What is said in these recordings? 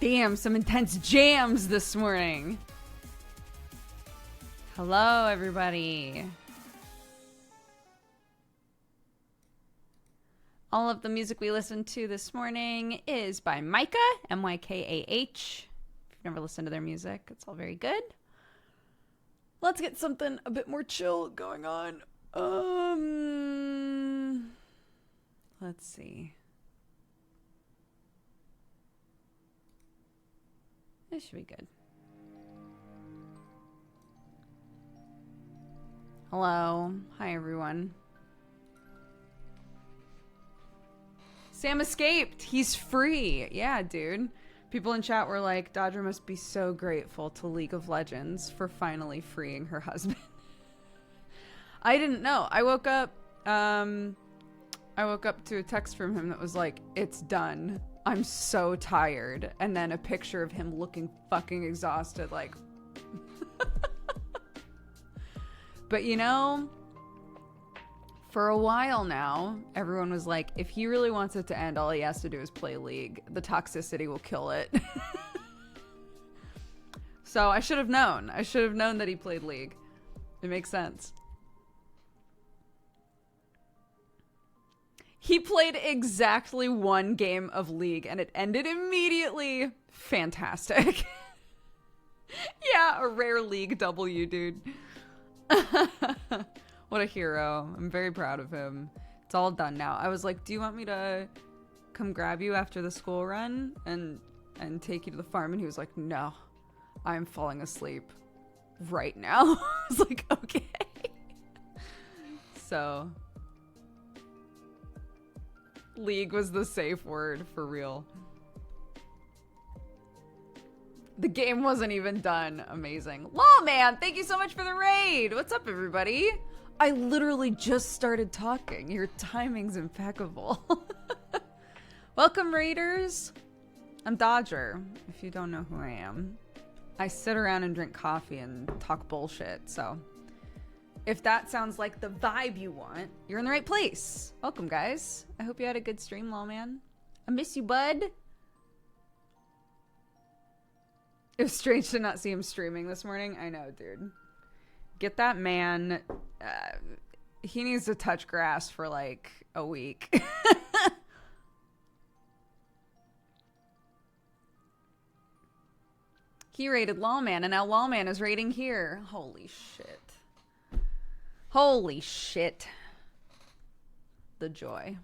Damn, some intense jams this morning. Hello, everybody. All of the music we listened to this morning is by Micah, M-Y-K-A-H. If you've never listened to their music, it's all very good. Let's get something a bit more chill going on. Let's see. This should be good. Hello. Hi, everyone. Sam escaped. He's free. Yeah, dude. People in chat were like, Dodger must be so grateful to League of Legends for finally freeing her husband. I didn't know. I woke up to a text from him that was like, it's done. I'm so tired. And then a picture of him looking fucking exhausted, like. But you know, for a while now, everyone was like, if he really wants it to end, all he has to do is play League. The toxicity will kill it. So I should have known. I should have known that he played League. It makes sense. He played exactly one game of League and it ended immediately. Fantastic. Yeah, a rare League W, dude. What a hero. I'm very proud of him. It's all done now. I was like, do you want me to come grab you after the school run and take you to the farm? And he was like, no, I'm falling asleep right now. I was like, okay. So League was the safe word for real. The game wasn't even done. Amazing. Lawman, thank you so much for the raid. What's up, everybody? I literally just started talking. Your timing's impeccable. Welcome, raiders. I'm Dodger, if you don't know who I am. I sit around and drink coffee and talk bullshit, so if that sounds like the vibe you want, you're in the right place. Welcome, guys. I hope you had a good stream, Lawman. I miss you, bud. It was strange to not see him streaming this morning. I know, dude. Get that man. He needs to touch grass for like a week. He raided Lawman, and now Lawman is raiding here. Holy shit. Holy shit. The joy.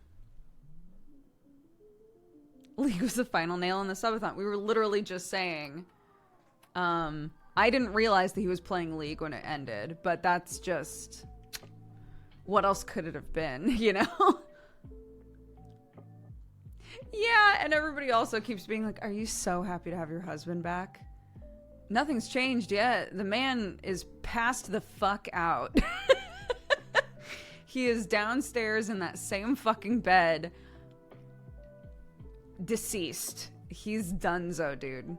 League was the final nail in the subathon. We were literally just saying... I didn't realize that he was playing League when it ended, but that's just... What else could it have been, you know? Yeah, and everybody also keeps being like, are you so happy to have your husband back? Nothing's changed yet. The man is passed the fuck out. He is downstairs in that same fucking bed. Deceased. He's donezo, dude.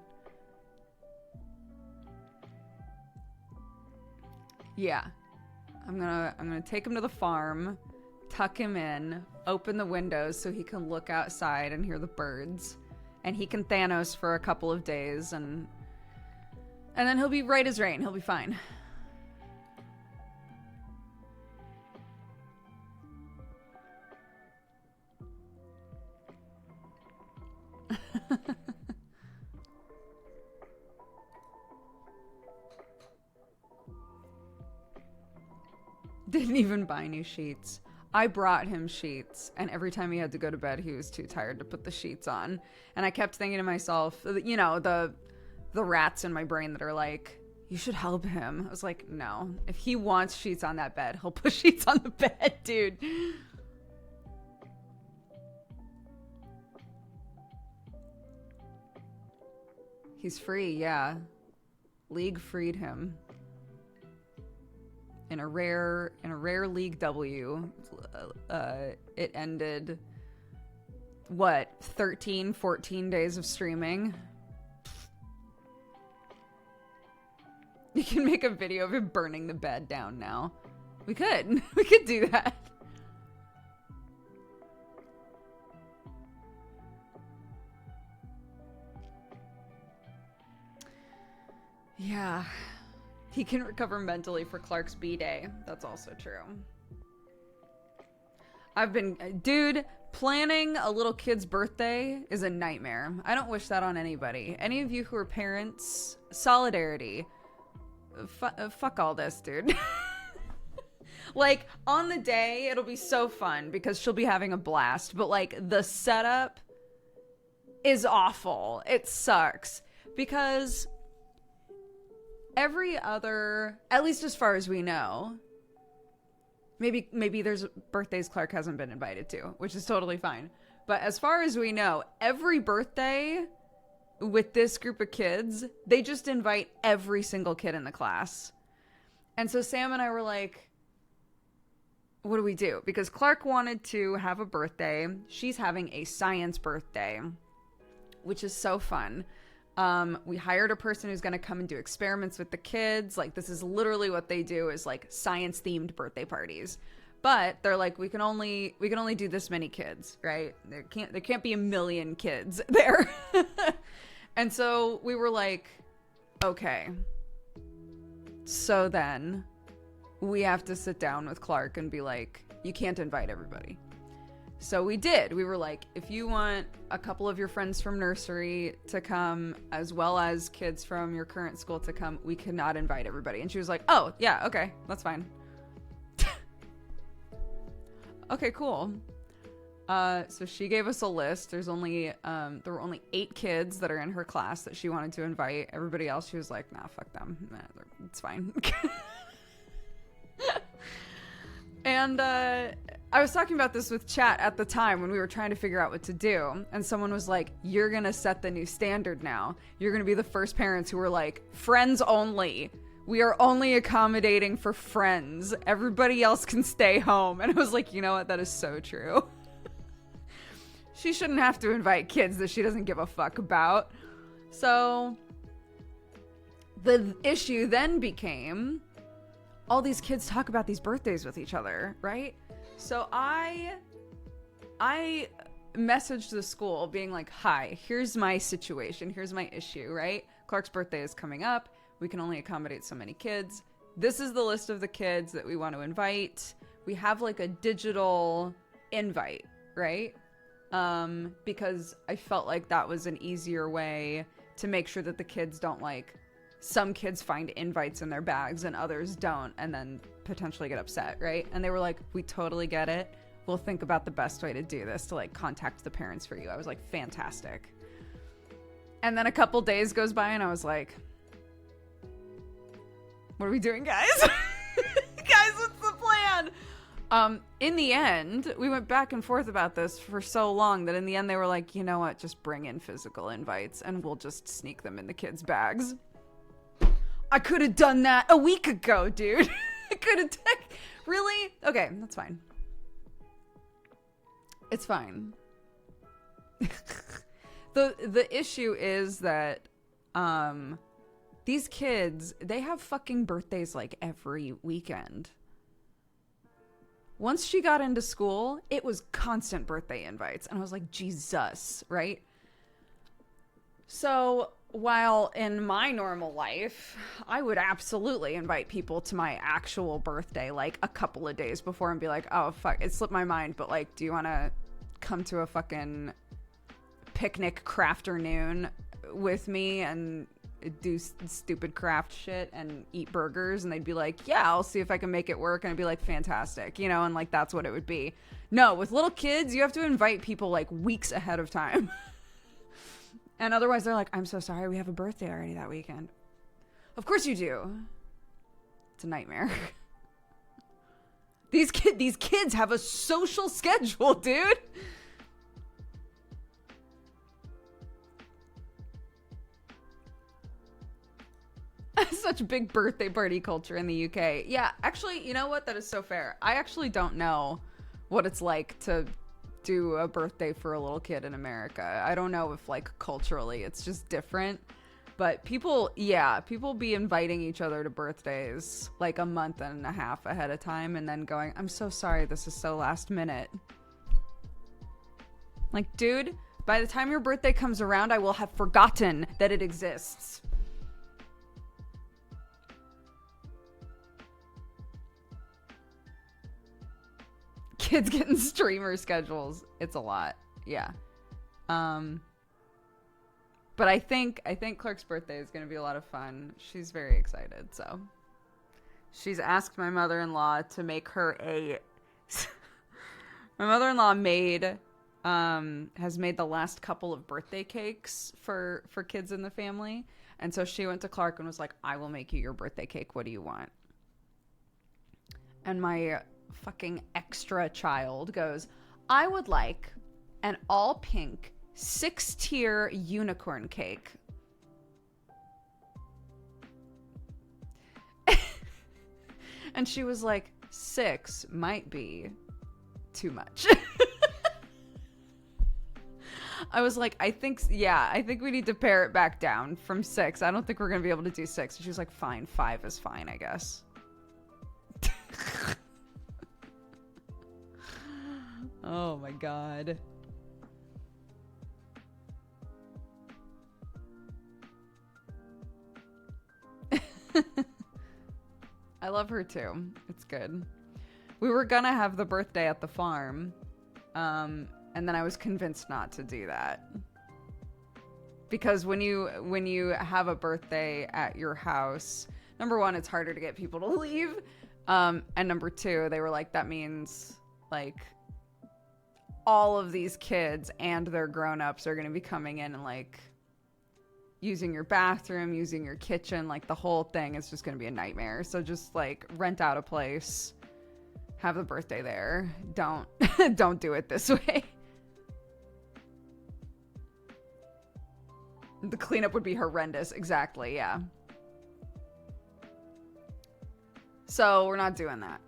Yeah. I'm gonna take him to the farm, tuck him in, open the windows so he can look outside and hear the birds. And he can Thanos for a couple of days and then he'll be right as rain. He'll be fine. Didn't even buy new sheets. I brought him sheets, and every time he had to go to bed, he was too tired to put the sheets on. And I kept thinking to myself, you know, the rats in my brain that are like, you should help him. I was like, no. If he wants sheets on that bed, he'll put sheets on the bed, dude. He's free, yeah. League freed him. In a rare League W, it ended, what, 13, 14 days of streaming? You can make a video of him burning the bed down now. We could. We could do that. Yeah. He can recover mentally for Clark's B-Day. That's also true. Dude, planning a little kid's birthday is a nightmare. I don't wish that on anybody. Any of you who are parents, solidarity. Fuck all this, dude. Like, on the day, it'll be so fun because she'll be having a blast. But, like, the setup is awful. It sucks. Because every other, at least as far as we know, maybe there's birthdays Clark hasn't been invited to, which is totally fine. But as far as we know, every birthday with this group of kids, they just invite every single kid in the class. And so Sam and I were like, what do we do? Because Clark wanted to have a birthday. She's having a science birthday, which is so fun. We hired a person who's going to come and do experiments with the kids. Like, this is literally what they do, is like science themed birthday parties. But they're like, we can only do this many kids, right? There can't be a million kids there. And so we were like, okay, so then we have to sit down with Clark and be like, you can't invite everybody. So we did. We were like, if you want a couple of your friends from nursery to come, as well as kids from your current school to come, we cannot invite everybody. And she was like, oh, yeah, okay, that's fine. Okay, cool. So she gave us a list. There were only 8 kids that are in her class that she wanted to invite. Everybody else, she was like, nah, fuck them. Nah, it's fine. And I was talking about this with chat at the time when we were trying to figure out what to do. And someone was like, you're going to set the new standard now. You're going to be the first parents who were like, friends only. We are only accommodating for friends. Everybody else can stay home. And I was like, you know what? That is so true. She shouldn't have to invite kids that she doesn't give a fuck about. So the issue then became, all these kids talk about these birthdays with each other, right? So I messaged the school being like, hi, here's my situation. Here's my issue, right? Clark's birthday is coming up. We can only accommodate so many kids. This is the list of the kids that we want to invite. We have like a digital invite, right? Because I felt like that was an easier way to make sure that the kids don't, like, some kids find invites in their bags and others don't, and then potentially get upset, right? And they were like, we totally get it. We'll think about the best way to do this, to like contact the parents for you. I was like, fantastic. And then a couple days goes by and I was like, what are we doing, guys? Guys, what's the plan? In the end, we went back and forth about this for so long that in the end they were like, you know what, just bring in physical invites and we'll just sneak them in the kids' bags. I could have done that a week ago, dude. I could have really? Okay, that's fine. It's fine. The issue is that these kids, they have fucking birthdays like every weekend. Once she got into school, it was constant birthday invites. And I was like, Jesus, right? So while in my normal life, I would absolutely invite people to my actual birthday like a couple of days before and be like, oh, fuck, it slipped my mind, but like, do you want to come to a fucking picnic crafternoon with me and do stupid craft shit and eat burgers? And they'd be like, yeah, I'll see if I can make it work. And I'd be like, fantastic, you know, and like, that's what it would be. No, with little kids, you have to invite people like weeks ahead of time. And otherwise they're like, I'm so sorry, we have a birthday already that weekend. Of course you do. It's a nightmare. These kids have a social schedule, dude. Such big birthday party culture in the UK. Yeah, actually, you know what? That is so fair. I actually don't know what it's like to do a birthday for a little kid in America. I don't know if like culturally it's just different, but people be inviting each other to birthdays like a month and a half ahead of time and then going, I'm so sorry, this is so last minute. Like, dude, by the time your birthday comes around, I will have forgotten that it exists. kids getting streamer schedules. It's a lot. Yeah. But I think Clark's birthday is going to be a lot of fun. She's very excited, so. She's asked my mother-in-law to make her a... My mother-in-law has made the last couple of birthday cakes for kids in the family. And so she went to Clark and was like, I will make you your birthday cake. What do you want? And my fucking extra child goes, I would like an all pink 6-tier unicorn cake. And she was like, 6 might be too much. I was like, I think we need to pare it back down from 6. I don't think we're going to be able to do 6. And she was like, fine, 5 is fine, I guess. Oh my God. I love her too. It's good. We were gonna have the birthday at the farm, and then I was convinced not to do that. Because when you have a birthday at your house, number one, it's harder to get people to leave, and number two, they were like, that means like all of these kids and their grown-ups are gonna be coming in and like using your bathroom, using your kitchen, like the whole thing is just gonna be a nightmare. So just like rent out a place, have the birthday there. Don't do it this way. The cleanup would be horrendous. Exactly, yeah. So we're not doing that.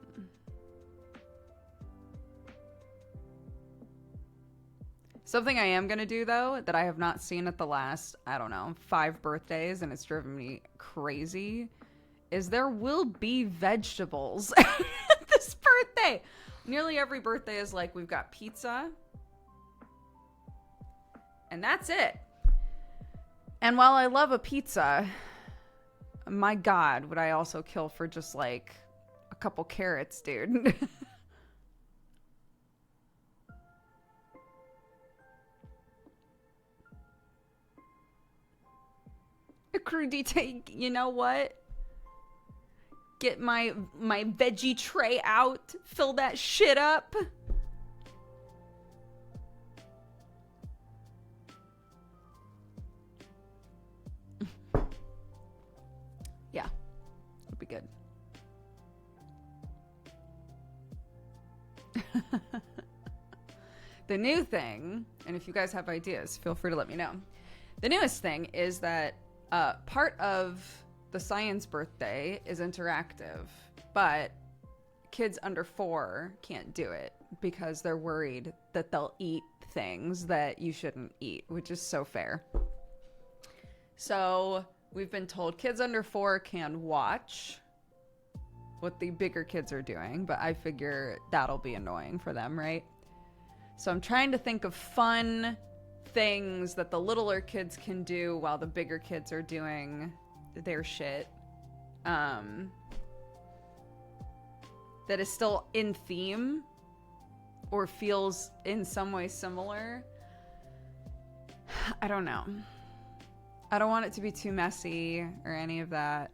Something I am going to do, though, that I have not seen at the last, I don't know, 5 birthdays, and it's driven me crazy, is there will be vegetables at this birthday. Nearly every birthday is like, we've got pizza, and that's it. And while I love a pizza, my God, would I also kill for just like a couple carrots, dude. Crudite, you know what? Get my veggie tray out, fill that shit up. Yeah, it'll be good. The new thing, and if you guys have ideas, feel free to let me know. The newest thing is that part of the science birthday is interactive, but kids under 4 can't do it because they're worried that they'll eat things that you shouldn't eat, which is so fair. So we've been told kids under 4 can watch what the bigger kids are doing, but I figure that'll be annoying for them, right? So I'm trying to think of fun things that the littler kids can do while the bigger kids are doing their shit, that is still in theme or feels in some way similar. I don't know. I don't want it to be too messy or any of that,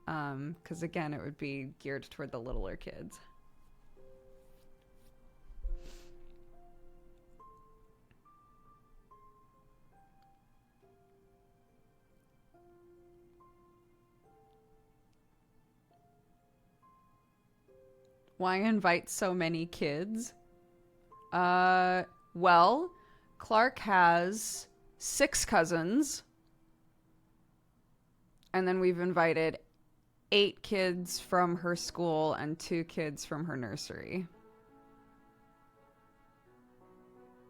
because again, it would be geared toward the littler kids. Why invite so many kids? Well, Clark has 6 cousins. And then we've invited 8 kids from her school and 2 kids from her nursery.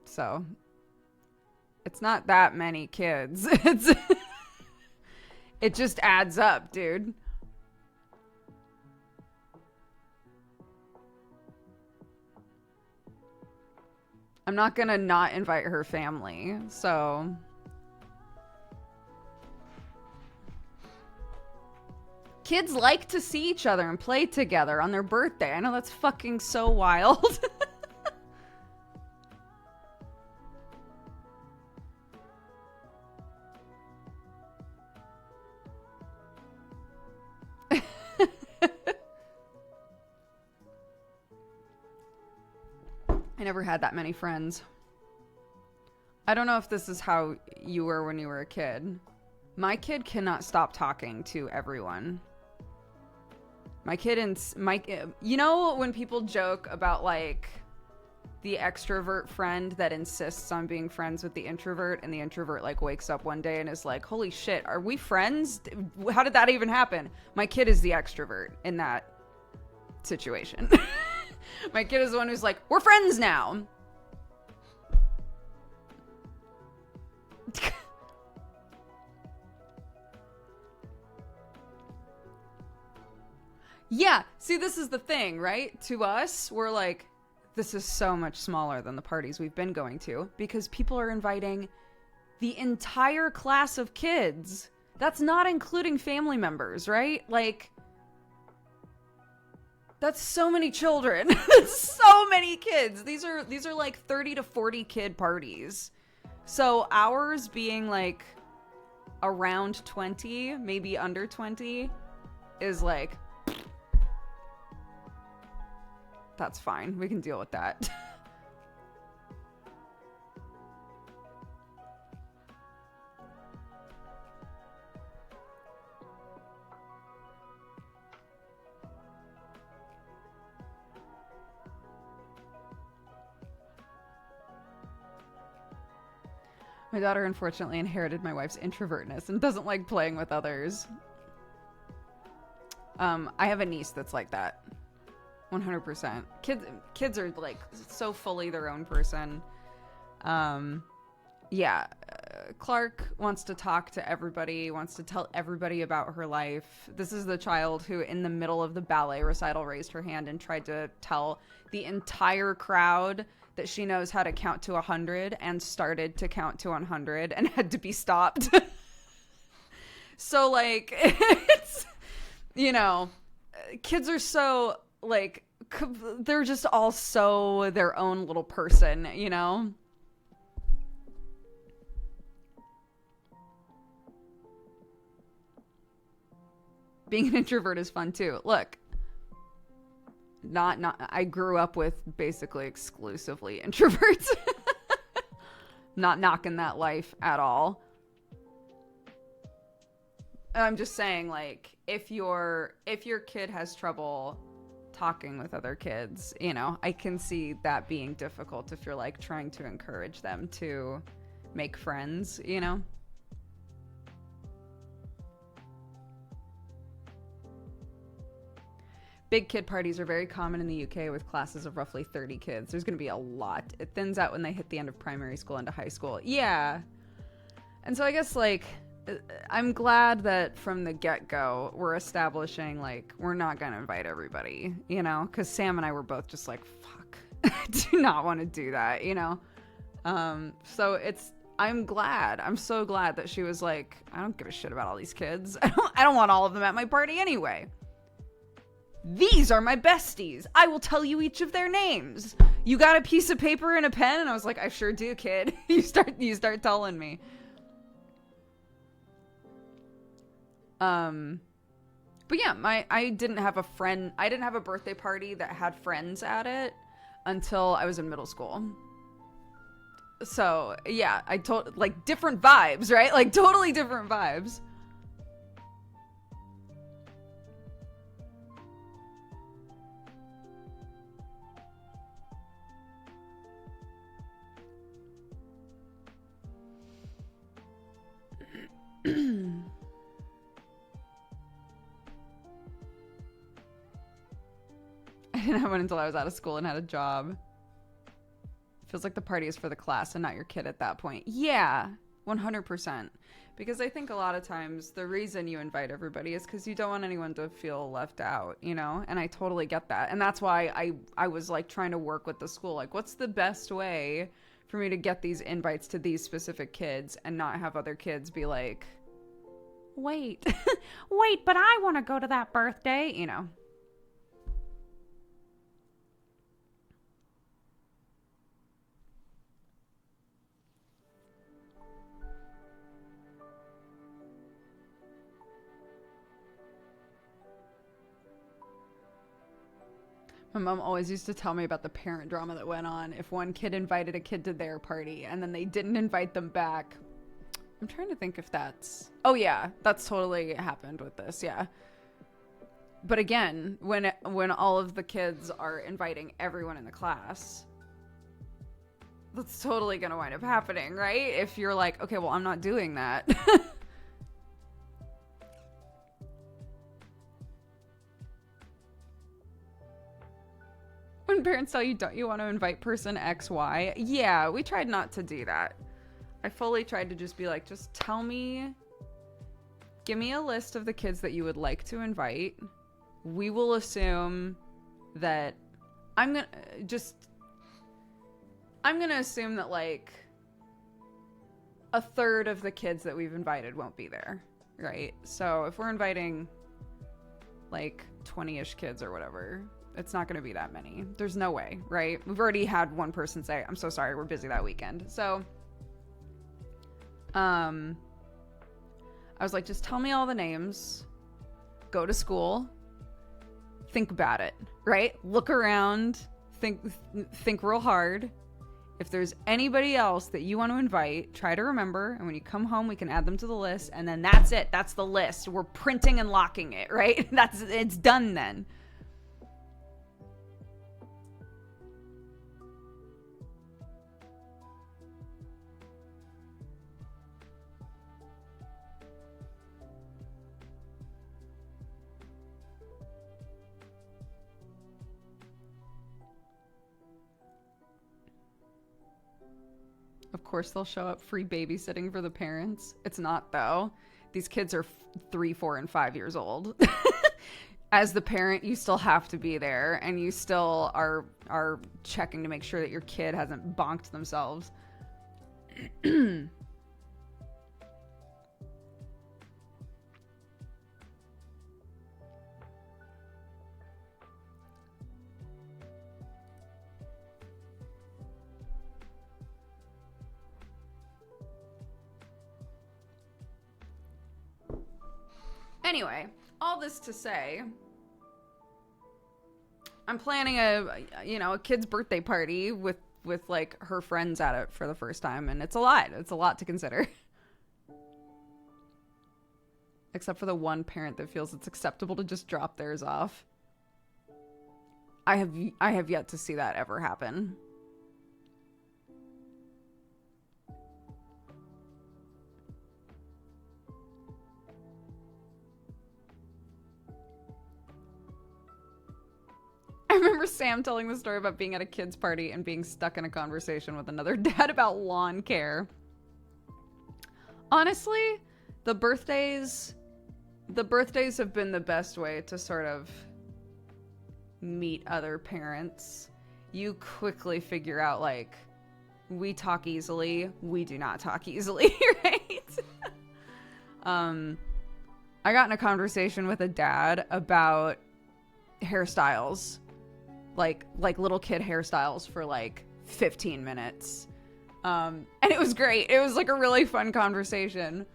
So, it's not that many kids. It just adds up, dude. I'm not gonna not invite her family, so. Kids like to see each other and play together on their birthday. I know that's fucking so wild. never had that many friends. I don't know if this is how you were when you were a kid. My kid cannot stop talking to everyone. My kid and you know when people joke about like the extrovert friend that insists on being friends with the introvert, and the introvert like wakes up one day and is like, holy shit, are we friends? How did that even happen? My kid is the extrovert in that situation. My kid is the one who's like, we're friends now. Yeah, see, this is the thing, right? To us, we're like, this is so much smaller than the parties we've been going to, because people are inviting the entire class of kids. That's not including family members, right? Like, that's so many children. That's so many kids. These are like 30 to 40 kid parties. So ours being like around 20, maybe under 20, is like, that's fine. We can deal with that. My daughter unfortunately inherited my wife's introvertness and doesn't like playing with others. I have a niece that's like that. 100%. Kids are like so fully their own person. Yeah. Clark wants to talk to everybody, wants to tell everybody about her life. This is the child who in the middle of the ballet recital raised her hand and tried to tell the entire crowd that she knows how to count to 100 and started to count to 100 and had to be stopped. So like, it's, you know, kids are so like, they're just all so their own little person, you know? Being an introvert is fun too. Look, I grew up with basically exclusively introverts. Not knocking that life at all. I'm just saying, like, if your kid has trouble talking with other kids, you know, I can see that being difficult if you're like trying to encourage them to make friends, you know? Big kid parties are very common in the UK with classes of roughly 30 kids. There's going to be a lot. It thins out when they hit the end of primary school into high school. Yeah. And so I guess, like, I'm glad that from the get-go we're establishing, like, we're not going to invite everybody, you know? Because Sam and I were both just like, fuck. I do not want to do that, you know? So I'm glad. I'm so glad that she was like, I don't give a shit about all these kids. I don't want all of them at my party anyway. These are my besties. I will tell you each of their names. You got a piece of paper and a pen? And I was like, I sure do, kid. You start telling me. But yeah, I didn't have a birthday party that had friends at it until I was in middle school. So yeah, like different vibes, right? Like totally different vibes. I didn't have one until I was out of school and had a job. Feels like the party is for the class and not your kid at that point. Yeah, 100%. Because I think a lot of times the reason you invite everybody is because you don't want anyone to feel left out, you know? And I totally get that. And that's why I was like trying to work with the school. Like, what's the best way for me to get these invites to these specific kids and not have other kids be like, wait, but I want to go to that birthday, you know? My mom always used to tell me about the parent drama that went on if one kid invited a kid to their party and then they didn't invite them back. I'm trying to think if that's... Oh, yeah. That's totally happened with this. Yeah. But again, when all of the kids are inviting everyone in the class, that's totally going to wind up happening, right? If you're like, okay, well, I'm not doing that. When parents tell you, don't you want to invite person X, Y? Yeah, we tried not to do that. I fully tried to just be like, just tell me, give me a list of the kids that you would like to invite. We will assume that I'm going to assume that like a third of the kids that we've invited won't be there, right? So if we're inviting like 20-ish kids or whatever, it's not going to be that many. There's no way, right? We've already had one person say, I'm so sorry, we're busy that weekend. So, I was like, just tell me all the names, go to school, think about it, right? Look around, think real hard. If there's anybody else that you want to invite, try to remember. And when you come home, we can add them to the list. And then that's it. That's the list. We're printing and locking it, right? It's done then. Of course they'll show up free babysitting for the parents. It's not, though. These kids are 3, 4, and 5 years old. As the parent, you still have to be there, and you still are checking to make sure that your kid hasn't bonked themselves. Anyway, all this to say, I'm planning a kid's birthday party with like her friends at it for the first time, and it's a lot. It's a lot to consider. Except for the one parent that feels it's acceptable to just drop theirs off. I have yet to see that ever happen. I remember Sam telling the story about being at a kid's party and being stuck in a conversation with another dad about lawn care. Honestly, the birthdays have been the best way to sort of meet other parents. You quickly figure out, like, we talk easily, we do not talk easily, right? I got in a conversation with a dad about hairstyles. Like little kid hairstyles for like 15 minutes. And it was great. It was like a really fun conversation.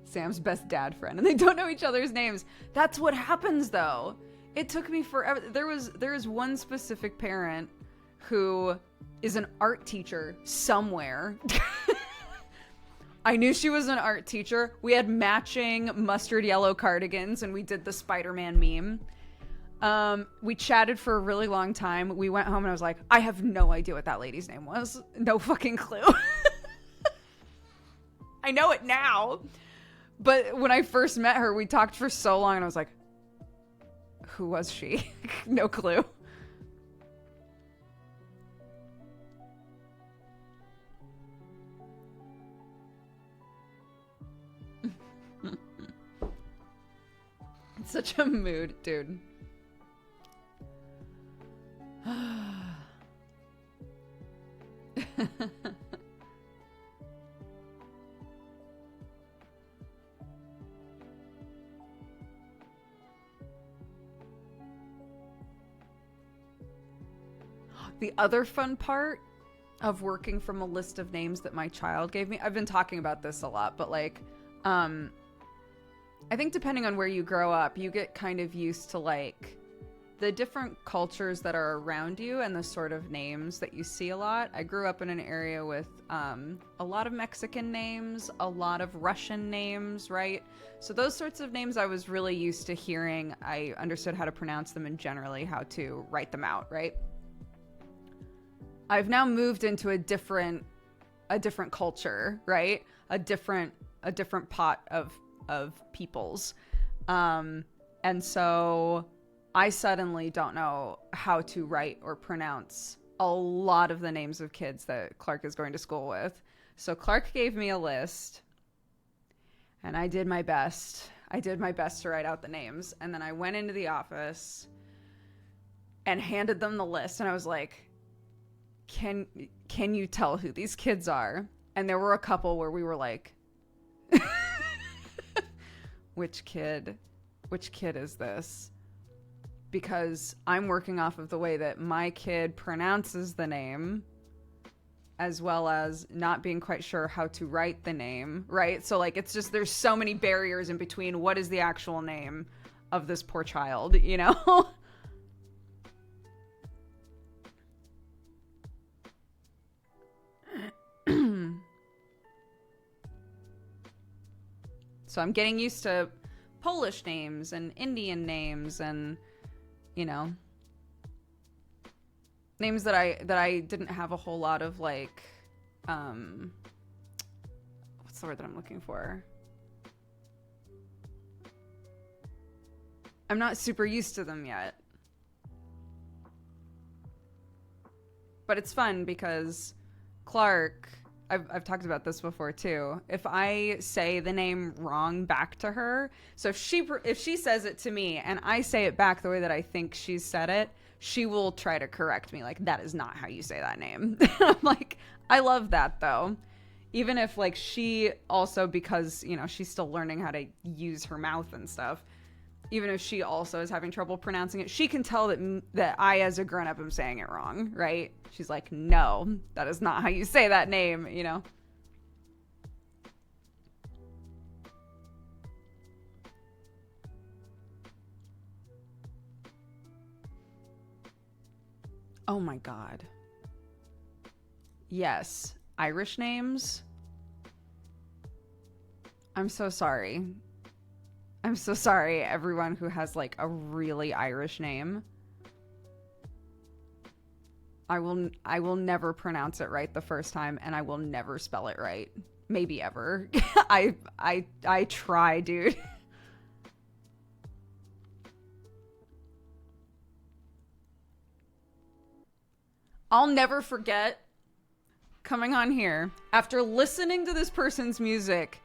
Sam's best dad friend, and they don't know each other's names. That's what happens though. It took me forever. There is one specific parent who is an art teacher somewhere. I knew she was an art teacher. We had matching mustard yellow cardigans, and we did the Spider-Man meme. We chatted for a really long time. We went home, and I was like, I have no idea what that lady's name was. No fucking clue. I know it now. But when I first met her, we talked for so long, and I was like, who was she? No clue. Such a mood, dude. The other fun part of working from a list of names that my child gave me, I've been talking about this a lot, but like, I think depending on where you grow up, you get kind of used to like the different cultures that are around you and the sort of names that you see a lot. I grew up in an area with a lot of Mexican names, a lot of Russian names, right? So those sorts of names I was really used to hearing. I understood how to pronounce them and generally how to write them out, right? I've now moved into a different culture, right? A different pot of peoples. And so I suddenly don't know how to write or pronounce a lot of the names of kids that Clark is going to school with. So Clark gave me a list, and I did my best. I did my best to write out the names. And then I went into the office and handed them the list, and I was like, can you tell who these kids are? And there were a couple where we were like, which kid is this? Because I'm working off of the way that my kid pronounces the name, as well as not being quite sure how to write the name, right? So like, it's just, there's so many barriers in between what is the actual name of this poor child, you know? So I'm getting used to Polish names and Indian names and, you know, names that I didn't have a whole lot of, like, what's the word that I'm looking for? I'm not super used to them yet. But it's fun because Clark, I've talked about this before too. If I say the name wrong back to her, so if she says it to me and I say it back the way that I think she said it, she will try to correct me. Like, that is not how you say that name. I'm like, I love that though. Even if like she also, because, you know, she's still learning how to use her mouth and stuff. Even if she also is having trouble pronouncing it, she can tell that I, as a grown-up, am saying it wrong, right? She's like, no, that is not how you say that name, you know? Oh my God. Yes. Irish names. I'm so sorry. I'm so sorry, everyone who has like a really Irish name. I will never pronounce it right the first time, and I will never spell it right. Maybe ever. I try, dude. I'll never forget coming on here after listening to this person's music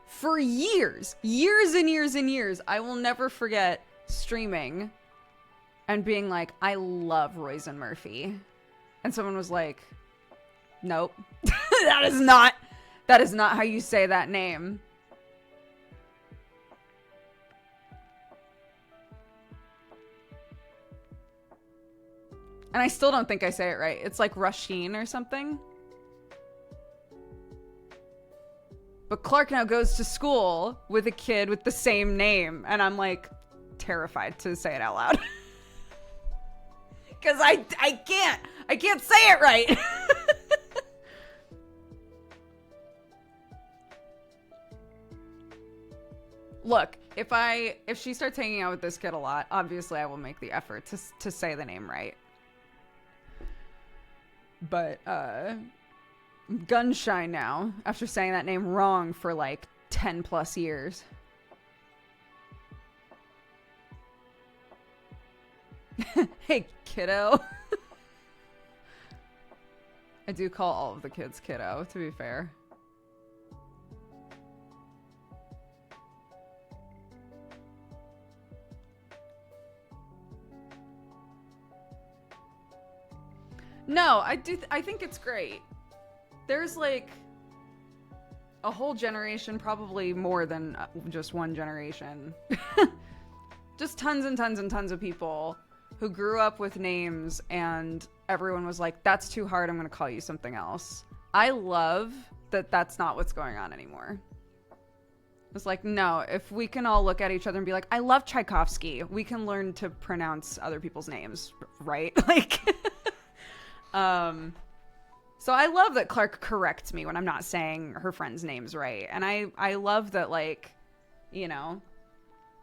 for years and years and years. I will never forget streaming and being like, I love Royce and Murphy. And someone was like, nope, that is not how you say that name. And I still don't think I say it right. It's like Rasheen or something. But Clark now goes to school with a kid with the same name. And I'm like terrified to say it out loud. Because I can't say it right. Look, if she starts hanging out with this kid a lot, obviously I will make the effort to say the name right. But I'm gun shy now after saying that name wrong for like 10 plus years. Hey, kiddo. I do call all of the kids kiddo, to be fair. No, I think it's great. There's like a whole generation, probably more than just one generation. Just tons and tons and tons of people who grew up with names and everyone was like, that's too hard, I'm going to call you something else. I love that that's not what's going on anymore. It's like, no, if we can all look at each other and be like, I love Tchaikovsky, we can learn to pronounce other people's names, right? Like, so I love that Clark corrects me when I'm not saying her friends' names right. And I love that, like, you know,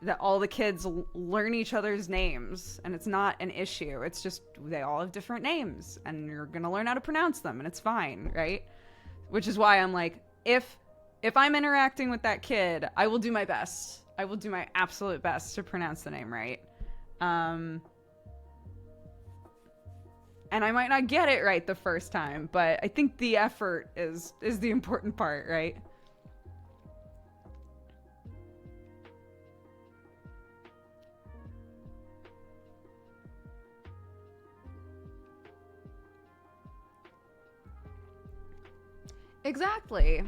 that all the kids learn each other's names and it's not an issue. It's just they all have different names and you're going to learn how to pronounce them and it's fine, right? Which is why I'm like, if I'm interacting with that kid, I will do my best. I will do my absolute best to pronounce the name right. And I might not get it right the first time, but I think the effort is the important part, right? Exactly.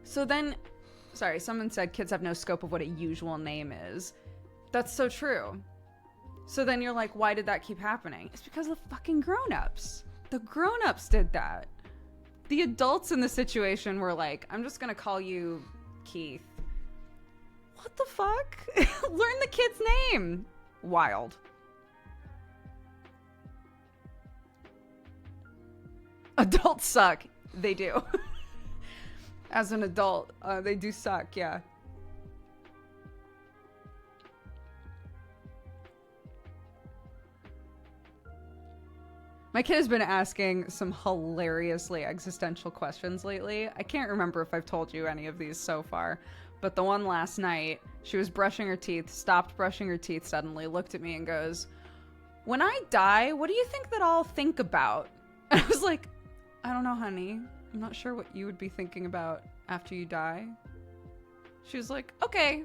So then, sorry, someone said kids have no scope of what a usual name is. That's so true. So then you're like, why did that keep happening? It's because of the fucking grown-ups. The grown-ups did that. The adults in the situation were like, I'm just gonna call you Keith. What the fuck? Learn the kid's name. Wild. Adults suck. They do. As an adult, they do suck, yeah. My kid has been asking some hilariously existential questions lately. I can't remember if I've told you any of these so far, but the one last night, she was brushing her teeth, stopped brushing her teeth suddenly, looked at me and goes, when I die, what do you think that I'll think about? And I was like, I don't know, honey. I'm not sure what you would be thinking about after you die. She was like, okay.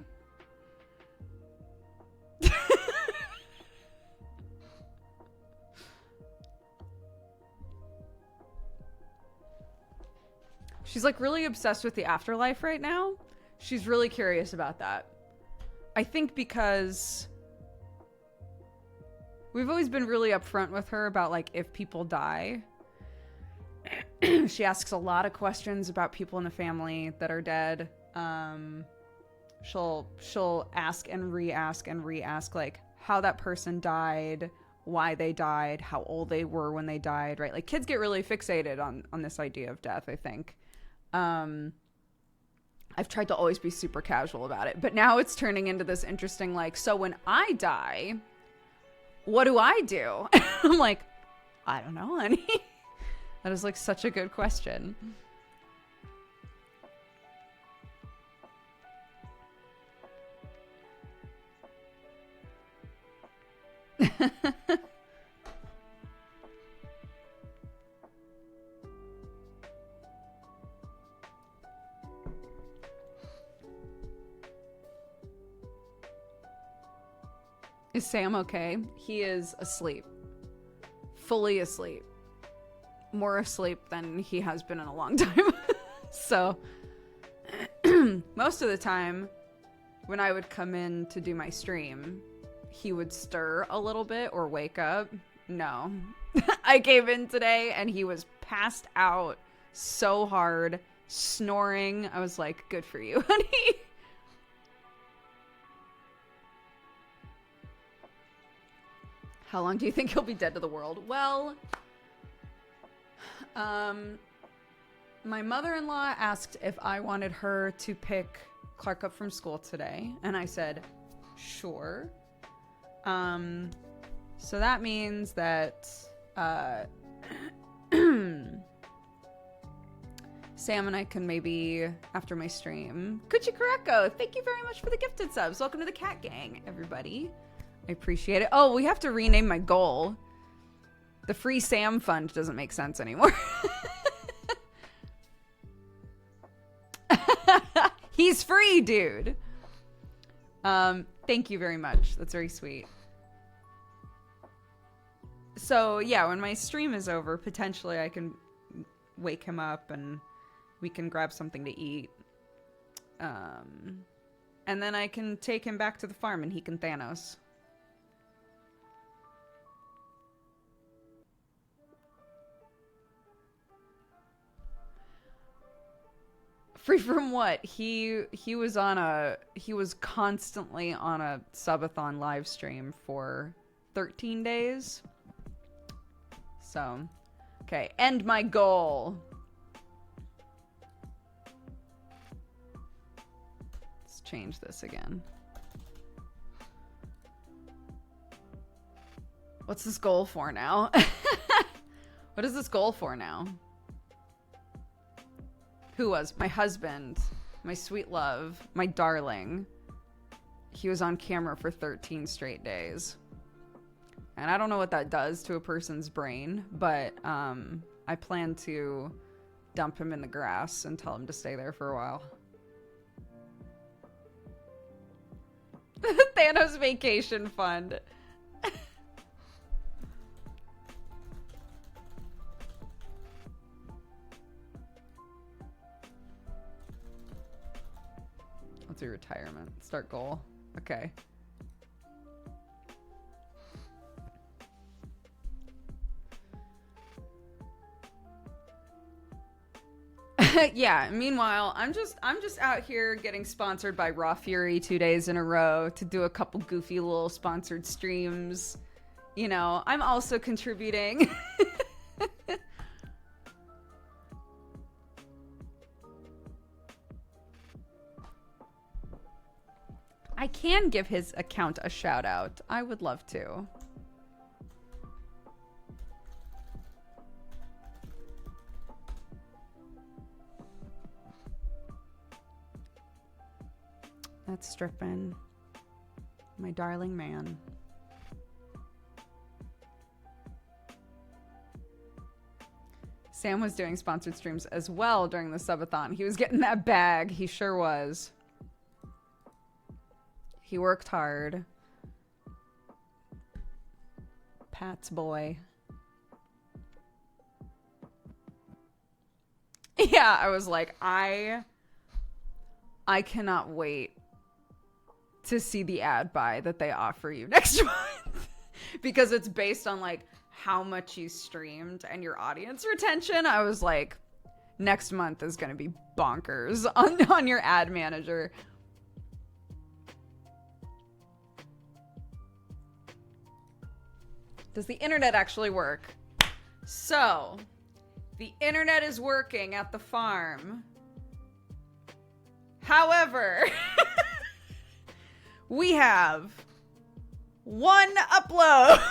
She's like really obsessed with the afterlife right now. She's really curious about that. I think because we've always been really upfront with her about like if people die. She asks a lot of questions about people in the family that are dead. She'll ask and re-ask like how that person died, why they died, how old they were when they died, right? Like kids get really fixated on this idea of death, I think. I've tried to always be super casual about it, but now it's turning into this interesting like, so when I die, what do I do? I'm like, I don't know, honey. That is like such a good question. Is Sam okay? He is asleep. Fully asleep. More asleep than he has been in a long time. So, most of the time, when I would come in to do my stream, he would stir a little bit or wake up. No. I came in today and he was passed out so hard, snoring. I was like, good for you, honey. How long do you think he'll be dead to the world? Well, my mother-in-law asked if I wanted her to pick Clark up from school today, and I said, sure. So that means that, Sam and I can maybe, after my stream... Kuchi Kareko, thank you very much for the gifted subs. Welcome to the Cat Gang, everybody. I appreciate it. Oh, we have to rename my goal. The free Sam fund doesn't make sense anymore. He's free, dude. Thank you very much. That's very sweet. So, yeah, when my stream is over, potentially I can wake him up and we can grab something to eat. And then I can take him back to the farm and he can Thanos. Free from what? He was constantly on a subathon live stream for 13 days. So, okay, end my goal. Let's change this again. What's this goal for now? What is this goal for now? Who was? My husband, my sweet love, my darling. He was on camera for 13 straight days. And I don't know what that does to a person's brain, but I plan to dump him in the grass and tell him to stay there for a while. Thanos Vacation Fund. Let's do retirement. Start goal. Okay. Yeah, meanwhile, I'm just out here getting sponsored by Raw Fury 2 days in a row to do a couple goofy little sponsored streams. You know, I'm also contributing. I can give his account a shout out. I would love to. That's stripping. My darling man. Sam was doing sponsored streams as well during the subathon. He was getting that bag. He sure was. He worked hard. Pat's boy. Yeah, I was like, I cannot wait to see the ad buy that they offer you next month. Because it's based on like how much you streamed and your audience retention. I was like, next month is going to be bonkers on your ad manager. Does the internet actually work? So, the internet is working at the farm. However, we have one upload.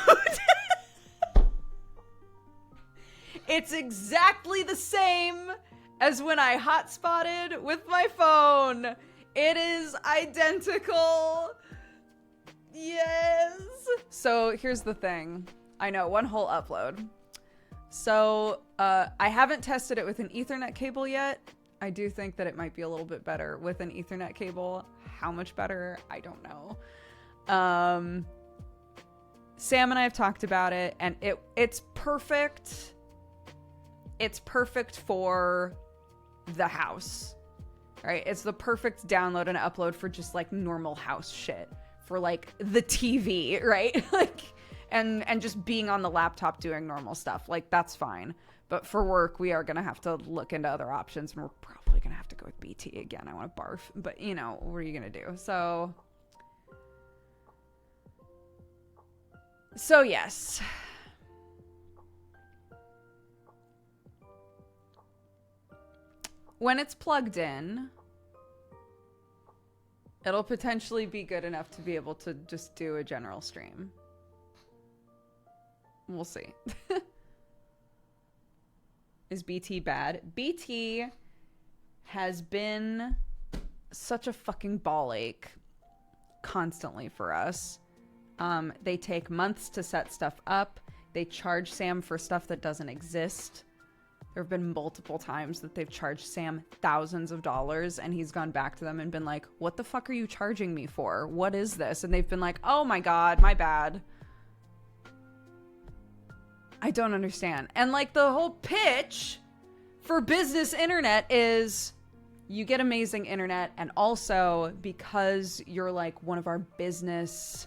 It's exactly the same as when I hotspotted with my phone. It is identical. Yes. So here's the thing. I know, one whole upload. So I haven't tested it with an Ethernet cable yet. I do think that it might be a little bit better with an Ethernet cable. How much better? I don't know. Sam and I have talked about it, and it's perfect. It's perfect for the house, right? It's the perfect download and upload for just like normal house shit, for like the TV, right? Like, and just being on the laptop doing normal stuff, like that's fine. But for work, we are gonna have to look into other options, and we're probably gonna have to go with BT again. I want to barf, but you know, what are you gonna do? So yes. When it's plugged in, it'll potentially be good enough to be able to just do a general stream. We'll see. Is BT bad? BT has been such a fucking ball ache constantly for us. They take months to set stuff up. They charge Sam for stuff that doesn't exist. There have been multiple times that they've charged Sam thousands of dollars, and he's gone back to them and been like, what the fuck are you charging me for? What is this? And they've been like, oh my God, my bad. I don't understand. And like the whole pitch for business internet is you get amazing internet, and also because you're like one of our business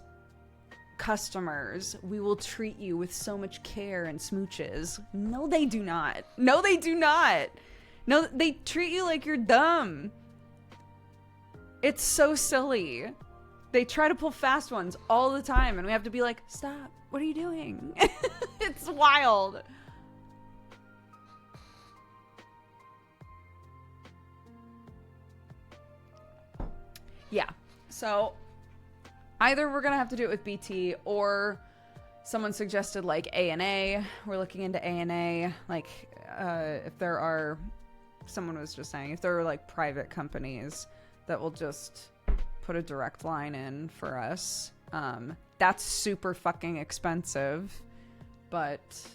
customers, we will treat you with so much care and smooches. No, they do not. No, they do not. No, they treat you like you're dumb. It's so silly. They try to pull fast ones all the time, and we have to be like, stop, what are you doing? It's wild. Yeah, so either we're gonna have to do it with BT, or someone suggested like A&A. We're looking into A&A, like if there are, someone was just saying, if there are like private companies that will just put a direct line in for us. That's super fucking expensive, but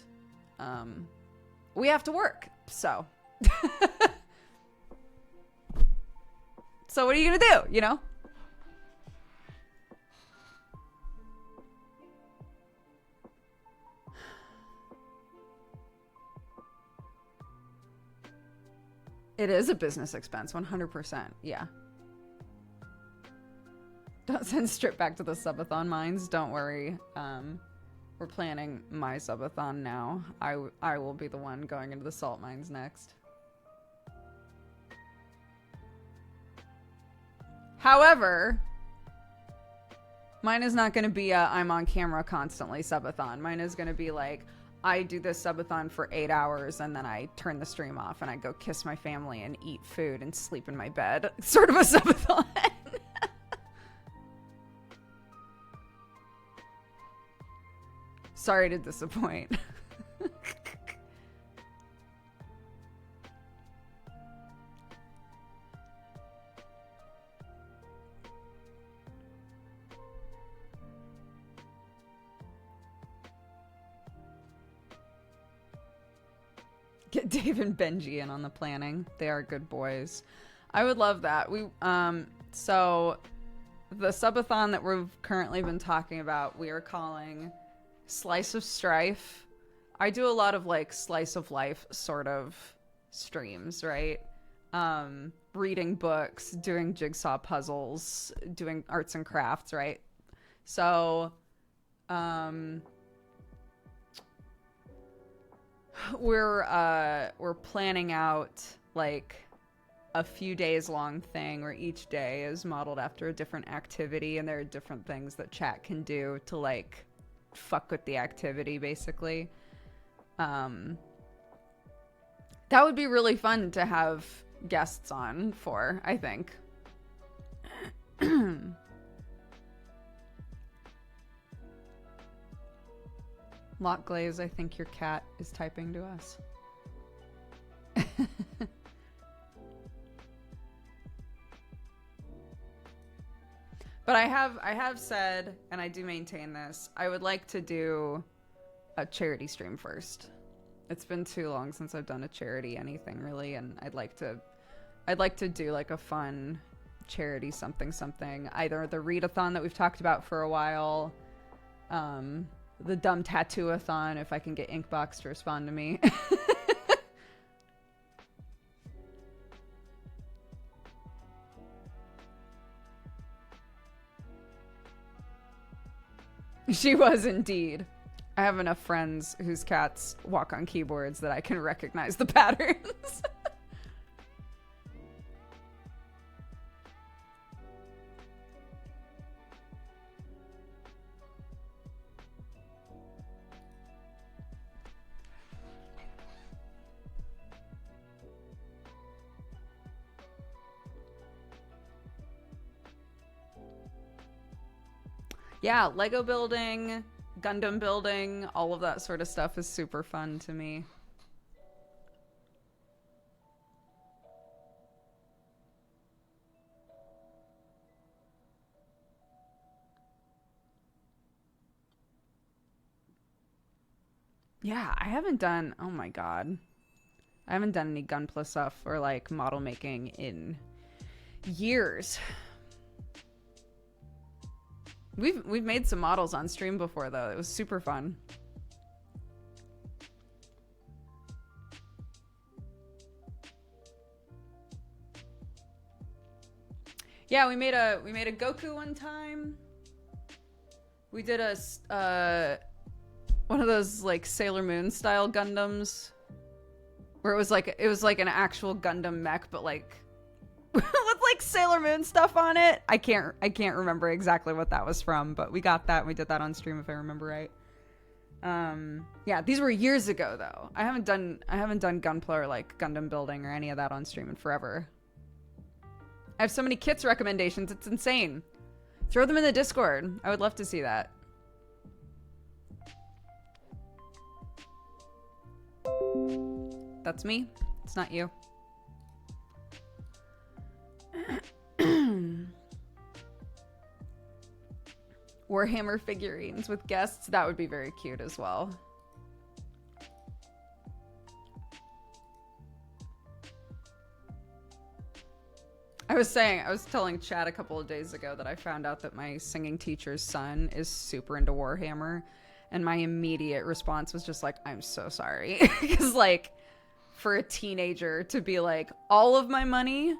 we have to work, so. So what are you gonna do, you know? It is a business expense, 100%, yeah. Don't send strip back to the subathon mines, don't worry. We're planning my subathon now. I will be the one going into the salt mines next. However, mine is not going to be a I'm on camera constantly subathon. Mine is going to be like, I do this subathon for 8 hours and then I turn the stream off and I go kiss my family and eat food and sleep in my bed. Sort of a subathon. Sorry to disappoint. Get Dave and Benji in on the planning. They are good boys. I would love that. So the subathon that we've currently been talking about, we are calling Slice of Strife. I do a lot of like slice of life sort of streams, right? Reading books, doing jigsaw puzzles, doing arts and crafts, right? So, we're planning out like a few days long thing where each day is modeled after a different activity, and there are different things that chat can do to like fuck with the activity, basically. That would be really fun to have guests on for, I think. Lock Glaze, I think your cat is typing to us. But I have said, and I do maintain this, I would like to do a charity stream first. It's been too long since I've done a charity anything really, and I'd like to do like a fun charity something. Either the readathon that we've talked about for a while, the dumb tattoo-a-thon if I can get Inkbox to respond to me. She was indeed. I have enough friends whose cats walk on keyboards that I can recognize the patterns. Yeah, Lego building, Gundam building, all of that sort of stuff is super fun to me. Yeah, I haven't done, oh my god. I haven't done any Gunpla stuff or like model making in years. We've made some models on stream before though. It was super fun. Yeah, we made a Goku one time. We did a one of those like Sailor Moon style Gundams where it was like an actual Gundam mech, but like with like Sailor Moon stuff on it. I can't remember exactly what that was from, but we got that and we did that on stream if I remember right. Yeah, these were years ago though. I haven't done Gunpla or like Gundam building or any of that on stream in forever. I have so many kits recommendations, it's insane. Throw them in the Discord. I would love to see that. That's me. It's not you. Warhammer figurines with guests. That would be very cute as well. I was telling Chad a couple of days ago that I found out that my singing teacher's son is super into Warhammer. And my immediate response was just like, I'm so sorry. Because like, for a teenager to be like, all of my money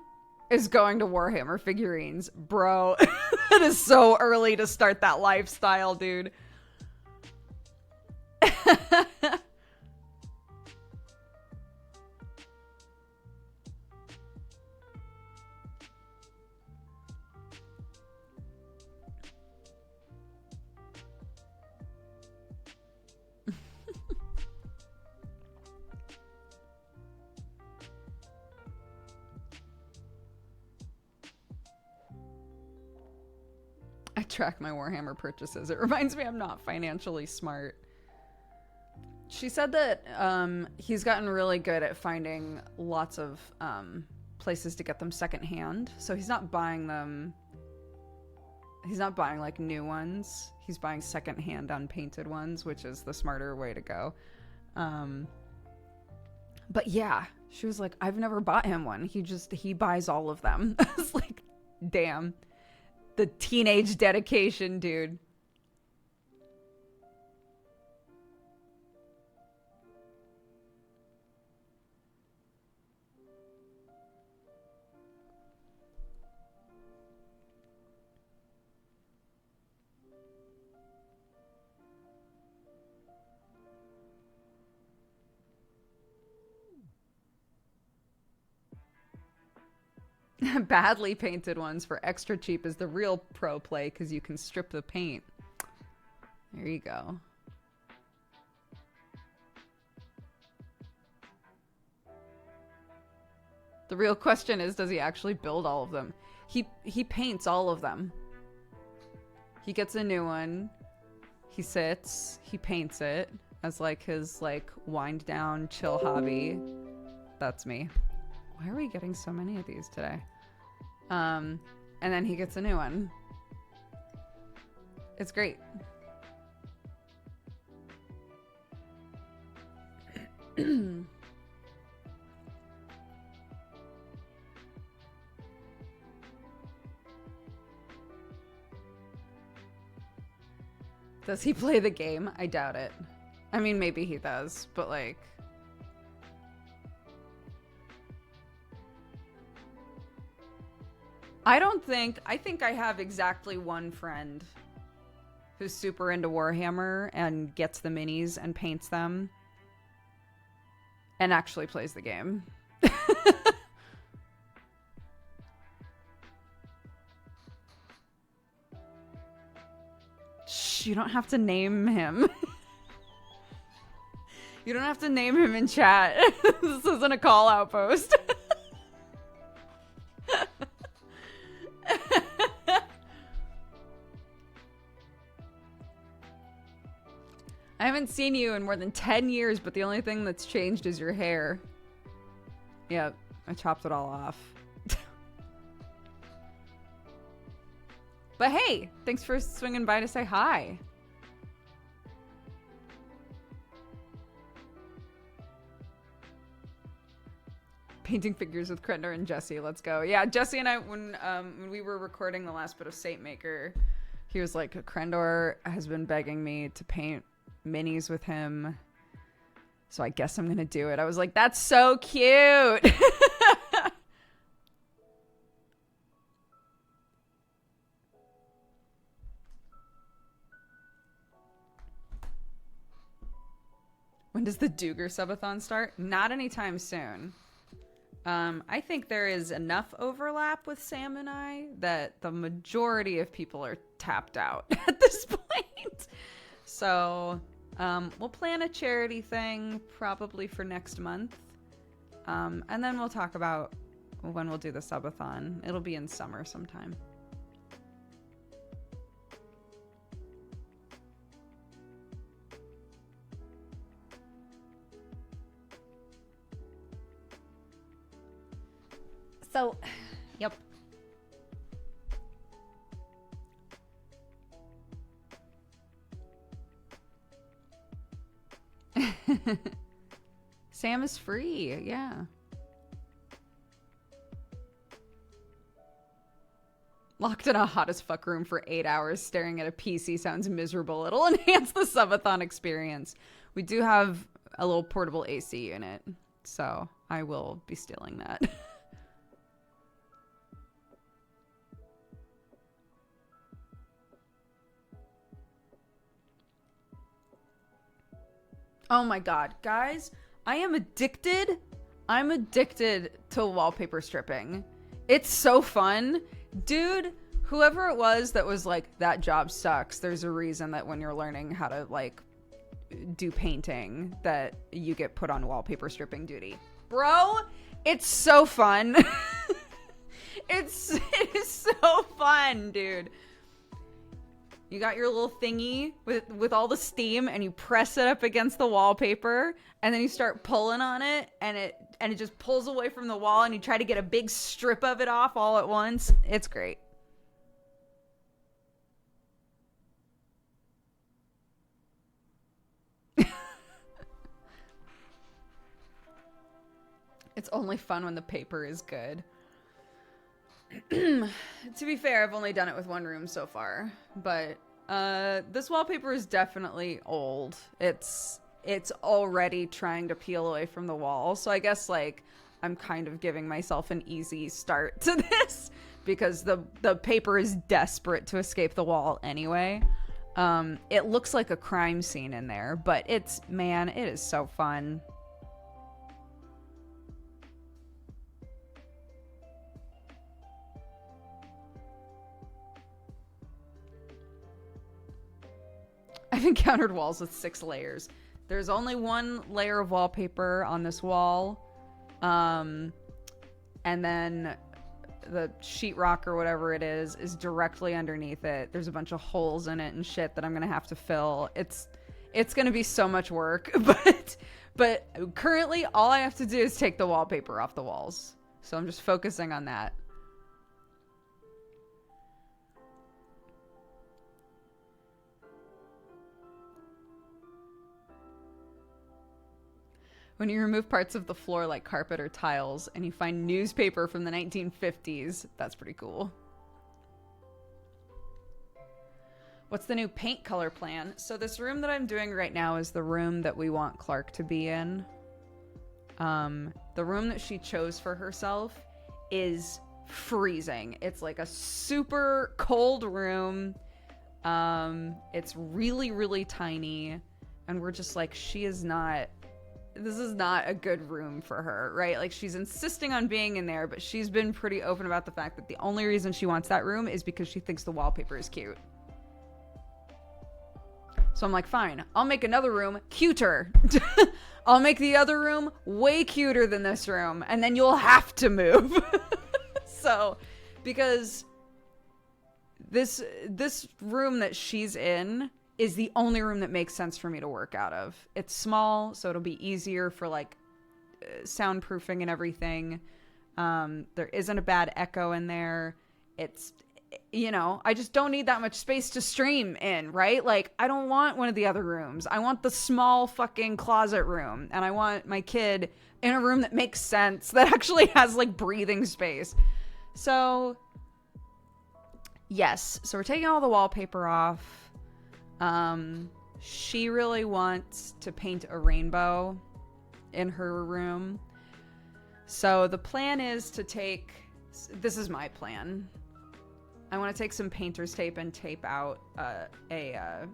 is going to Warhammer figurines. Bro, it is so early to start that lifestyle, dude. I track my Warhammer purchases. It reminds me I'm not financially smart. She said that he's gotten really good at finding lots of places to get them secondhand. So he's not buying them. He's not buying like new ones. He's buying secondhand unpainted ones, which is the smarter way to go. But yeah, she was like, I've never bought him one. He buys all of them. I was like, damn. The teenage dedication, dude. Badly painted ones for extra cheap is the real pro play because you can strip the paint. There you go. The real question is, does he actually build all of them? He paints all of them. He gets a new one. He sits. He paints it as like his like wind down chill hobby. That's me. Why are we getting so many of these today? And then he gets a new one. It's great. Does he play the game? I doubt it. I mean, maybe he does, but like... I think I have exactly one friend who's super into Warhammer and gets the minis and paints them and actually plays the game. Shh, you don't have to name him. You don't have to name him in chat. This isn't a call out post. I haven't seen you in more than 10 years, but the only thing that's changed is your hair. Yep, I chopped it all off. But hey, thanks for swinging by to say hi. Painting figures with Krendor and Jesse. Let's go. Yeah, Jesse and I, when we were recording the last bit of Saint Maker, he was like, Krendor has been begging me to paint minis with him, so I guess I'm gonna do it. I was like, that's so cute. When does the Duger subathon start? Not anytime soon. I think there is enough overlap with Sam and I that the majority of people are tapped out at this point. So we'll plan a charity thing probably for next month. And then we'll talk about when we'll do the subathon. It'll be in summer sometime. So, yep. Sam is free, yeah. Locked in a hot as fuck room for 8 hours staring at a PC sounds miserable. It'll enhance the subathon experience. We do have a little portable AC unit, so I will be stealing that. Oh my god, guys, I'm addicted to wallpaper stripping. It's so fun. Dude, whoever it was that was like, that job sucks, there's a reason that when you're learning how to like do painting that you get put on wallpaper stripping duty. Bro, it's so fun. It is so fun, dude. You got your little thingy with all the steam and you press it up against the wallpaper and then you start pulling on it and it just pulls away from the wall and you try to get a big strip of it off all at once. It's great. It's only fun when the paper is good. To be fair, I've only done it with one room so far, but this wallpaper is definitely old. It's already trying to peel away from the wall, so I guess like I'm kind of giving myself an easy start to this because the paper is desperate to escape the wall anyway. It looks like a crime scene in there, but it is so fun. I've encountered walls with 6 layers. There's only 1 layer of wallpaper on this wall. And then the sheetrock or whatever it is directly underneath it. There's a bunch of holes in it and shit that I'm going to have to fill. It's going to be so much work, but currently all I have to do is take the wallpaper off the walls. So I'm just focusing on that. When you remove parts of the floor like carpet or tiles and you find newspaper from the 1950s, that's pretty cool. What's the new paint color plan? So this room that I'm doing right now is the room that we want Clark to be in. The room that she chose for herself is freezing. It's like a super cold room. It's really, really tiny. And we're just like, this is not a good room for her, right? Like, she's insisting on being in there, but she's been pretty open about the fact that the only reason she wants that room is because she thinks the wallpaper is cute. So I'm like, fine, I'll make another room cuter. I'll make the other room way cuter than this room, and then you'll have to move. So, because this room that she's in is the only room that makes sense for me to work out of. It's small, so it'll be easier for like soundproofing and everything. There isn't a bad echo in there. It's, you know, I just don't need that much space to stream in, right? Like, I don't want one of the other rooms. I want the small fucking closet room, and I want my kid in a room that makes sense, that actually has like breathing space. So yes, so we're taking all the wallpaper off. She really wants to paint a rainbow in her room. So the plan is to this is my plan. I want to take some painter's tape and tape out a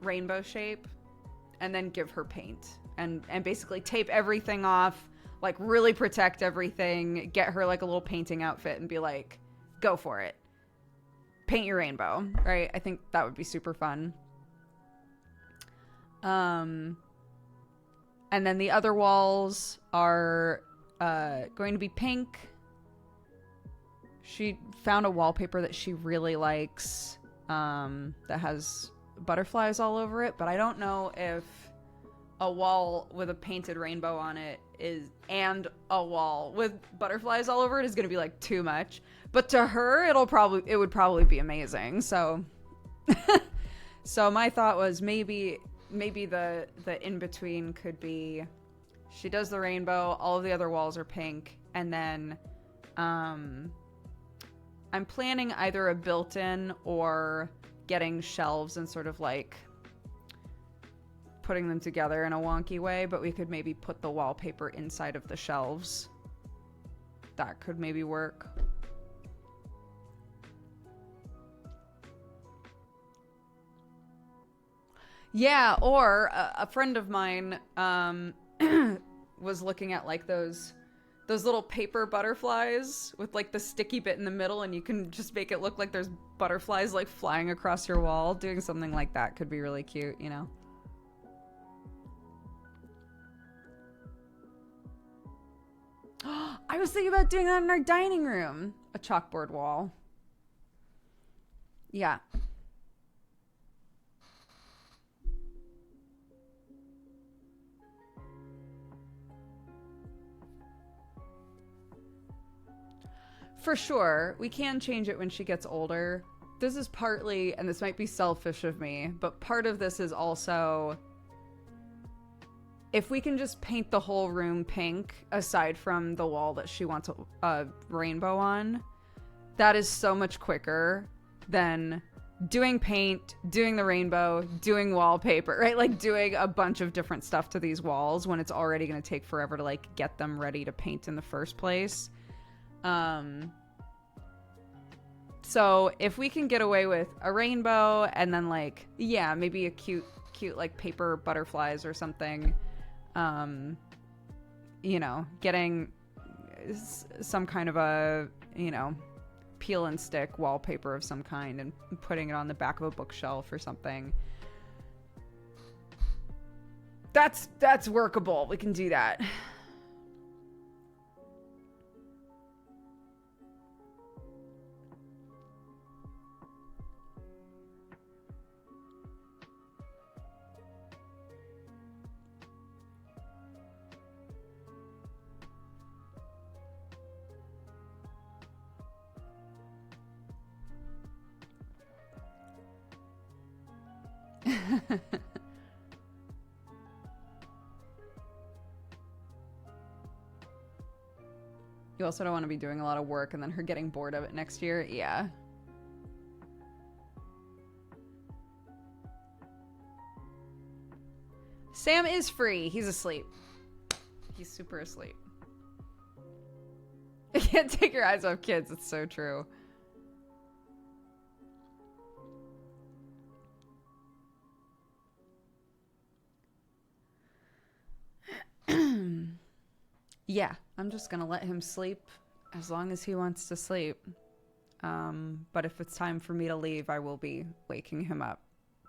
rainbow shape and then give her paint. and basically tape everything off, like really protect everything, get her like a little painting outfit and be like, go for it. Paint your rainbow, right? I think that would be super fun. And then the other walls are going to be pink. She found a wallpaper that she really likes that has butterflies all over it, but I don't know if a wall with a painted rainbow on it and a wall with butterflies all over it is going to be like too much. But to her, it would probably be amazing. So, so my thought was maybe the in between could be she does the rainbow, all of the other walls are pink, and then I'm planning either a built-in or getting shelves and sort of like putting them together in a wonky way, but we could maybe put the wallpaper inside of the shelves. That could maybe work. Yeah, or a friend of mine was looking at like those little paper butterflies with like the sticky bit in the middle, and you can just make it look like there's butterflies like flying across your wall. Doing something like that could be really cute, you know? I was thinking about doing that in our dining room. A chalkboard wall. Yeah. For sure. We can change it when she gets older. This is partly, and this might be selfish of me, but part of this is also if we can just paint the whole room pink, aside from the wall that she wants a rainbow on, that is so much quicker than doing paint, doing the rainbow, doing wallpaper, right? Like doing a bunch of different stuff to these walls when it's already going to take forever to like get them ready to paint in the first place. So if we can get away with a rainbow and then like, yeah, maybe a cute like paper butterflies or something, you know, getting some kind of a, you know, peel and stick wallpaper of some kind and putting it on the back of a bookshelf or something. That's workable. We can do that. You also don't want to be doing a lot of work and then her getting bored of it next year. Yeah. Sam is free. He's asleep. He's super asleep. You can't take your eyes off kids. It's so true. Yeah, I'm just gonna let him sleep as long as he wants to sleep. But if it's time for me to leave, I will be waking him up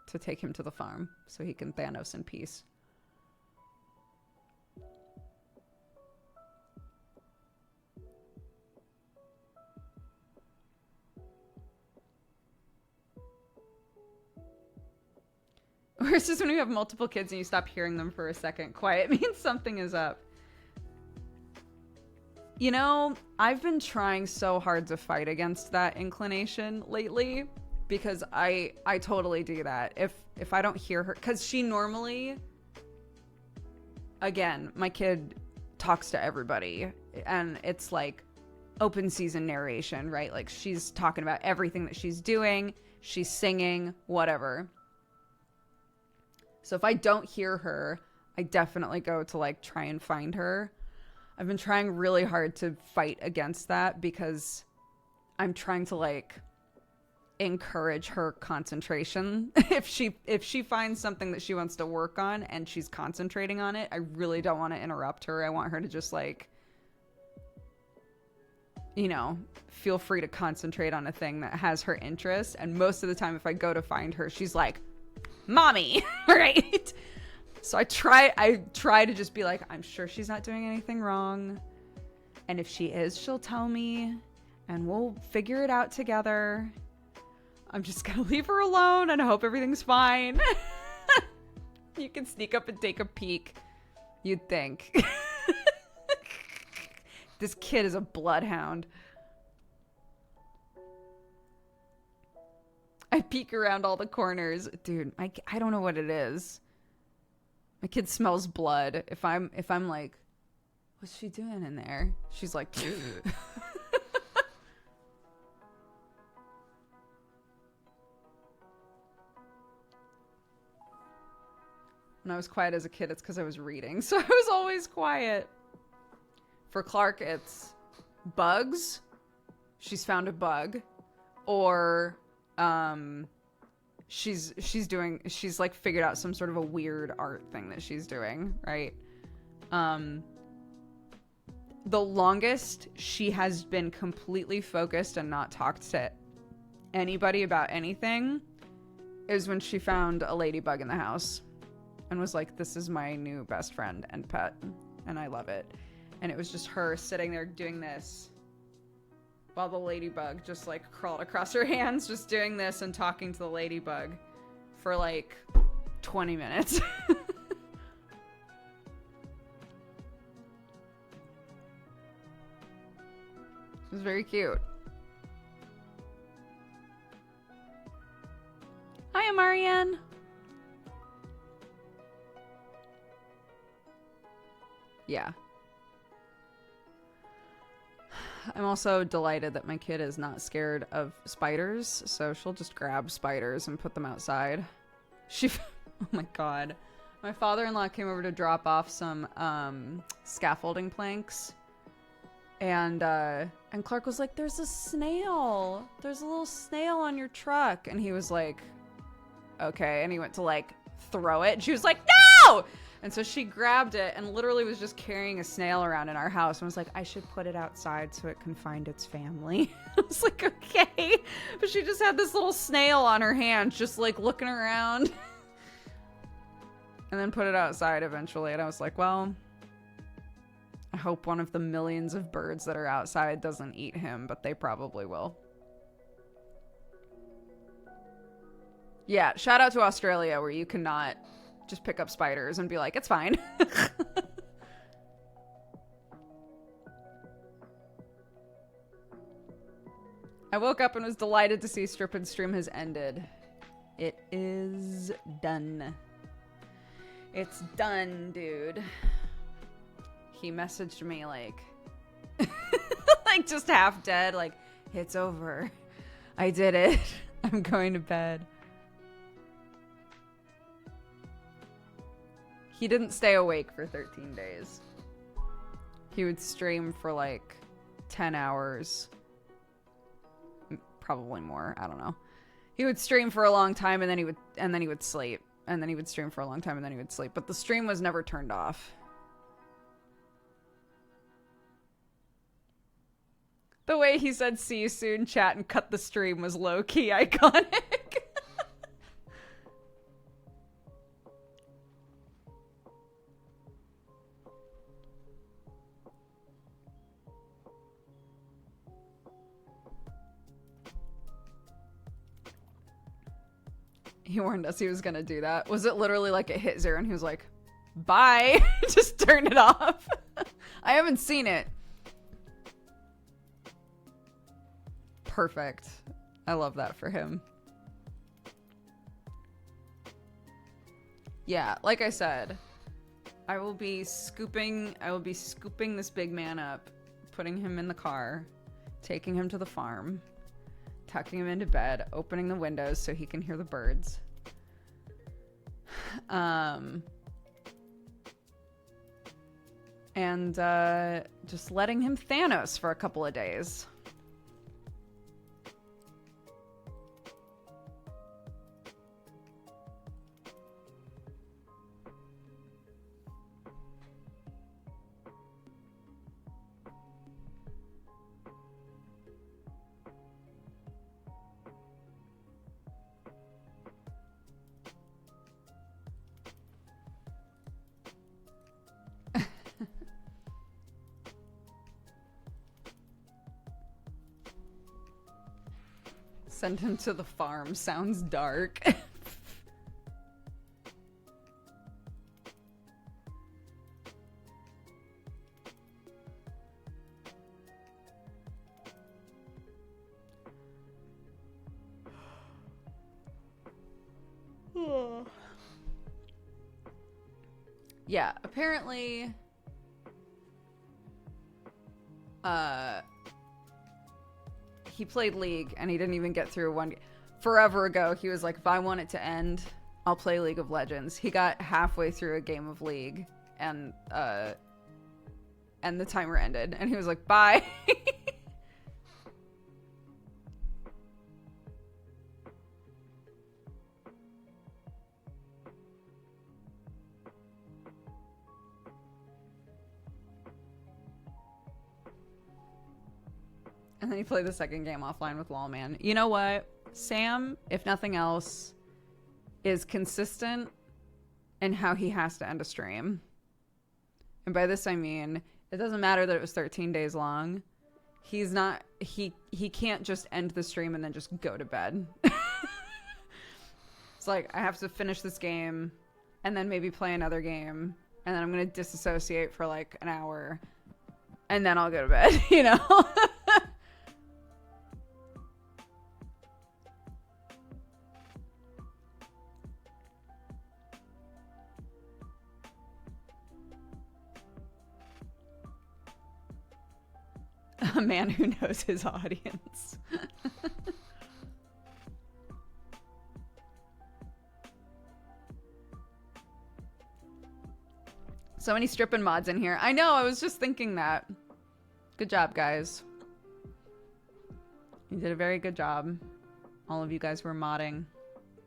to take him to the farm so he can Thanos in peace. Or it's just when you have multiple kids and you stop hearing them for a second. Quiet means something is up. You know, I've been trying so hard to fight against that inclination lately because I totally do that. If I don't hear her, because she normally, again, my kid talks to everybody and it's like open season narration, right? Like she's talking about everything that she's doing, she's singing, whatever. So if I don't hear her, I definitely go to like try and find her. I've been trying really hard to fight against that because I'm trying to like encourage her concentration. If she finds something that she wants to work on and she's concentrating on it, I really don't want to interrupt her. I want her to just like, you know, feel free to concentrate on a thing that has her interest. And most of the time, if I go to find her, she's like, "Mommy," right? So I try to just be like, I'm sure she's not doing anything wrong, and if she is, she'll tell me, and we'll figure it out together. I'm just gonna leave her alone and hope everything's fine. You can sneak up and take a peek, you'd think. This kid is a bloodhound. I peek around all the corners. Dude, I don't know what it is. My kid smells blood. If I'm like, what's she doing in there? She's like, when I was quiet as a kid, it's because I was reading. So I was always quiet. For Clark, it's bugs. She's found a bug. Or she's like figured out some sort of a weird art thing that she's doing, right? The longest she has been completely focused and not talked to anybody about anything is when she found a ladybug in the house and was like, "This is my new best friend and pet, and I love it." And it was just her sitting there doing this while the ladybug just like crawled across her hands, just doing this and talking to the ladybug for like 20 minutes. It was very cute. Hi, Marianne. Yeah. I'm also delighted that my kid is not scared of spiders, so she'll just grab spiders and put them outside. Oh my god. My father-in-law came over to drop off some scaffolding planks, and Clark was like, "There's a snail. There's a little snail on your truck." And he was like, "Okay." And he went to like throw it, and she was like, "No!" And so she grabbed it and literally was just carrying a snail around in our house and was like, "I should put it outside so it can find its family." I was like, okay. But she just had this little snail on her hand, just like looking around. And then put it outside eventually. And I was like, well, I hope one of the millions of birds that are outside doesn't eat him, but they probably will. Yeah, shout out to Australia where you cannot just pick up spiders and be like, "It's fine." I woke up and was delighted to see Strip and Stream has ended. It is done. It's done, dude. He messaged me like, like just half dead, like, "It's over. I did it. I'm going to bed." He didn't stay awake for 13 days. He would stream for like 10 hours. Probably more, I don't know. He would stream for a long time and then he would sleep. And then he would stream for a long time and then he would sleep. But the stream was never turned off. The way he said "see you soon, chat," and cut the stream was low-key iconic. He warned us he was gonna do that. Was it literally like it hit 0 and he was like, "Bye." Just turn it off. I haven't seen it. Perfect. I love that for him. Yeah, like I said, I will be scooping this big man up, putting him in the car, taking him to the farm, tucking him into bed, opening the windows so he can hear the birds. And just letting him Thanos for a couple of days. Send him to the farm. Sounds dark. Yeah, apparently he played League and he didn't even get through one forever ago. He was like, if I want it to end, I'll play League of Legends. He got halfway through a game of League and the timer ended and he was like, bye. And then he played the second game offline with Lawman. You know what? Sam, if nothing else, is consistent in how he has to end a stream. And by this I mean, it doesn't matter that it was 13 days long. He's not, he can't just end the stream and then just go to bed. It's like, I have to finish this game and then maybe play another game. And then I'm going to disassociate for like an hour. And then I'll go to bed, you know? A man who knows his audience. So many stripping mods in here. I know, I was just thinking that. Good job, guys. You did a very good job. All of you guys were modding.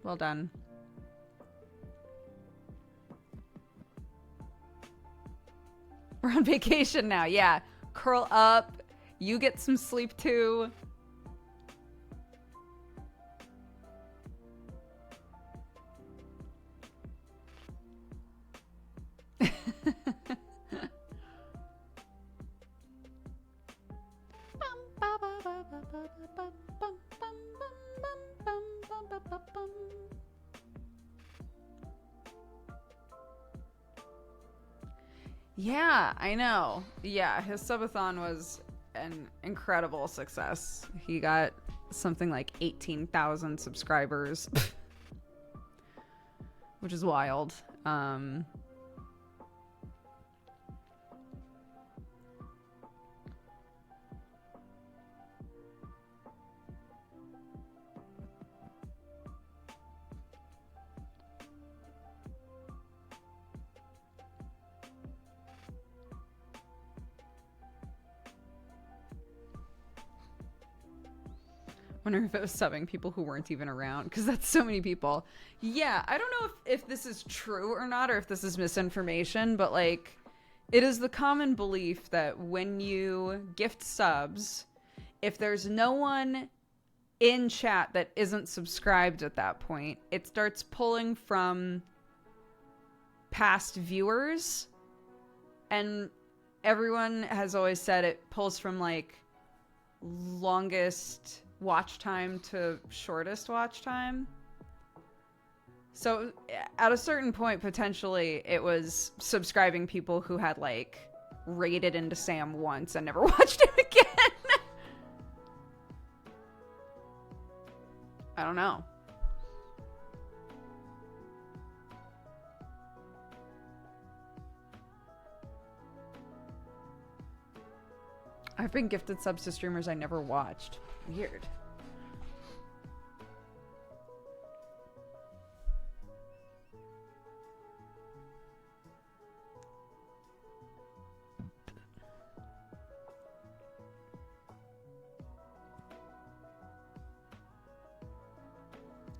Well done. We're on vacation now, yeah. Curl up. You get some sleep too. Yeah, I know. Yeah, his subathon was an incredible success. He got something like 18,000 subscribers, which is wild. Wonder if it was subbing people who weren't even around, because that's so many people. Yeah, I don't know if this is true or not, or if this is misinformation, but like, it is the common belief that when you gift subs, if there's no one in chat that isn't subscribed at that point, it starts pulling from past viewers, and everyone has always said it pulls from like longest watch time to shortest watch time. So at a certain point, potentially it was subscribing people who had like raided into Sam once and never watched him again. I don't know. I've been gifted subs to streamers I never watched. Weird.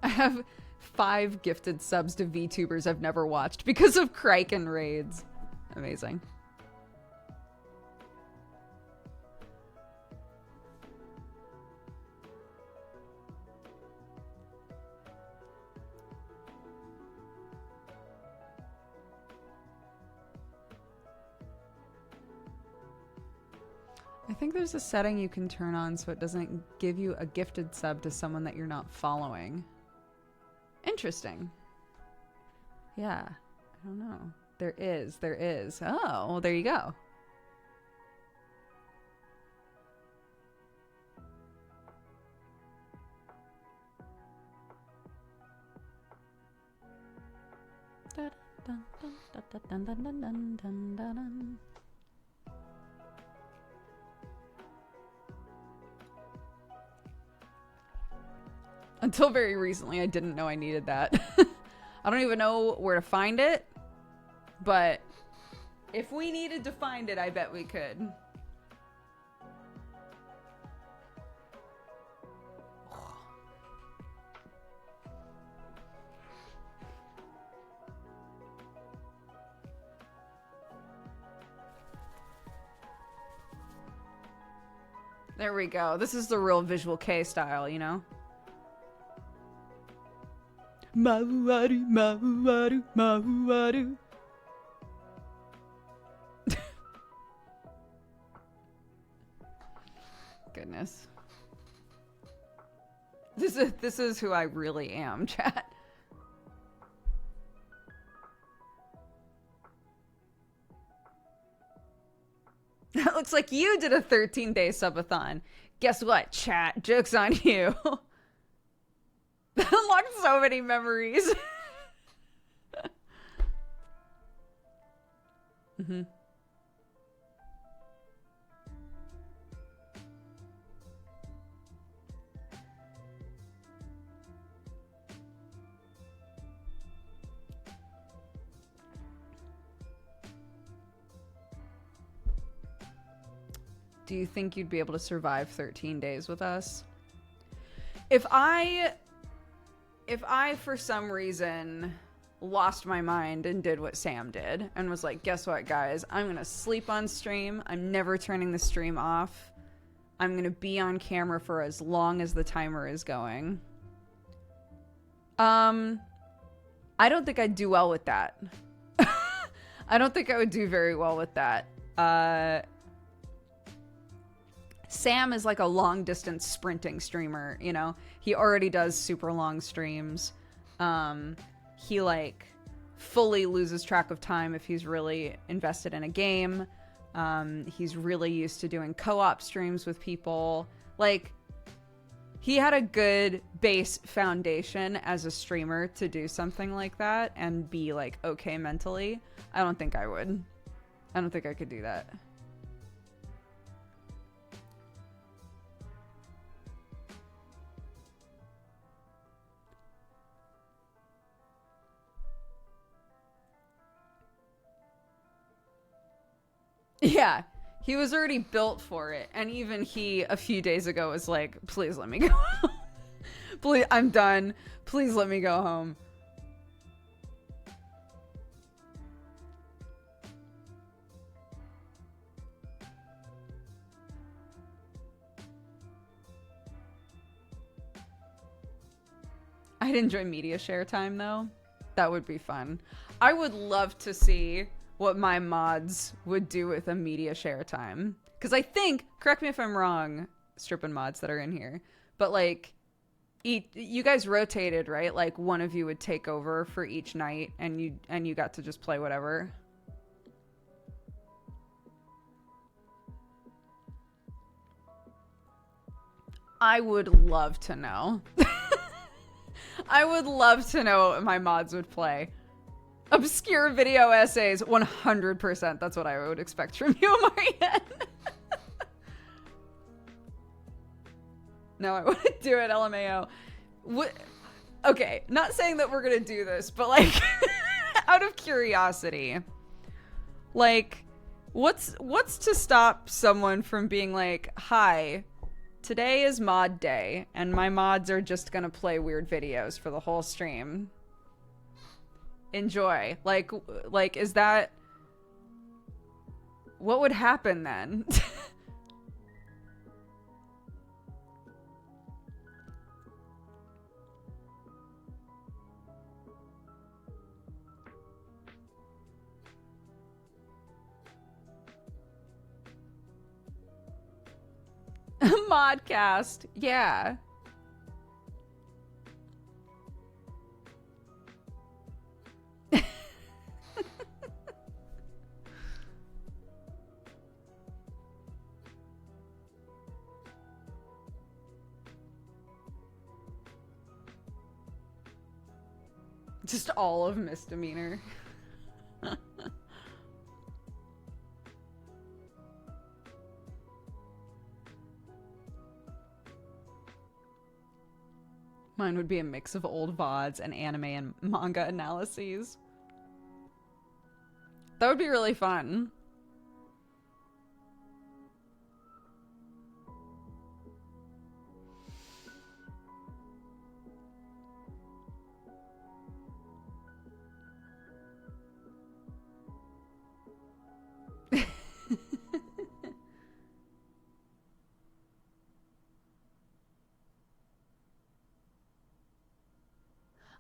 I have 5 gifted subs to VTubers I've never watched because of Kraken raids. Amazing. I I think there's a setting you can turn on so it doesn't give you a gifted sub to someone that you're not following. Interesting. Yeah, I don't know. There is. Oh, well, there you go. Until very recently, I didn't know I needed that. I don't even know where to find it, but if we needed to find it, I bet we could. There we go. This is the real Visual K style, you know? Mahuaru, mahuaru, mahuaru. Goodness. This is who I really am, chat. That looks like you did a 13-day subathon. Guess what, chat? Joke's on you. That unlocked so many memories. Mm-hmm. Do you think you'd be able to survive 13 days with us? If I for some reason lost my mind and did what Sam did and was like, guess what, guys? I'm gonna sleep on stream. I'm never turning the stream off. I'm gonna be on camera for as long as the timer is going. I don't think I'd do well with that. I don't think I would do very well with that. Sam is like a long distance sprinting streamer, you know? He already does super long streams. He like fully loses track of time if he's really invested in a game. He's really used to doing co-op streams with people. Like, he had a good base foundation as a streamer to do something like that and be like okay mentally. I don't think I would. I don't think I could do that. Yeah, he was already built for it. And even he, a few days ago, was like, please let me go home. Please, I'm done. Please let me go home. I'd enjoy media share time, though. That would be fun. I would love to see what my mods would do with a media share time. Because I think, correct me if I'm wrong, stripping mods that are in here, but like, you guys rotated, right? Like one of you would take over for each night and you got to just play whatever. I would love to know. I would love to know what my mods would play. Obscure video essays, 100%. That's what I would expect from you, Marianne. No, I wouldn't do it, LMAO. What? Okay, not saying that we're gonna do this, but like, out of curiosity, like, what's to stop someone from being like, hi, today is mod day, and my mods are just gonna play weird videos for the whole stream. Enjoy. Like, is that... What would happen then? Modcast. Yeah. Just all of misdemeanor. Mine would be a mix of old VODs and anime and manga analyses. That would be really fun.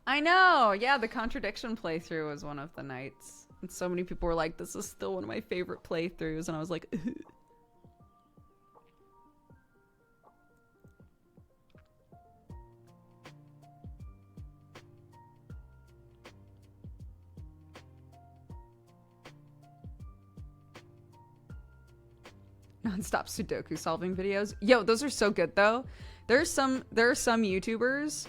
I know. Yeah, the contradiction playthrough was one of the nights. And so many people were like, this is still one of my favorite playthroughs. And I was like, non-stop Sudoku solving videos. Yo, those are so good though. There are some YouTubers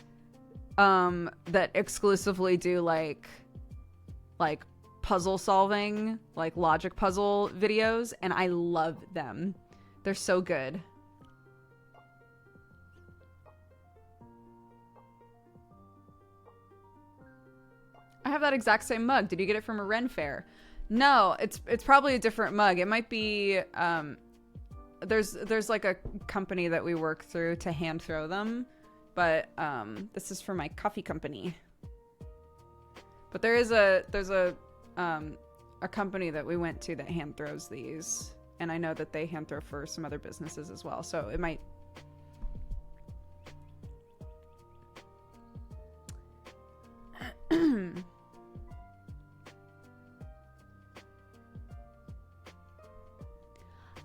that exclusively do like puzzle solving, like logic puzzle videos, and I love them. They're so good. I have that exact same mug. Did you get it from a Ren fair? No, it's probably a different mug. It might be there's like a company that we work through to hand throw them. But this is for my coffee company. But there's a company that we went to that hand throws these, and I know that they hand throw for some other businesses as well. So it might.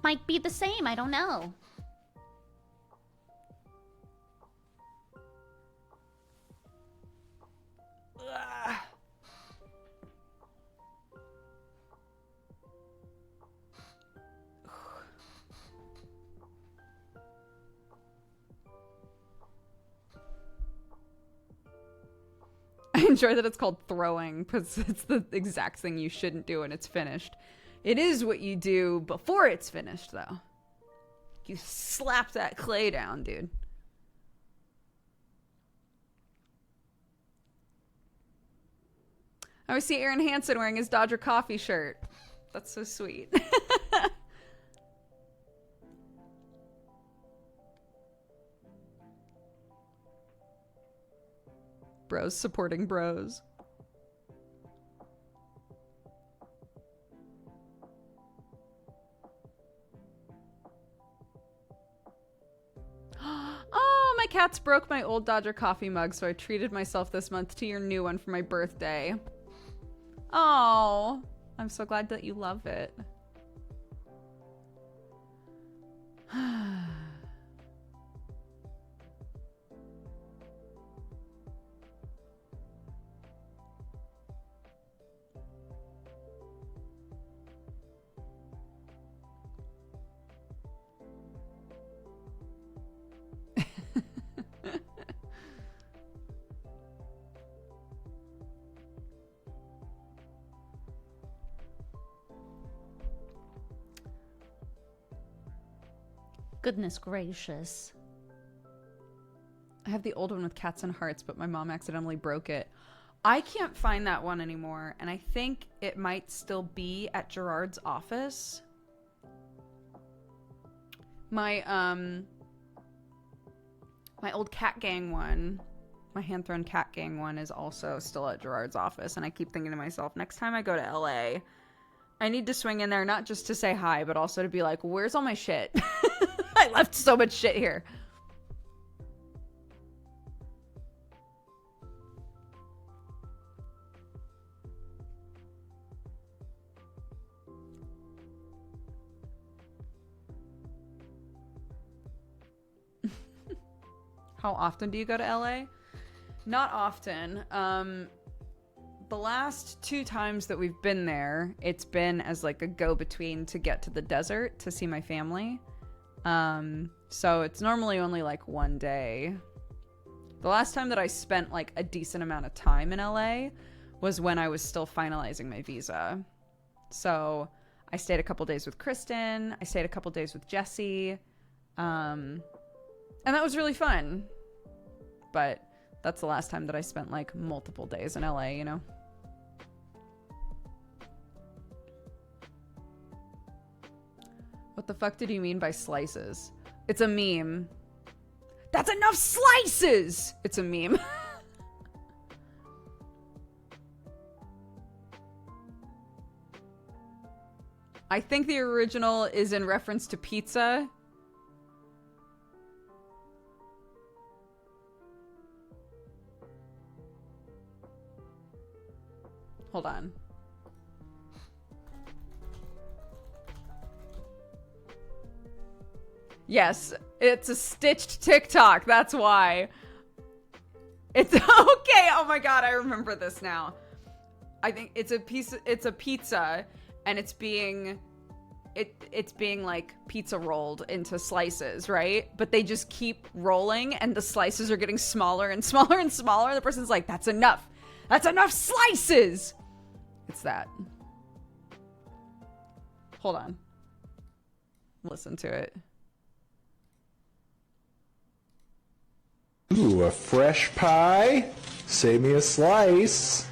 Might be the same. I don't know. I enjoy that it's called throwing, because it's the exact thing you shouldn't do when it's finished. It is what you do before it's finished, though. You slap that clay down, dude. I always see Aaron Hansen wearing his Dodger coffee shirt. That's so sweet. Bros supporting bros. Oh, my cats broke my old Dodger coffee mug, so I treated myself this month to your new one for my birthday. Oh, I'm so glad that you love it. Goodness gracious. I have the old one with cats and hearts, but my mom accidentally broke it. I can't find that one anymore, and I think it might still be at Gerard's office. My old Cat Gang one, my hand-thrown Cat Gang one, is also still at Gerard's office, and I keep thinking to myself, next time I go to LA, I need to swing in there not just to say hi, but also to be like, where's all my shit? I left so much shit here. How often do you go to LA? Not often. The last 2 times that we've been there, it's been as like a go-between to get to the desert to see my family. So it's normally only like 1 day. The last time that I spent like a decent amount of time in LA was when I was still finalizing my visa. So I stayed a couple days with Kristen. I stayed a couple days with Jesse. And that was really fun. But that's the last time that I spent like multiple days in LA, you know? What the fuck did you mean by slices? It's a meme. That's enough slices! It's a meme. I think the original is in reference to pizza. Hold on. Yes, it's a stitched TikTok. That's why. It's okay. Oh my god, I remember this now. I think it's a pizza, and it's being like pizza rolled into slices, right? But they just keep rolling, and the slices are getting smaller and smaller and smaller. The person's like, "That's enough. That's enough slices." It's that. Hold on. Listen to it. Ooh, a fresh pie. Save me a slice.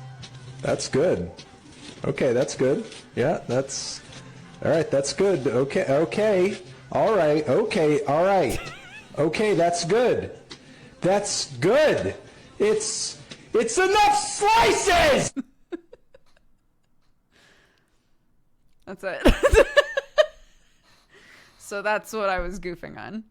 That's good. Okay, that's good. Yeah, that's... All right, that's good. Okay, okay. All right, okay, all right. Okay, that's good. That's good. It's enough slices! That's it. So that's what I was goofing on.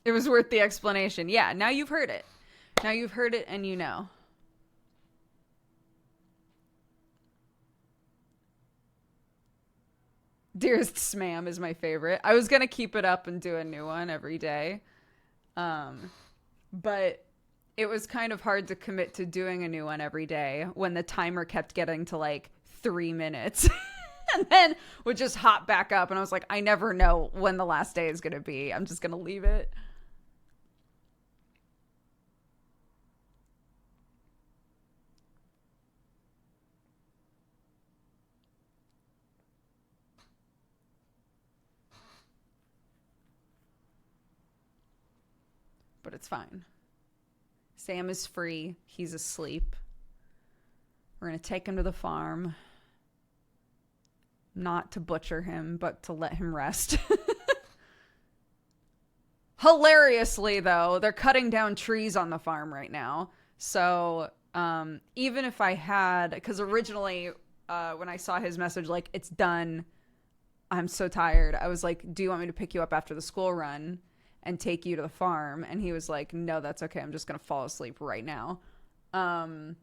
It was worth the explanation. Yeah, now you've heard it. Now you've heard it and you know. Dearest Smam is my favorite. I was going to keep it up and do a new one every day. But it was kind of hard to commit to doing a new one every day when the timer kept getting to like 3 minutes. And then would just hop back up. And I was like, I never know when the last day is going to be. I'm just going to leave it. But it's fine. Sam is free. He's asleep. We're going to take him to the farm. Not to butcher him, but to let him rest. Hilariously, though, they're cutting down trees on the farm right now. So, even if I had... Because originally, when I saw his message, like, it's done, I'm so tired. I was like, do you want me to pick you up after the school run and take you to the farm? And he was like, no, that's okay. I'm just going to fall asleep right now. When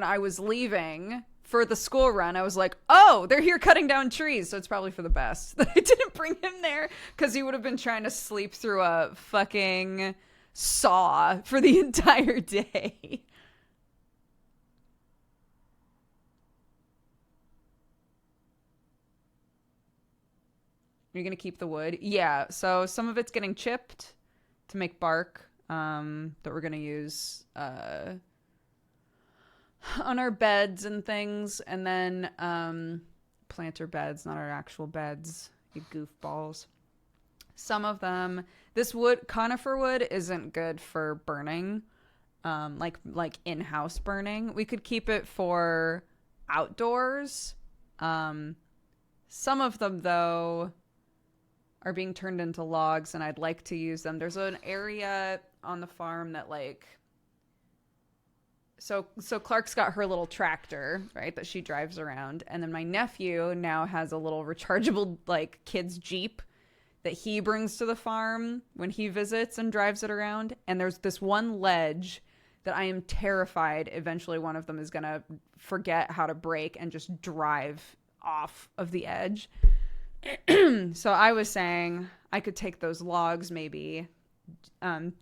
I was leaving for the school run, I was like, oh, they're here cutting down trees. So it's probably for the best that I didn't bring him there, because he would have been trying to sleep through a fucking saw for the entire day. You're going to keep the wood? Yeah, so some of it's getting chipped to make bark that we're going to use on our beds and things. And then planter beds, not our actual beds, you goofballs. Some of them, this wood, conifer wood, isn't good for burning, like in-house burning. We could keep it for outdoors. Some of them, though, are being turned into logs, and I'd like to use them. There's an area on the farm that, like... So Clark's got her little tractor, right, that she drives around. And then my nephew now has a little rechargeable, like, kid's Jeep that he brings to the farm when he visits and drives it around. And there's this one ledge that I am terrified eventually one of them is going to forget how to brake and just drive off of the edge. So I was saying I could take those logs, maybe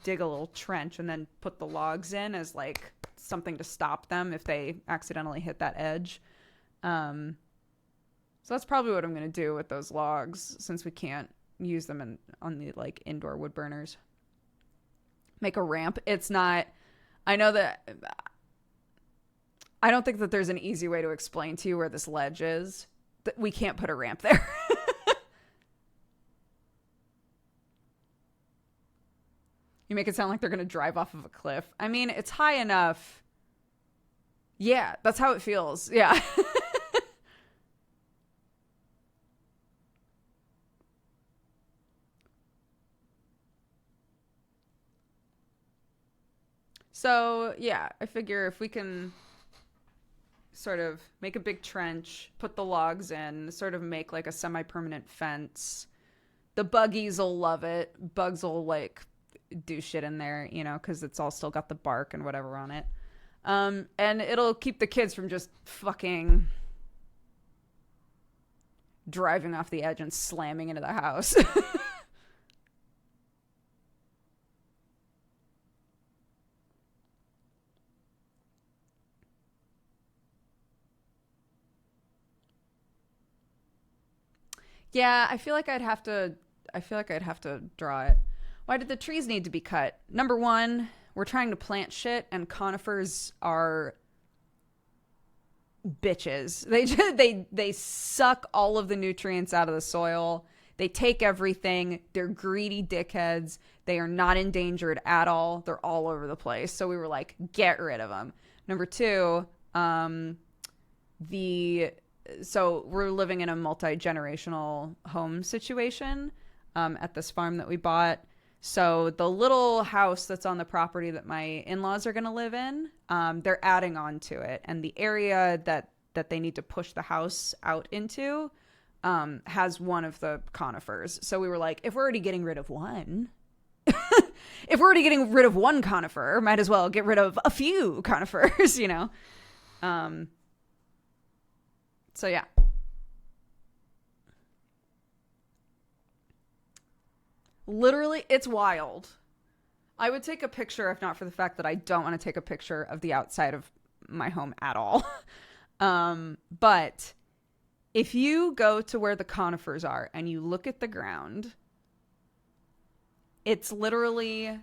dig a little trench and then put the logs in as like something to stop them if they accidentally hit that edge. So that's probably what I'm going to do with those logs, since we can't use them on the like indoor wood burners. Make a ramp. It's not, I know that, I don't think that there's an easy way to explain to you where this ledge is. That we can't put a ramp there. You make it sound like they're going to drive off of a cliff. I mean, it's high enough. Yeah, that's how it feels. Yeah. So, yeah, I figure if we can sort of make a big trench, put the logs in, sort of make like a semi-permanent fence. The buggies will love it. Bugs will like do shit in there, you know, because it's all still got the bark and whatever on it. And it'll keep the kids from just fucking driving off the edge and slamming into the house. Yeah, I feel like I'd have to draw it. Why did the trees need to be cut? Number one, we're trying to plant shit, and conifers are bitches. They suck all of the nutrients out of the soil. They take everything. They're greedy dickheads. They are not endangered at all. They're all over the place. So we were like, get rid of them. Number two, so we're living in a multi-generational home situation at this farm that we bought. So the little house that's on the property that my in-laws are going to live in, they're adding on to it. And the area that they need to push the house out into has one of the conifers. So we were like, if we're already getting rid of one, conifer, might as well get rid of a few conifers, you know? So yeah. Literally, it's wild. I would take a picture if not for the fact that I don't want to take a picture of the outside of my home at all. But if you go to where the conifers are and you look at the ground, it's literally...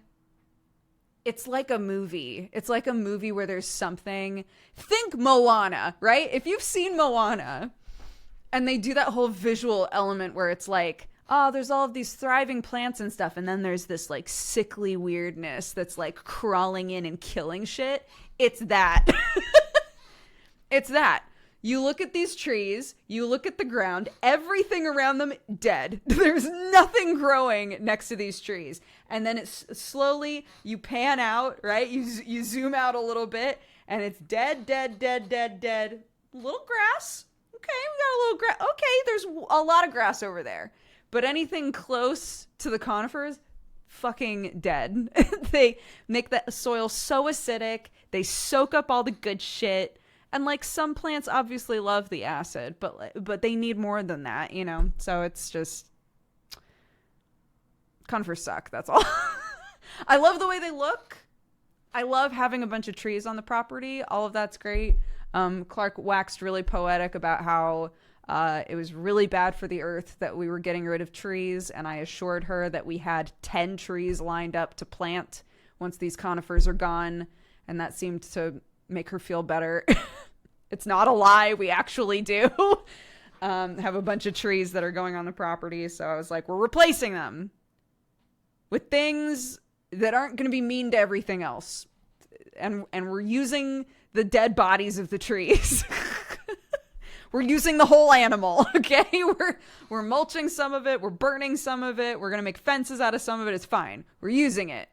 It's like a movie. It's like a movie where there's something. Think Moana, right? If you've seen Moana and they do that whole visual element where it's like, oh, there's all of these thriving plants and stuff. And then there's this like sickly weirdness that's like crawling in and killing shit. It's that. It's that. You look at these trees, you look at the ground, everything around them dead. There's nothing growing next to these trees. And then it's slowly, you pan out, right? You zoom out a little bit, and it's dead, dead, dead, dead, dead. Little grass. Okay, we got a little grass. Okay, there's a lot of grass over there. But anything close to the conifers, fucking dead. They make the soil so acidic. They soak up all the good shit. And like some plants obviously love the acid, but they need more than that, you know? So it's just, conifers suck, that's all. I love the way they look. I love having a bunch of trees on the property. All of that's great. Clark waxed really poetic about how it was really bad for the earth that we were getting rid of trees. And I assured her that we had 10 trees lined up to plant once these conifers are gone. And that seemed to make her feel better. It's not a lie. We actually do have a bunch of trees that are going on the property. So I was like, we're replacing them with things that aren't going to be mean to everything else. And we're using the dead bodies of the trees. We're using the whole animal. Okay. We're mulching some of it. We're burning some of it. We're going to make fences out of some of it. It's fine. We're using it.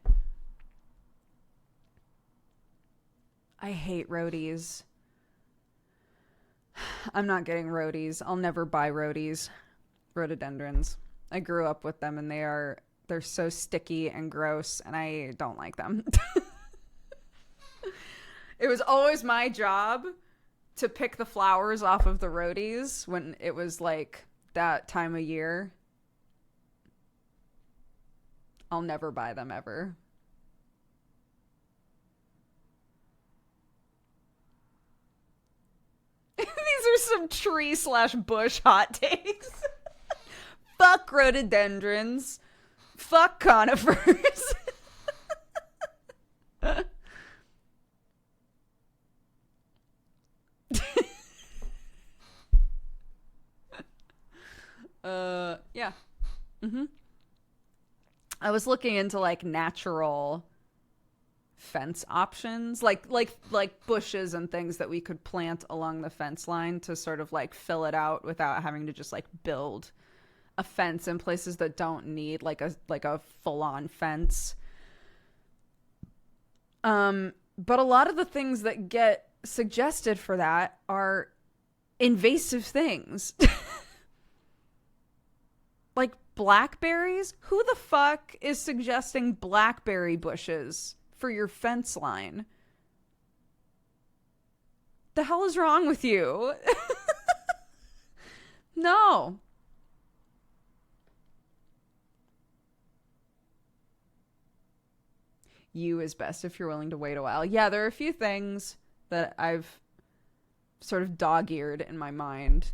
I hate roadies. I'm not getting roadies. I'll never buy roadies. Rhododendrons. I grew up with them, and they're so sticky and gross, and I don't like them. It was always my job to pick the flowers off of the roadies when it was like that time of year. I'll never buy them ever. These are some tree/bush hot takes. Fuck rhododendrons. Fuck conifers. Yeah. I was looking into like natural fence options, like bushes and things that we could plant along the fence line to sort of like fill it out without having to just like build a fence in places that don't need like a full-on fence. But a lot of the things that get suggested for that are invasive things. Like blackberries? Who the fuck is suggesting blackberry bushes for your fence line? The hell is wrong with you? No. You is best if you're willing to wait a while. Yeah, there are a few things that I've sort of dog-eared in my mind.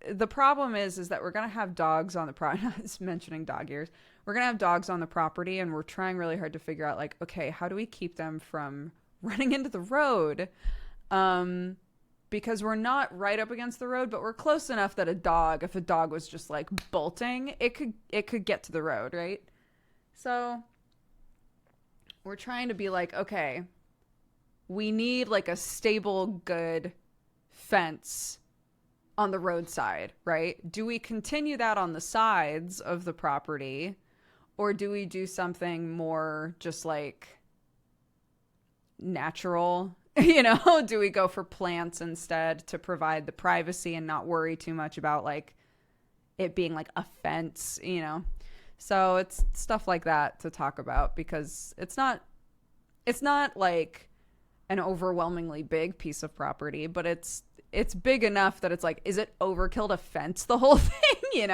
The problem is that we're going to have dogs on the property. I was mentioning dog ears. We're going to have dogs on the property, and we're trying really hard to figure out, like, okay, how do we keep them from running into the road? Because we're not right up against the road, but we're close enough that if a dog was just like bolting, it could get to the road, right? So we're trying to be like, okay, we need like a stable, good fence on the roadside, right? Do we continue that on the sides of the property, or do we do something more just like natural? Do we go for plants instead to provide the privacy and not worry too much about like it being like a fence, So it's stuff like that to talk about, because it's not like an overwhelmingly big piece of property, but it's big enough that it's like, is it overkill to fence the whole thing,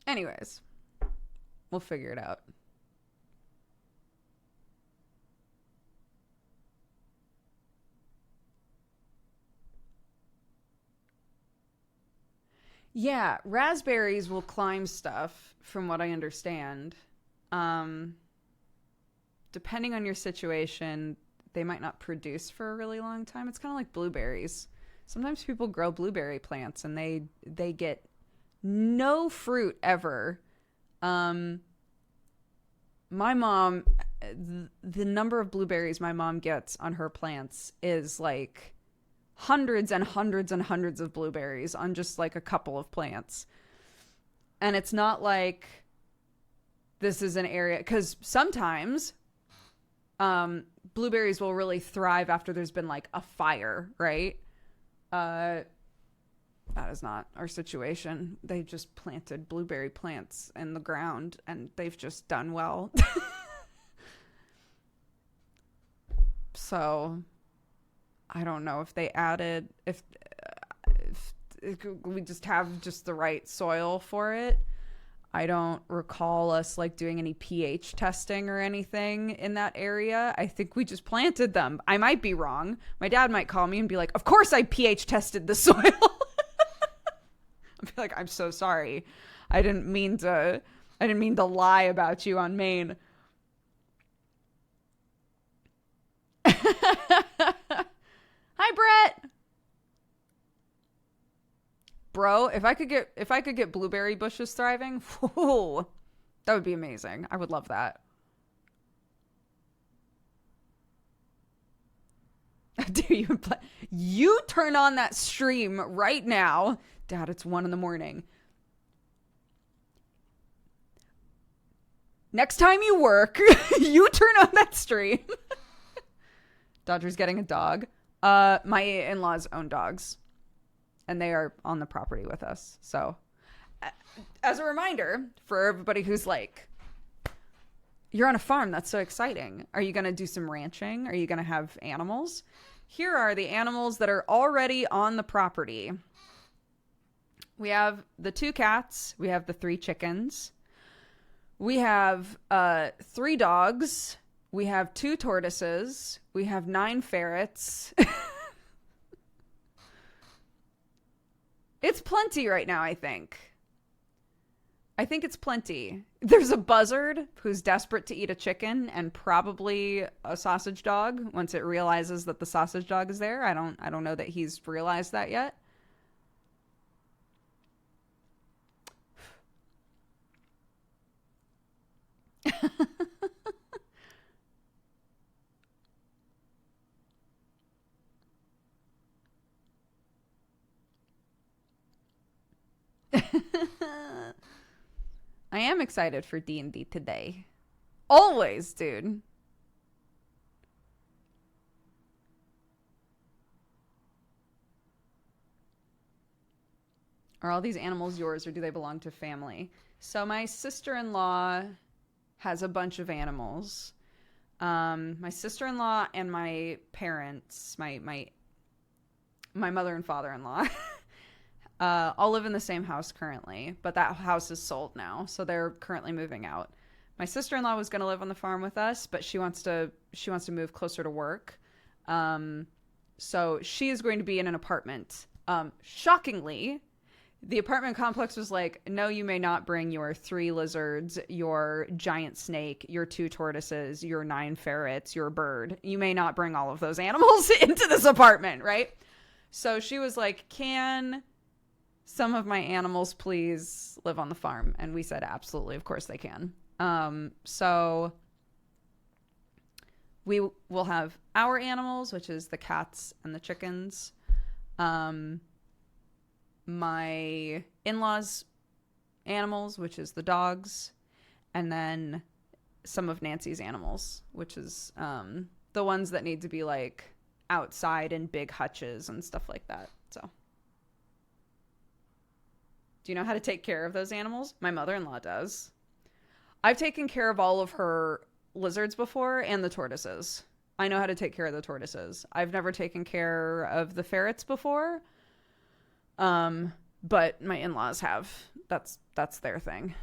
Anyways, we'll figure it out. Yeah, raspberries will climb stuff, from what I understand. Depending on your situation, they might not produce for a really long time. It's kind of like blueberries. Sometimes people grow blueberry plants and they get no fruit ever. My mom, the number of blueberries my mom gets on her plants is like hundreds and hundreds and hundreds of blueberries on just like a couple of plants. And it's not like this is an area, because sometimes blueberries will really thrive after there's been like a fire, right? That is not our situation. They just planted blueberry plants in the ground and they've just done well. So I don't know if they added, if we just have just the right soil for it. I don't recall us like doing any pH testing or anything in that area. I think we just planted them. I might be wrong. My dad might call me and be like, of course I pH tested the soil. I'd be like, I'm so sorry. I didn't mean to lie about you on Maine. Hi, Brett. Bro, if I could get blueberry bushes thriving, whoa, that would be amazing. I would love that. Do you play? You turn on that stream right now. Dad, it's 1 a.m. Next time you work, you turn on that stream. Dodger's getting a dog. My in-laws own dogs, and they are on the property with us. So, as a reminder for everybody who's like, you're on a farm, that's so exciting. Are you going to do some ranching? Are you going to have animals? Here are the animals that are already on the property. We have the 2 cats. We have the 3 chickens. We have 3 dogs. We have 2 tortoises. We have 9 ferrets. It's plenty right now, I think. I think it's plenty. There's a buzzard who's desperate to eat a chicken and probably a sausage dog once it realizes that the sausage dog is there. I don't know that he's realized that yet. I am excited for D&D today. Always, dude. Are all these animals yours or do they belong to family? So my sister-in-law has a bunch of animals. My sister-in-law and my parents, my mother and father-in-law, all live in the same house currently, but that house is sold now, so they're currently moving out. My sister-in-law was going to live on the farm with us, but she wants to move closer to work. So she is going to be in an apartment. Shockingly, the apartment complex was like, no, you may not bring your 3 lizards, your giant snake, your 2 tortoises, your 9 ferrets, your bird. You may not bring all of those animals into this apartment, right? So she was like, can some of my animals please live on the farm? And we said, absolutely, of course they can. So we will have our animals, which is the cats and the chickens. My in-laws' animals, which is the dogs, and then some of Nancy's animals, which is the ones that need to be like outside in big hutches and stuff like that. So do you know how to take care of those animals? My mother-in-law does. I've taken care of all of her lizards before and the tortoises. I know how to take care of the tortoises. I've never taken care of the ferrets before. But my in-laws have. That's their thing.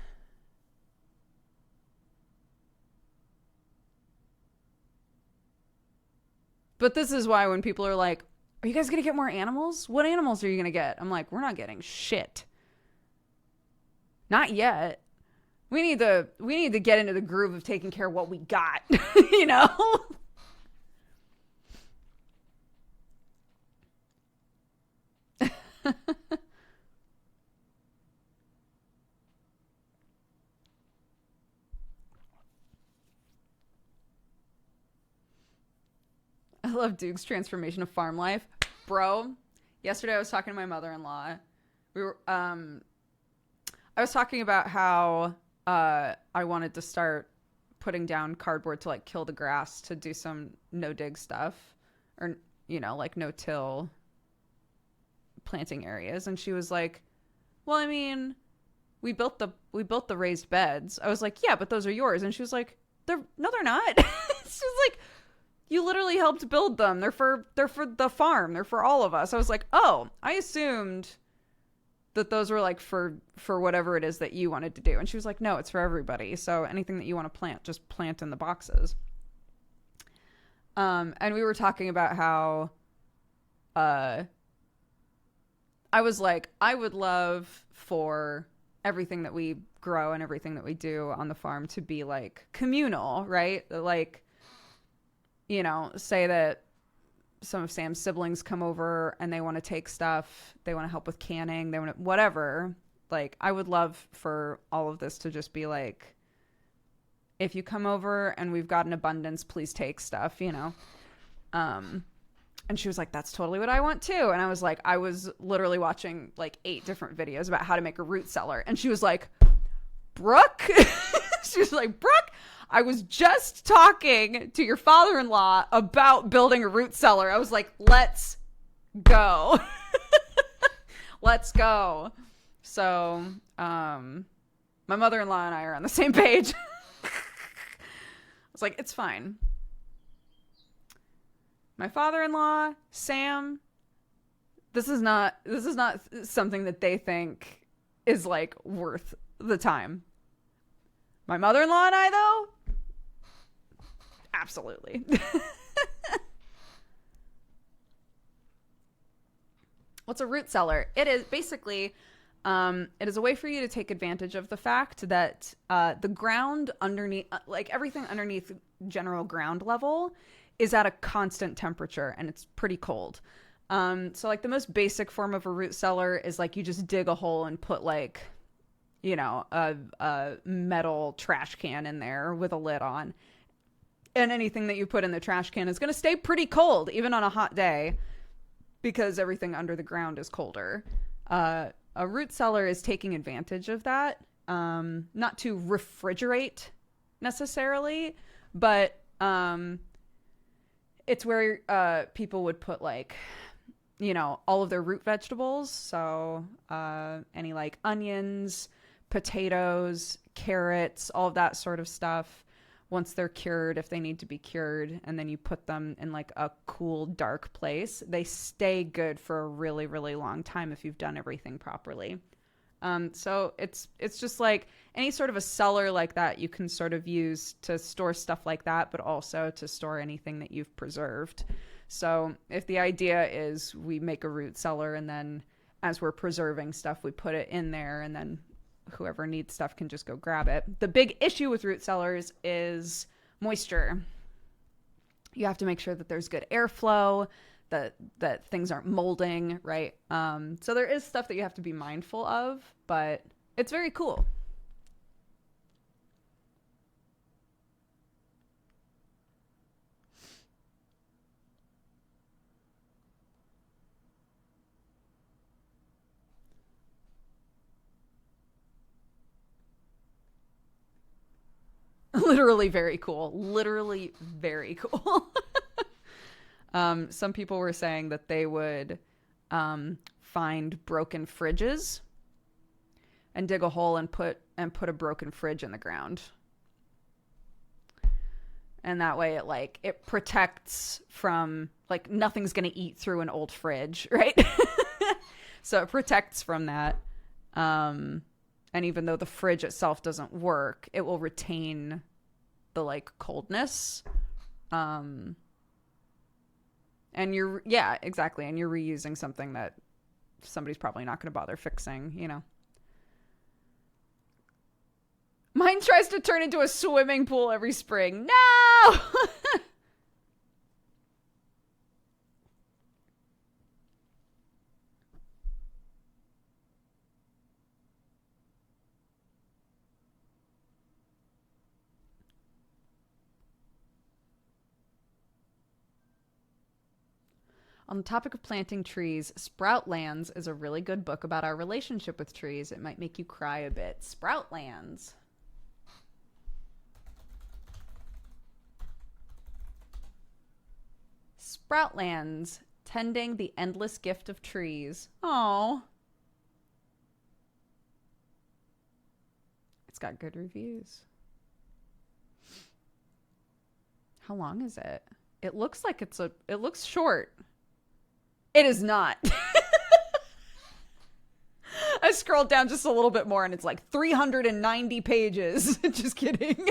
But this is why when people are like, are you guys going to get more animals? What animals are you going to get? I'm like, we're not getting shit. Not yet. We need to get into the groove of taking care of what we got, you know? I love Duke's transformation of farm life. Bro, yesterday I was talking to my mother-in-law. I was talking about how I wanted to start putting down cardboard to like kill the grass to do some no-dig stuff, or like no-till planting areas. And she was like, well, I mean, we built the raised beds. I was like, yeah, but those are yours. And she was like, they're not. She's like, you literally helped build them. They're for the farm. They're for all of us. I was like, oh, I assumed that those were like for whatever it is that you wanted to do. And she was like, no, it's for everybody. So anything that you want to plant, just plant in the boxes. And we were talking about how I was like, I would love for everything that we grow and everything that we do on the farm to be like communal, right? Like, say that some of Sam's siblings come over and they want to take stuff, they want to help with canning, they want to, whatever. Like, I would love for all of this to just be like, if you come over and we've got an abundance, please take stuff, And she was like, that's totally what I want too. And I was like, I was literally watching like 8 different videos about how to make a root cellar. And she was like, Brooke? She was like, Brooke, I was just talking to your father-in-law about building a root cellar. I was like, let's go. Let's go. So, my mother-in-law and I are on the same page. I was like, it's fine. My father-in-law, Sam, this is not something that they think is like worth the time. My mother-in-law and I, though, absolutely. What's a root cellar? It is basically, it is a way for you to take advantage of the fact that the ground underneath, like everything underneath general ground level, is at a constant temperature and it's pretty cold. So like the most basic form of a root cellar is like you just dig a hole and put like, you know, a metal trash can in there with a lid on. And anything that you put in the trash can is going to stay pretty cold, even on a hot day, because everything under the ground is colder. A root cellar is taking advantage of that. Not to refrigerate necessarily, but it's where people would put like, you know, all of their root vegetables. So any like onions, potatoes, carrots, all of that sort of stuff. Once they're cured, if they need to be cured, and then you put them in like a cool, dark place, they stay good for a really, really long time if you've done everything properly. So it's just like any sort of a cellar like that you can sort of use to store stuff like that, but also to store anything that you've preserved. So if the idea is we make a root cellar and then as we're preserving stuff, we put it in there and then whoever needs stuff can just go grab it. The big issue with root cellars is moisture. You have to make sure that there's good airflow, that things aren't molding, right? So there is stuff that you have to be mindful of, but it's very cool. Literally very cool. Literally very cool. Some people were saying that they would find broken fridges and dig a hole and put a broken fridge in the ground. And that way it protects from, like, nothing's going to eat through an old fridge, right? So it protects from that. And even though the fridge itself doesn't work, it will retain the like coldness. And exactly. And you're reusing something that somebody's probably not going to bother fixing, you know. Mine tries to turn into a swimming pool every spring. No! On the topic of planting trees, Sproutlands is a really good book about our relationship with trees. It might make you cry a bit. Sproutlands. Sproutlands, tending the endless gift of trees. Oh. It's got good reviews. How long is it? It looks like it looks short. It is not. I scrolled down just a little bit more and it's like 390 pages. Just kidding.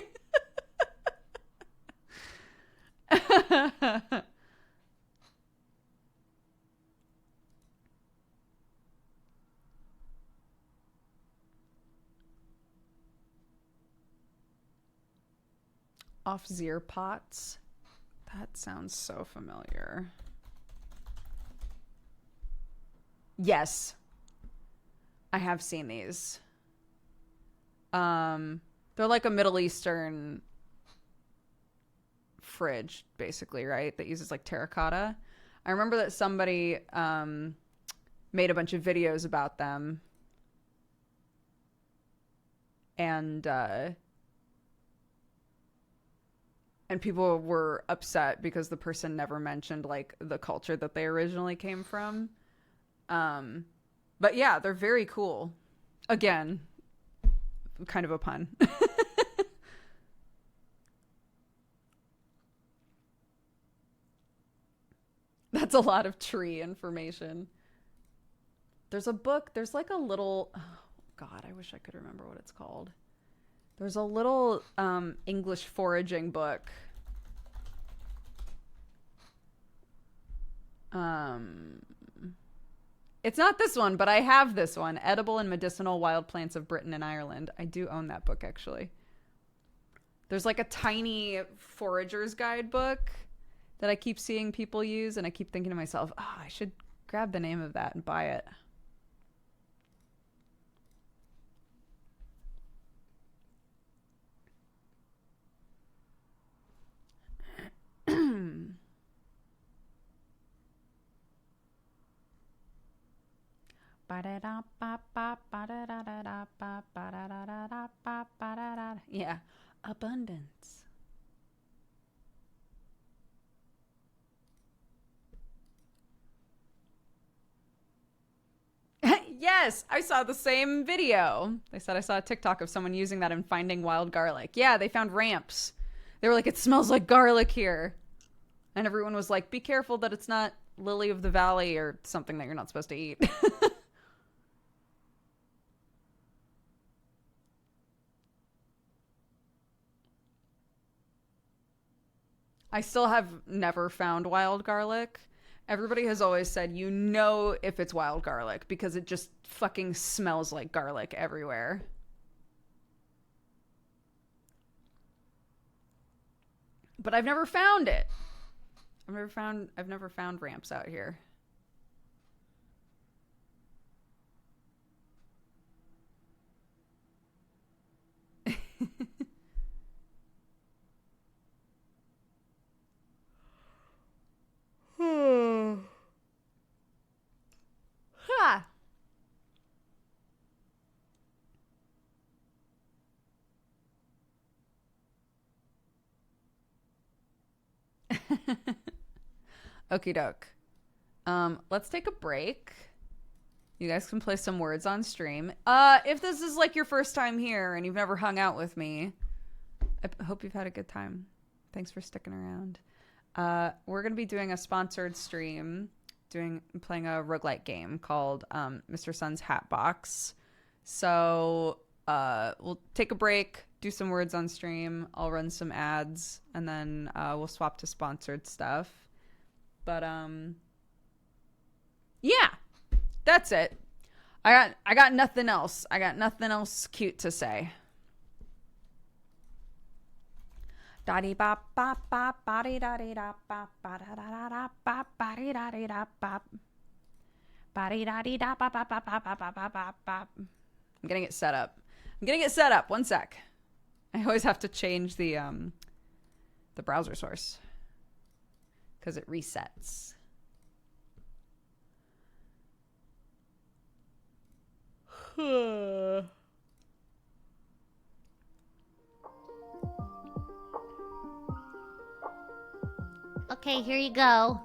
Off-Zir pots. That sounds so familiar. Yes. I have seen these. They're like a Middle Eastern fridge, basically, right? That uses like terracotta. I remember that somebody made a bunch of videos about them. And people were upset because the person never mentioned like the culture that they originally came from. But yeah, they're very cool. Again, kind of a pun. That's a lot of tree information. There's a book, there's like a little, oh God, I wish I could remember what it's called. There's a little English foraging book. It's not this one, but I have this one. Edible and Medicinal Wild Plants of Britain and Ireland. I do own that book, actually. There's like a tiny forager's guidebook that I keep seeing people use, and I keep thinking to myself, oh, I should grab the name of that and buy it. Yeah, abundance. Yes, I saw the same video. They said I saw a TikTok of someone using that and finding wild garlic. Yeah, they found ramps. They were like, it smells like garlic here. And everyone was like, be careful that it's not lily of the valley or something that you're not supposed to eat. I still have never found wild garlic. Everybody has always said, you know if it's wild garlic because it just fucking smells like garlic everywhere. But I've never found it. I've never found ramps out here. Ha. Okie doke. Let's take a break. You guys can play some words on stream. If this is like your first time here and you've never hung out with me, I hope you've had a good time. Thanks for sticking around. We're gonna be doing a sponsored stream, playing a roguelike game called Mr. Sun's Hatbox. So we'll take a break, do some words on stream. I'll run some ads, and then we'll swap to sponsored stuff. But yeah, that's it. I got nothing else. I got nothing else cute to say. Daddy bop bop bop body daddy da bop ba da da da bop body daddy da bop body daddy da bop bop bop bop bop bop bop bop. I'm getting it set up. 1 sec. I always have to change the browser source because it resets. Okay, here you go.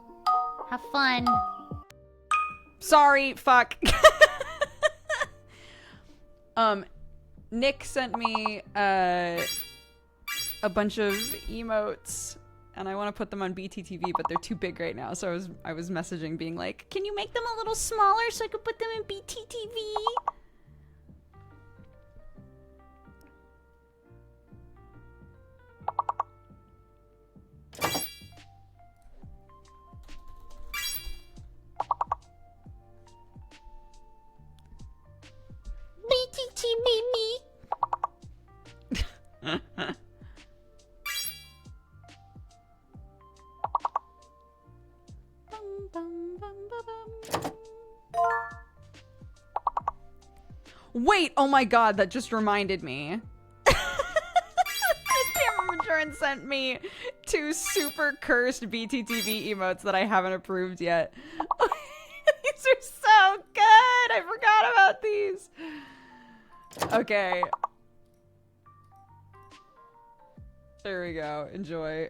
Have fun. Sorry, fuck. Nick sent me a bunch of emotes, and I want to put them on BTTV, but they're too big right now. So I was messaging, being like, "Can you make them a little smaller so I could put them in BTTV?" Wait, oh my god, that just reminded me. I can't remember Aaron sent me 2 super cursed BTTV emotes that I haven't approved yet. These are so good. I forgot about these. Okay. There we go. Enjoy.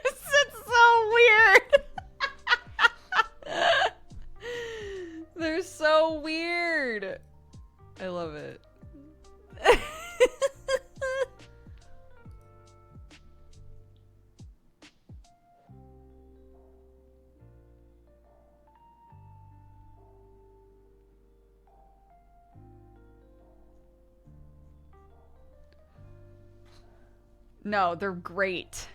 It's so weird. They're so weird. I love it. No, they're great.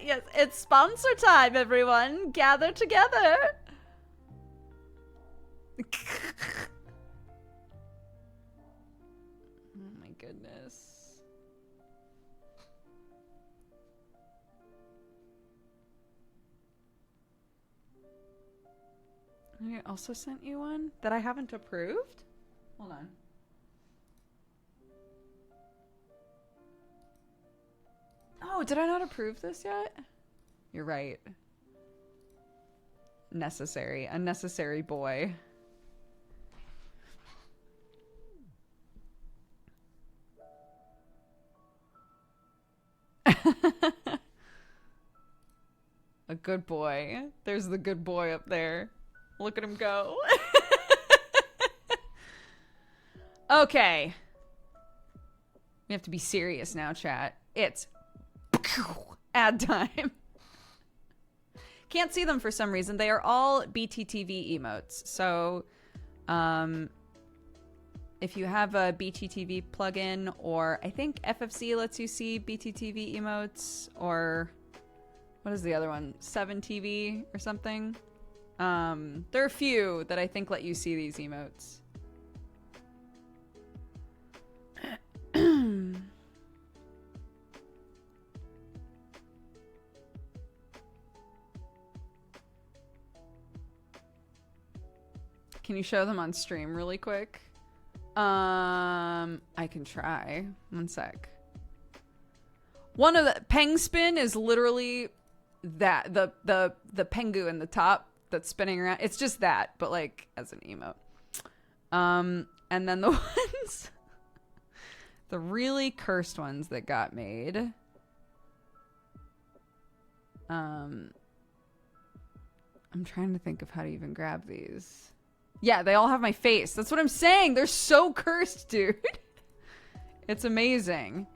Yes, it's sponsor time, everyone. Gather together. Oh my goodness. I also sent you one that I haven't approved? Hold on. Oh, did I not approve this yet? You're right. Necessary. A necessary boy. A good boy. There's the good boy up there. Look at him go. Okay. We have to be serious now, chat. It's ad time. Can't see them for some reason. They are all BTTV emotes. So, if you have a BTTV plugin, or I think FFC lets you see BTTV emotes, or what is the other one? 7TV or something. There are a few that I think let you see these emotes. Can you show them on stream really quick? I can try. One sec. One of the Peng spin is literally that the Pengu in the top that's spinning around. It's just that, but like as an emote. And then the ones, the really cursed ones that got made. I'm trying to think of how to even grab these. Yeah, they all have my face. That's what I'm saying. They're so cursed, dude. It's amazing.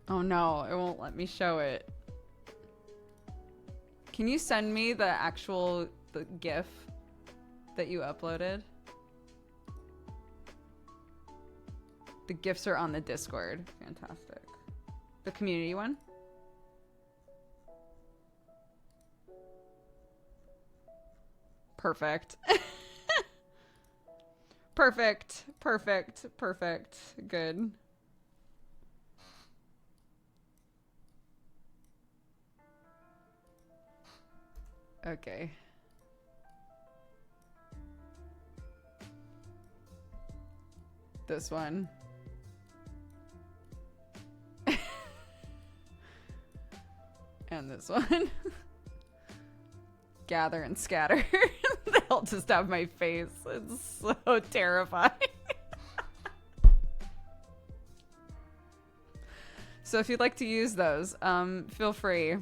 Oh no, it won't let me show it. Can you send me the GIF that you uploaded? The GIFs are on the Discord. Fantastic. The community one? Perfect. Perfect. Perfect. Perfect. Good. Okay. This one. And this one. Gather and scatter. They'll just have my face. It's so terrifying. So if you'd like to use those, feel free.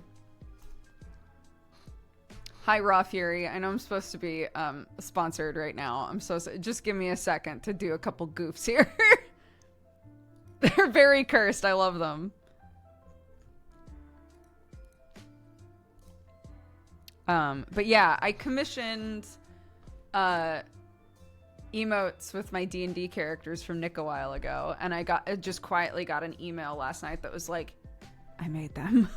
Hi, Raw Fury. I know I'm supposed to be sponsored right now. I'm so just give me a second to do a couple goofs here. They're very cursed. I love them. But yeah, I commissioned emotes with my D&D characters from Nick a while ago, and I just quietly got an email last night that was like, I made them.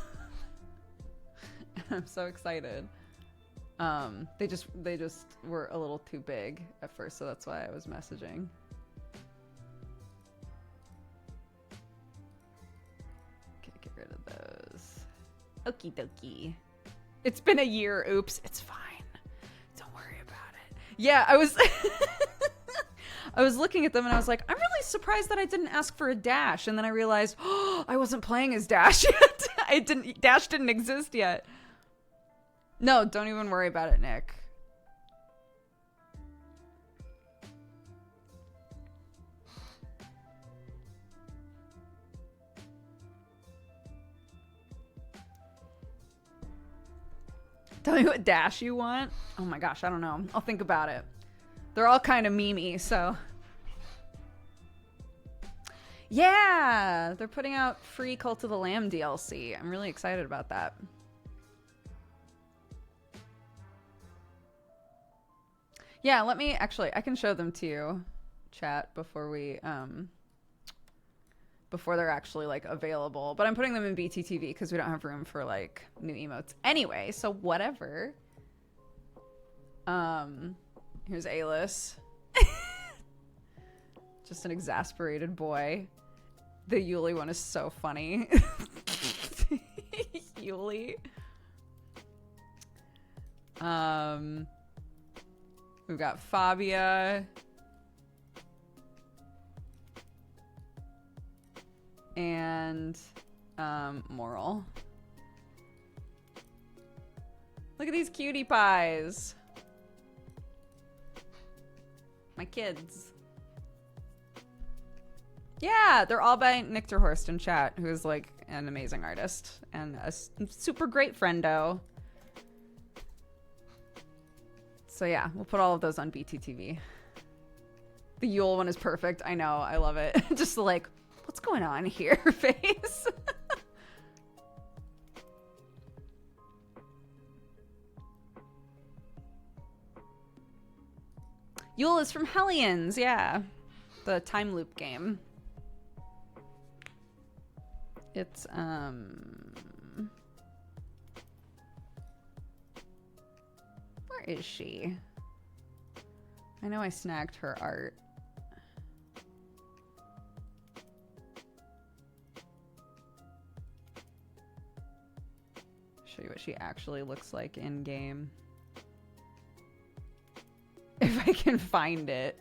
I'm so excited. They just were a little too big at first, so that's why I was messaging. Okie dokie. It's been a year. Oops. It's fine. Don't worry about it. Yeah, I was... I was looking at them and I was like, I'm really surprised that I didn't ask for a Dash. And then I realized, oh, I wasn't playing as Dash yet. Dash didn't exist yet. No, don't even worry about it, Nick. Tell me what Dash you want. Oh my gosh, I don't know. I'll think about it. They're all kind of memey, so. Yeah, they're putting out free Cult of the Lamb DLC. I'm really excited about that. Yeah, let me actually, I can show them to you, chat, before we, before they're actually like available. But I'm putting them in BTTV because we don't have room for like new emotes anyway, so whatever. Here's Alis. Just an exasperated boy. The Yuli one is so funny. Yuli. We've got Fabia. And Moral. Look at these cutie pies. My kids. Yeah, they're all by Nick Terhorst in chat, who is like an amazing artist and a super great friendo. So yeah, we'll put all of those on BTTV. The Yule one is perfect. I know, I love it. Just like, what's going on here, face? Yule is from Hellions, yeah. The time loop game. It's, where is she? I know I snagged her art. Show you what she actually looks like in game. If I can find it.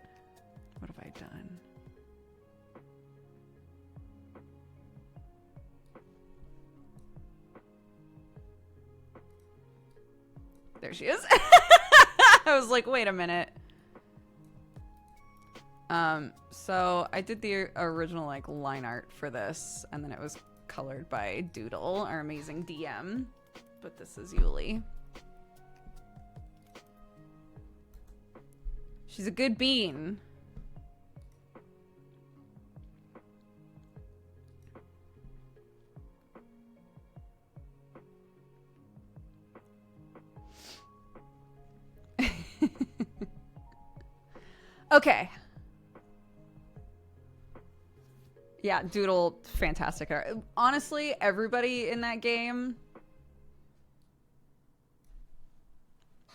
What have I done? There she is. I was like, wait a minute. So I did the original like line art for this, and then it was colored by Doodle, our amazing DM. But this is Yuli. She's a good bean. Okay. Yeah, Doodle, fantastic art. Honestly, everybody in that game,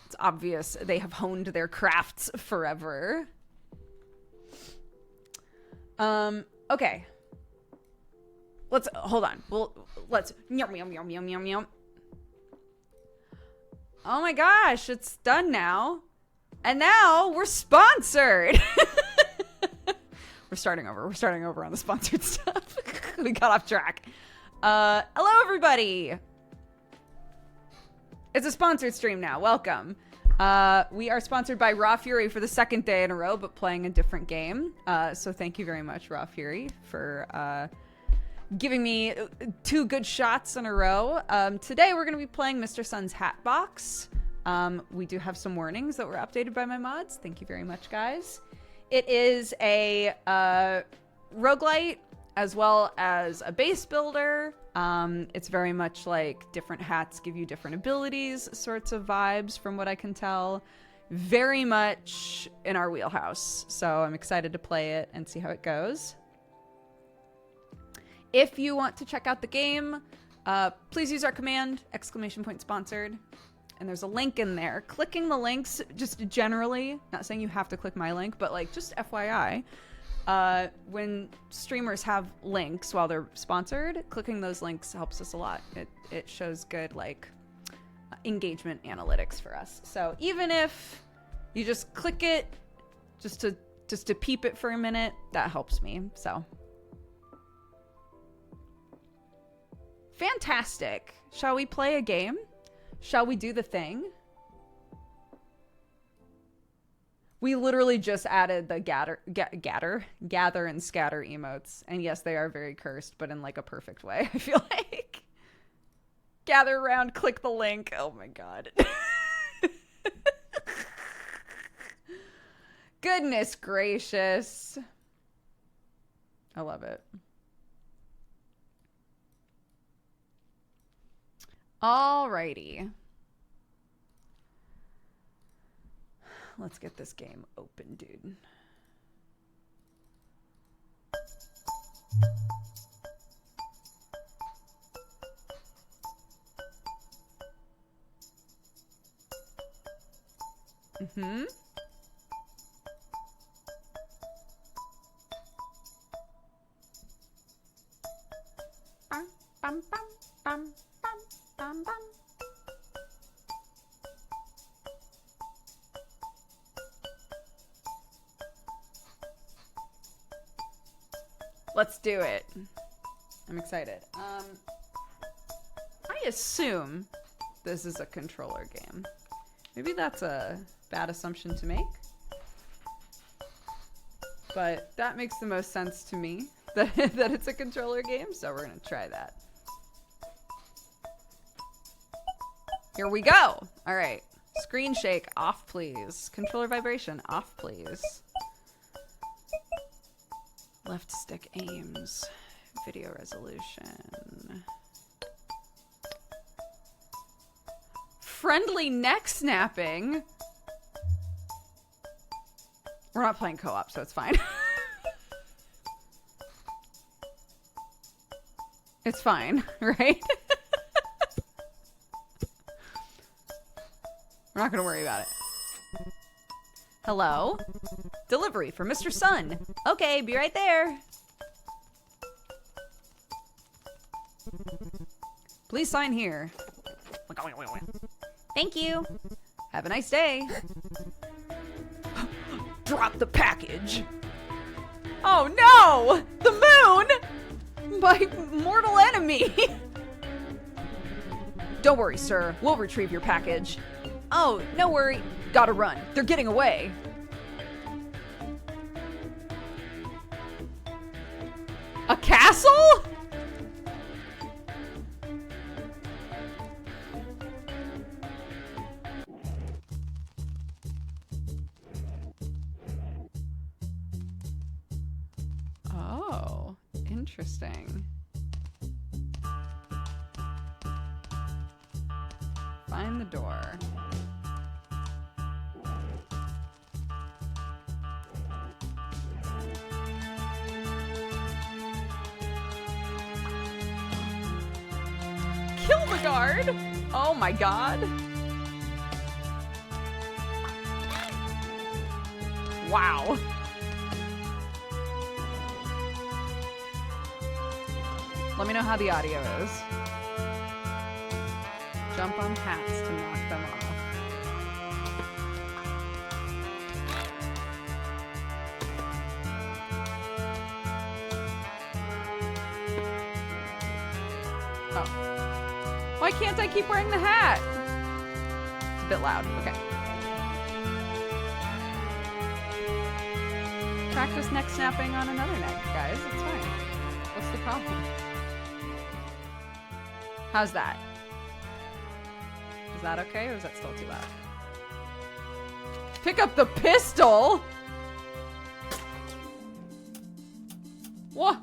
it's obvious they have honed their crafts forever. Okay. Let's hold on. Let's yum yum yum yum yum yum. Oh my gosh, it's done now. And now we're sponsored. We're starting over. We're starting over on the sponsored stuff. We got off track. Hello, everybody. It's a sponsored stream now. Welcome. We are sponsored by Raw Fury for the second day in a row, but playing a different game. So thank you very much, Raw Fury, for giving me 2 good shots in a row. Today we're going to be playing Mr. Sun's Hatbox. We do have some warnings that were updated by my mods. Thank you very much, guys. It is a roguelite as well as a base builder. It's very much like different hats give you different abilities sorts of vibes from what I can tell. Very much in our wheelhouse. So I'm excited to play it and see how it goes. If you want to check out the game, please use our command, !sponsored. And there's a link in there. Clicking the links, just generally, not saying you have to click my link, but like just FYI, when streamers have links while they're sponsored, clicking those links helps us a lot. It shows good like engagement analytics for us. So even if you just click it just to peep it for a minute, that helps me. So fantastic. Shall we play a game? Shall we do the thing? We literally just added the gather and scatter emotes. And yes, they are very cursed, but in like a perfect way, I feel like. Gather around, click the link. Oh my god. Goodness gracious. I love it. Alrighty. Let's get this game open, dude. Mm-hmm. Bum, bum, bum, bum, bum, bum. Let's do it. I'm excited. I assume this is a controller game. Maybe that's a bad assumption to make. But that makes the most sense to me, that it's a controller game, so we're gonna try that. Here we go. All right. Screen shake off, please. Controller vibration off, please. Left stick aims. Video resolution. Friendly neck snapping. We're not playing co-op, so it's fine. It's fine, right? We're not gonna worry about it. Hello? Delivery for Mr. Sun. Okay, be right there. Please sign here. Thank you. Have a nice day. Drop the package. Oh no! The moon! My mortal enemy! Don't worry, sir. We'll retrieve your package. Oh, no worry. Gotta run. They're getting away. A castle? Oh, interesting. Find the door. Kill the guard! Oh my god. Wow. Let me know how the audio is. Jump on hats to knock them off. Oh. Why can't I keep wearing the hat? It's a bit loud. Okay. Practice neck snapping on another neck, guys. It's fine. What's the problem? How's that? Is that okay, or is that still too loud? Pick up the pistol? What?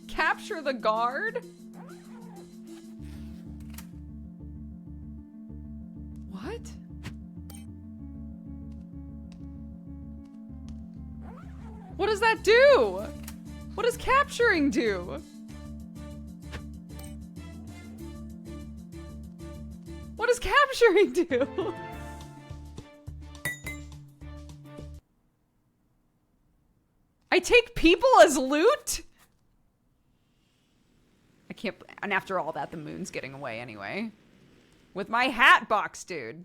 Capture the guard? What? What does that do? What does capturing do? What does capturing do? I take people as loot? I can't, and after all that, the moon's getting away anyway. With my Hatbox, dude.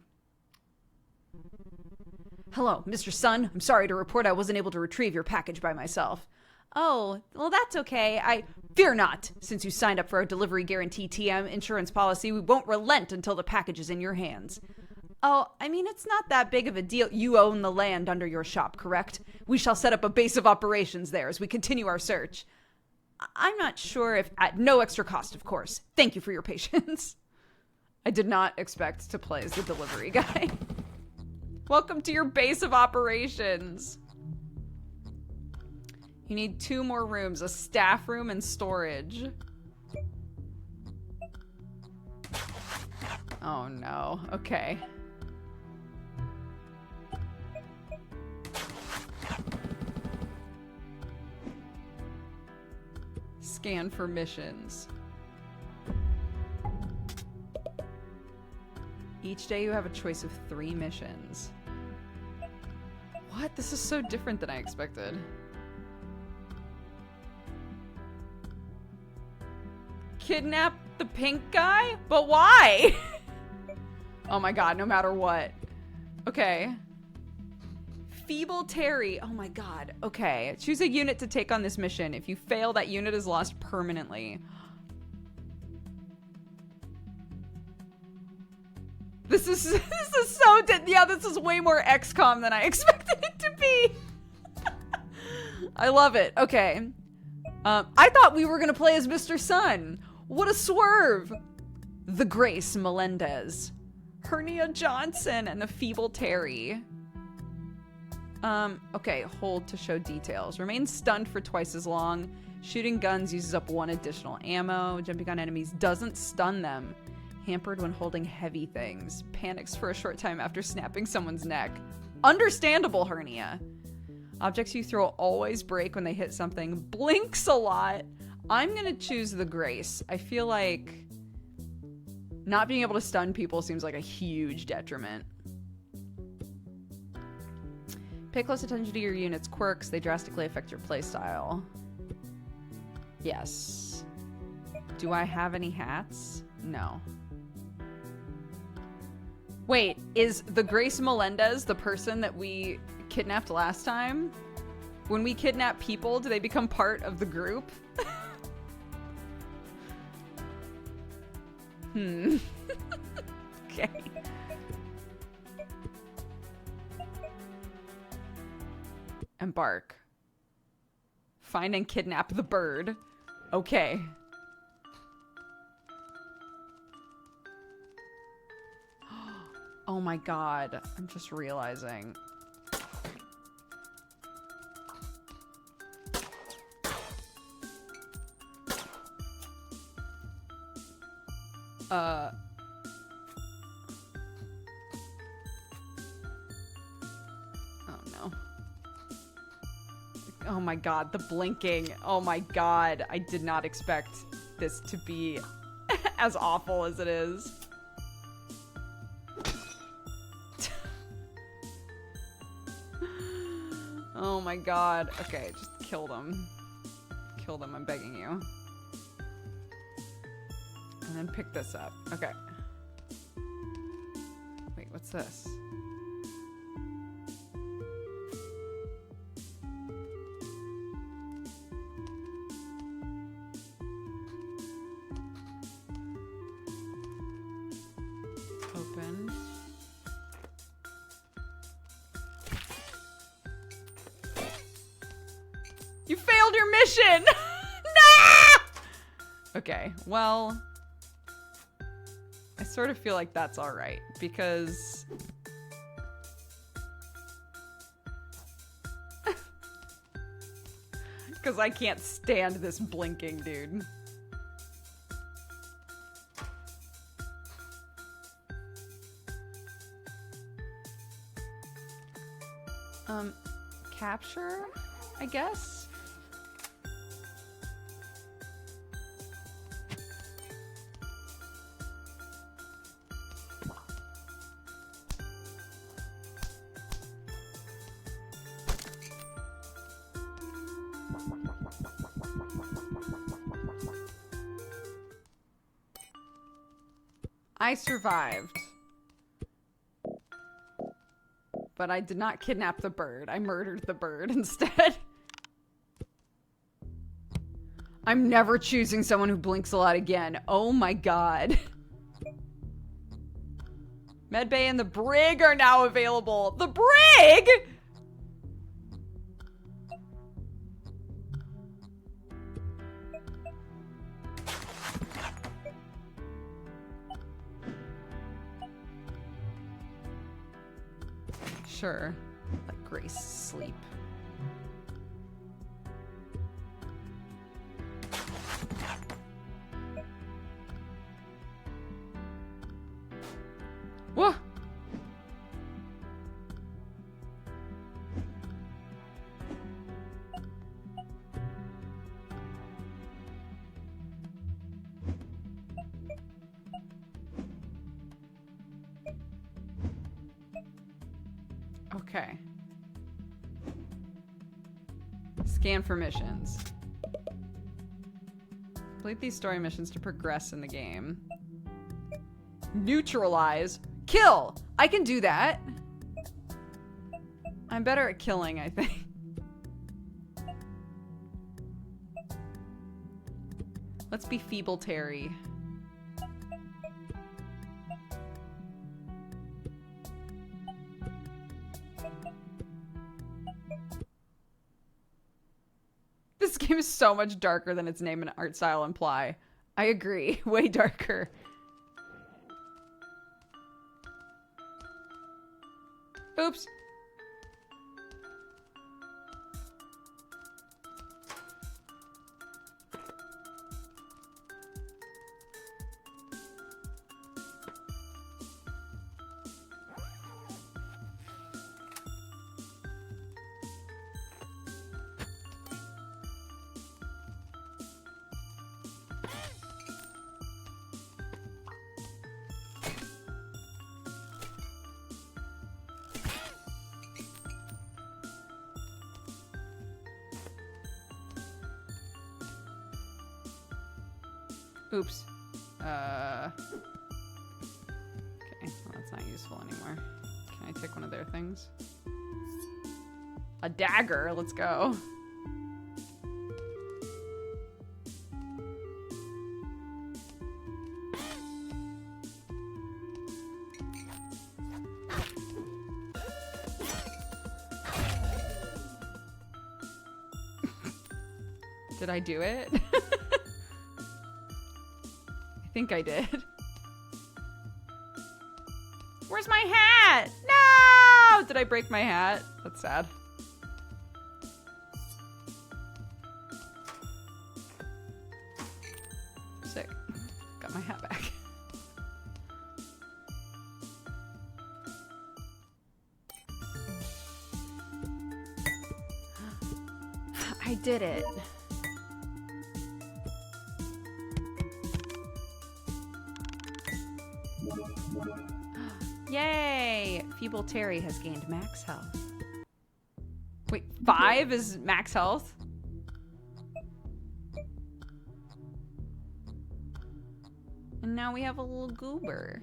Hello, Mr. Sun. I'm sorry to report I wasn't able to retrieve your package by myself. Oh, well, that's okay. Fear not. Since you signed up for our delivery guarantee TM insurance policy, we won't relent until the package is in your hands. Oh, I mean, it's not that big of a deal. You own the land under your shop, correct? We shall set up a base of operations there as we continue our search. I'm not sure if at no extra cost, of course. Thank you for your patience. I did not expect to play as the delivery guy. Welcome to your base of operations. You need 2 more rooms, a staff room and storage. Oh no, okay. Scan for missions. Each day you have a choice of 3 missions. What? This is so different than I expected. Kidnap the pink guy? But why? Oh my god, no matter what. Okay. Feeble Terry. Oh my god. Okay. Choose a unit to take on this mission. If you fail, that unit is lost permanently. This is so yeah, this is way more XCOM than I expected it to be. I love it. Okay. I thought we were gonna play as Mr. Sun. What a swerve. The Grace Melendez. Hernia Johnson and the Feeble Terry. Okay, hold to show details. Remain stunned for twice as long. Shooting guns uses up 1 additional ammo. Jumping on enemies doesn't stun them. Hampered when holding heavy things. Panics for a short time after snapping someone's neck. Understandable, Hernia. Objects you throw always break when they hit something. Blinks a lot. I'm gonna choose the Grace. I feel like not being able to stun people seems like a huge detriment. Pay close attention to your unit's quirks. They drastically affect your playstyle. Yes. Do I have any hats? No. Wait, is the Grace Melendez the person that we kidnapped last time? When we kidnap people, do they become part of the group? Okay. Embark. Find and kidnap the bird. Okay. Oh my god. I'm just realizing. Oh no. Oh my god, the blinking. Oh my god, I did not expect this to be as awful as it is. Oh my god. Okay, just kill them. Kill them, I'm begging you. And then pick this up. Okay. Wait, what's this? Open. You failed your mission! Nah! Okay, well... I sort of feel like that's alright, because... Because I can't stand this blinking dude. Capture, I guess? I survived. But I did not kidnap the bird. I murdered the bird instead. I'm never choosing someone who blinks a lot again. Oh my god. Medbay and the Brig are now available. The Brig?! Sure. Let Grace sleep. Whoa! Okay. Scan for missions. Complete these story missions to progress in the game. Neutralize. Kill! I can do that. I'm better at killing, I think. Let's be Feeble Terry. This game is so much darker than its name and art style imply. I agree. Way darker. Oops. Oops. Okay, well, that's not useful anymore. Can I take one of their things? A dagger, let's go. Did I do it? I think I did. Where's my hat? No! Did I break my hat? That's sad. Sick. Got my hat back. I did it. Yay! Feeble Terry has gained max health. Wait, 5 is max health? And now we have a little goober.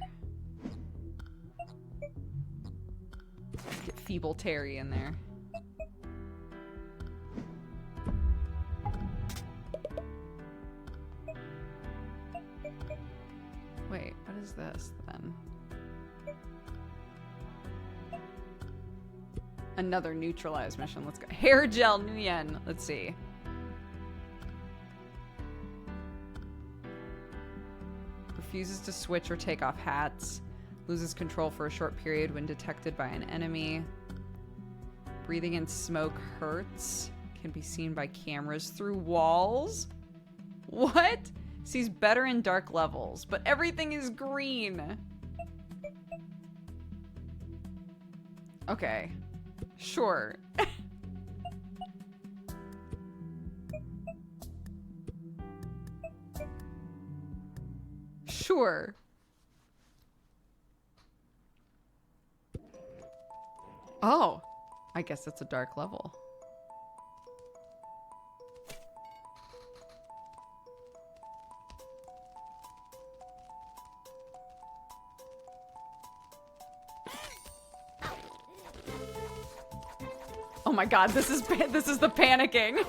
Get Feeble Terry in there. Wait, what is this then? Another neutralize mission. Let's go. Hair gel Nguyen. Let's see. Refuses to switch or take off hats. Loses control for a short period when detected by an enemy. Breathing in smoke hurts. Can be seen by cameras through walls. What? Sees better in dark levels, but everything is green. Okay. Sure. Sure. Oh, I guess it's a dark level. Oh my god, this is the panicking.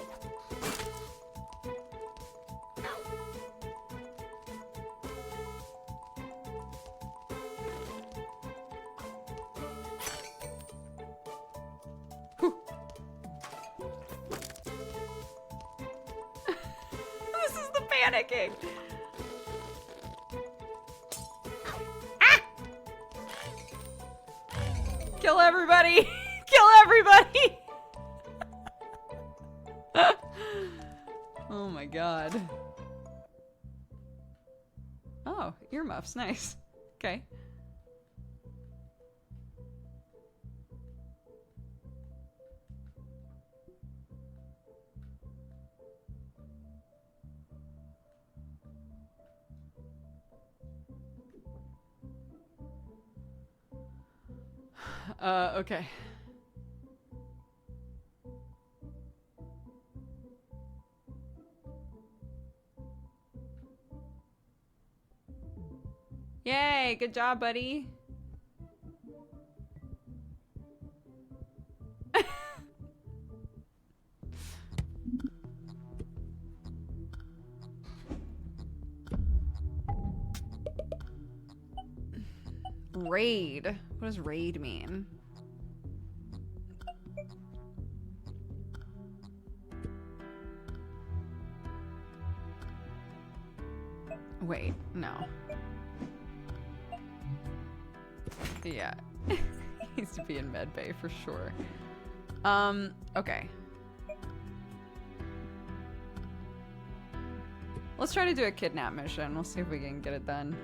This is the panicking. Ah! Kill everybody! Kill everybody! Oh my god. Oh, earmuffs, nice. Okay. Okay. Yay, good job, buddy. Raid. What does raid mean? Wait, no. Yeah. He needs to be in medbay for sure. Okay. Let's try to do a kidnap mission. We'll see if we can get it done.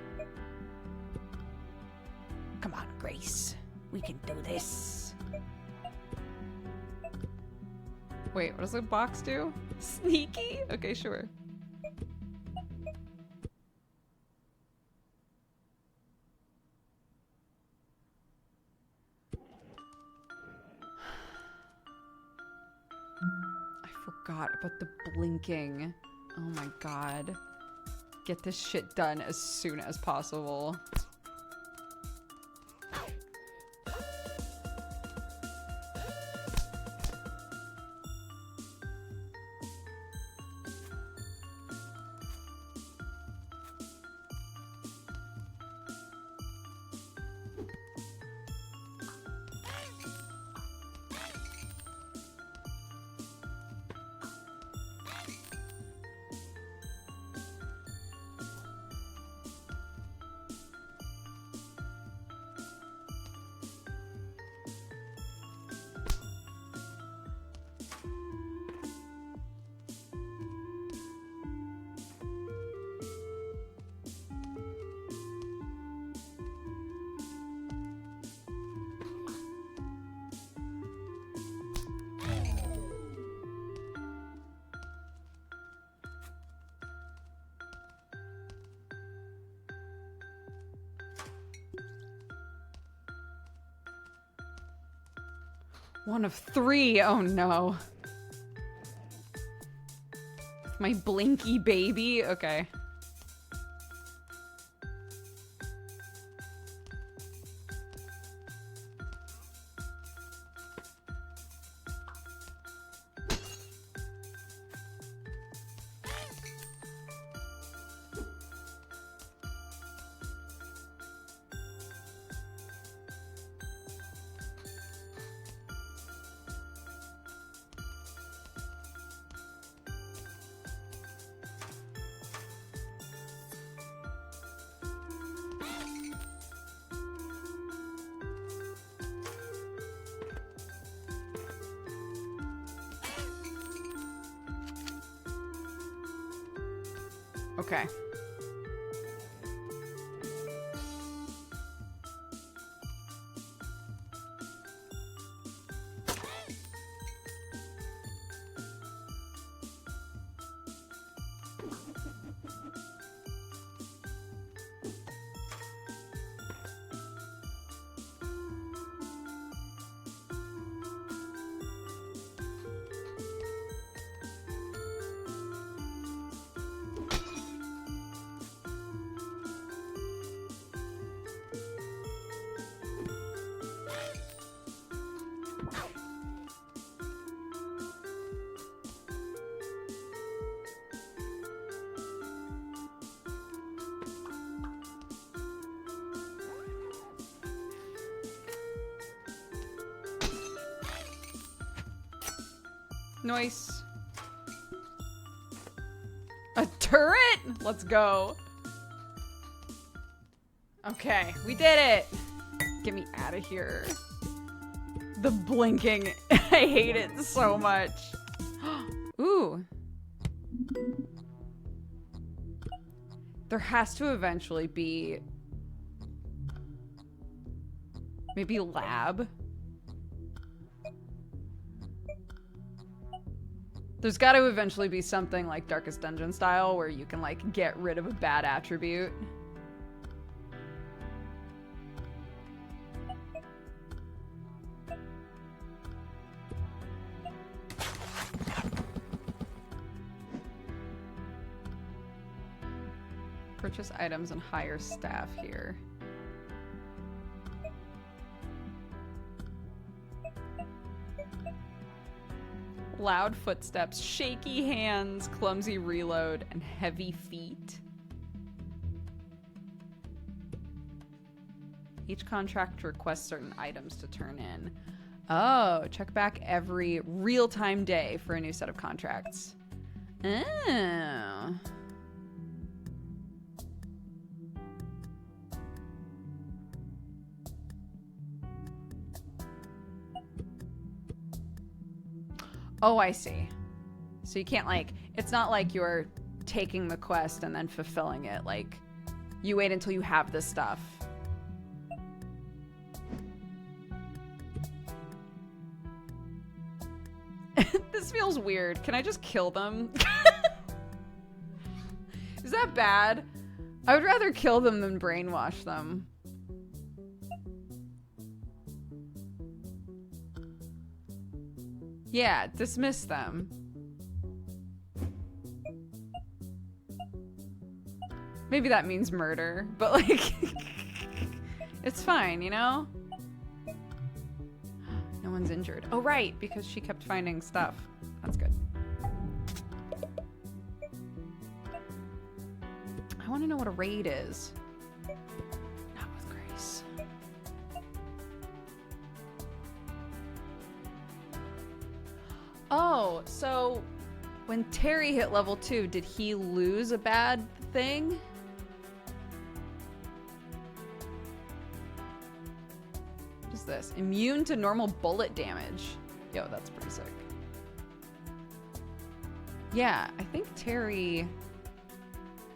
Come on, Grace. We can do this. Wait, what does the box do? Sneaky? Okay, sure. Forgot about the blinking. Oh my god. Get this shit done as soon as possible. One of three. Oh no. My blinky baby. Okay. Okay. Nice. A turret? Let's go. Okay, we did it. Get me out of here. The blinking. I hate it so much. Ooh. There has to eventually be maybe lab. There's got to eventually be something like Darkest Dungeon style where you can like get rid of a bad attribute. Purchase items and hire staff here. Loud footsteps, shaky hands, clumsy reload, and heavy feet. Each contract requests certain items to turn in. Oh, check back every real-time day for a new set of contracts. Oh. Oh, I see. So you can't like, it's not like you're taking the quest and then fulfilling it. Like, you wait until you have this stuff. This feels weird. Can I just kill them? Is that bad? I would rather kill them than brainwash them. Yeah, dismiss them. Maybe that means murder, but like, it's fine, you know? No one's injured. Oh, right, because she kept finding stuff. That's good. I want to know what a raid is. Not with Grace. Oh, so when Terry hit level 2, did he lose a bad thing? What is this? Immune to normal bullet damage. Yo, that's pretty sick. Yeah, I think Terry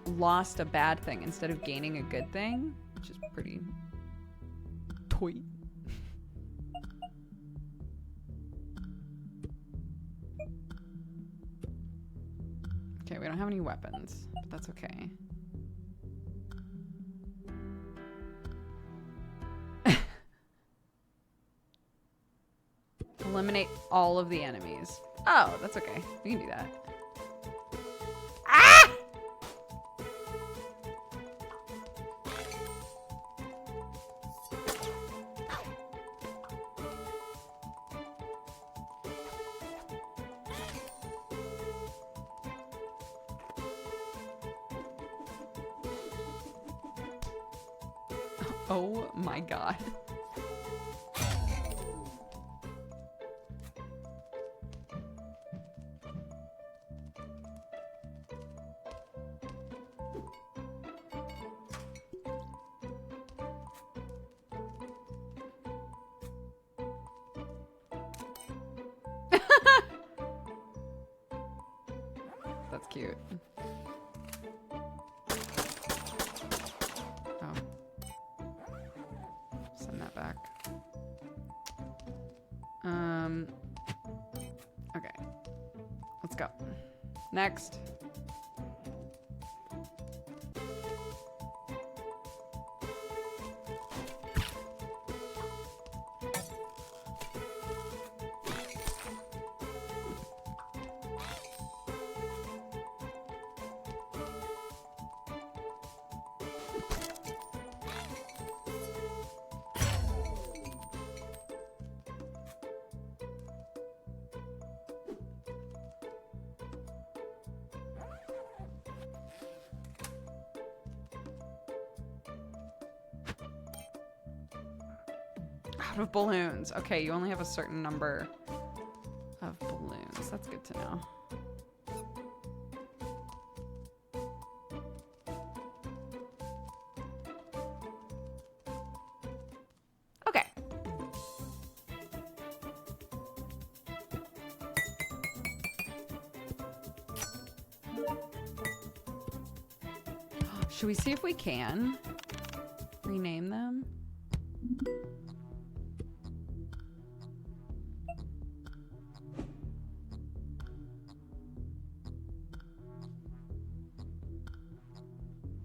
lost a bad thing instead of gaining a good thing, which is pretty toy. Okay, we don't have any weapons, but that's okay. Eliminate all of the enemies. Oh, that's okay. We can do that. Ah! Oh my god. That's cute. Oh. Send that back. Okay. Let's go. Next. Out of balloons. Okay, you only have a certain number of balloons. That's good to know. Okay. Should we see if we can rename them?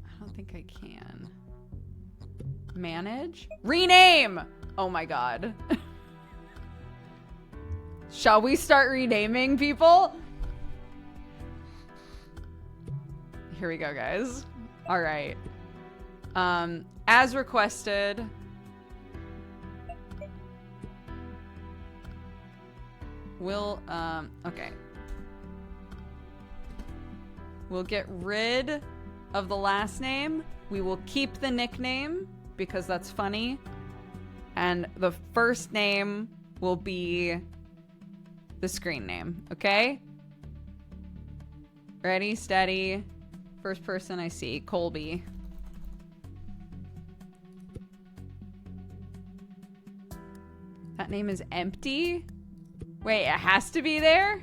I don't think I can. Manage? Rename! Oh my god. Shall we start renaming people? Here we go, guys. All right. As requested. We'll, okay. We'll get rid of the last name. We will keep the nickname because that's funny. And the first name will be the screen name, okay? Ready, steady. First person I see, Colby. That name is empty? Wait, it has to be there?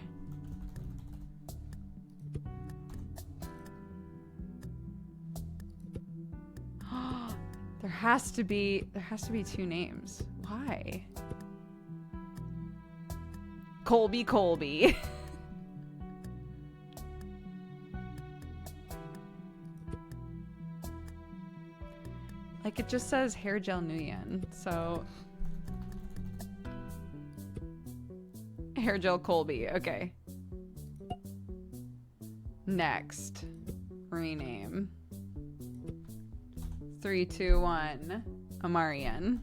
There has to be two names. Why? Colby. Like, it just says hair gel Nguyen, so... Hair gel Colby, okay. Next. Rename. 3, 2, 1. Amarian.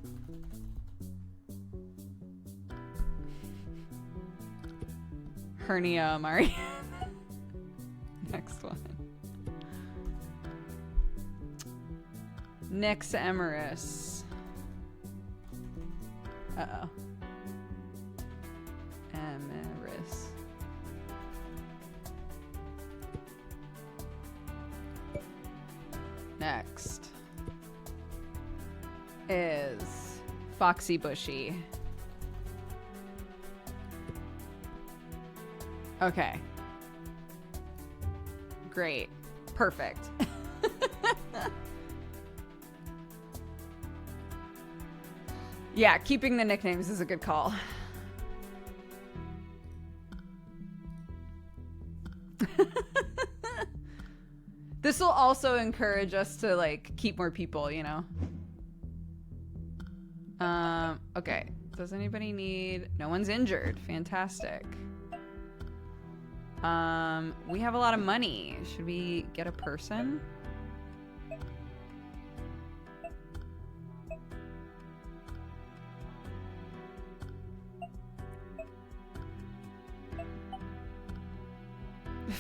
Hernia Amarian. Next one. Nix Emeris. Uh-oh. Emeris. Next is Foxy Bushy. Okay. Great. Perfect. Yeah, keeping the nicknames is a good call. This will also encourage us to, like, keep more people, you know? Okay. Does anybody need... No one's injured. Fantastic. We have a lot of money. Should we get a person?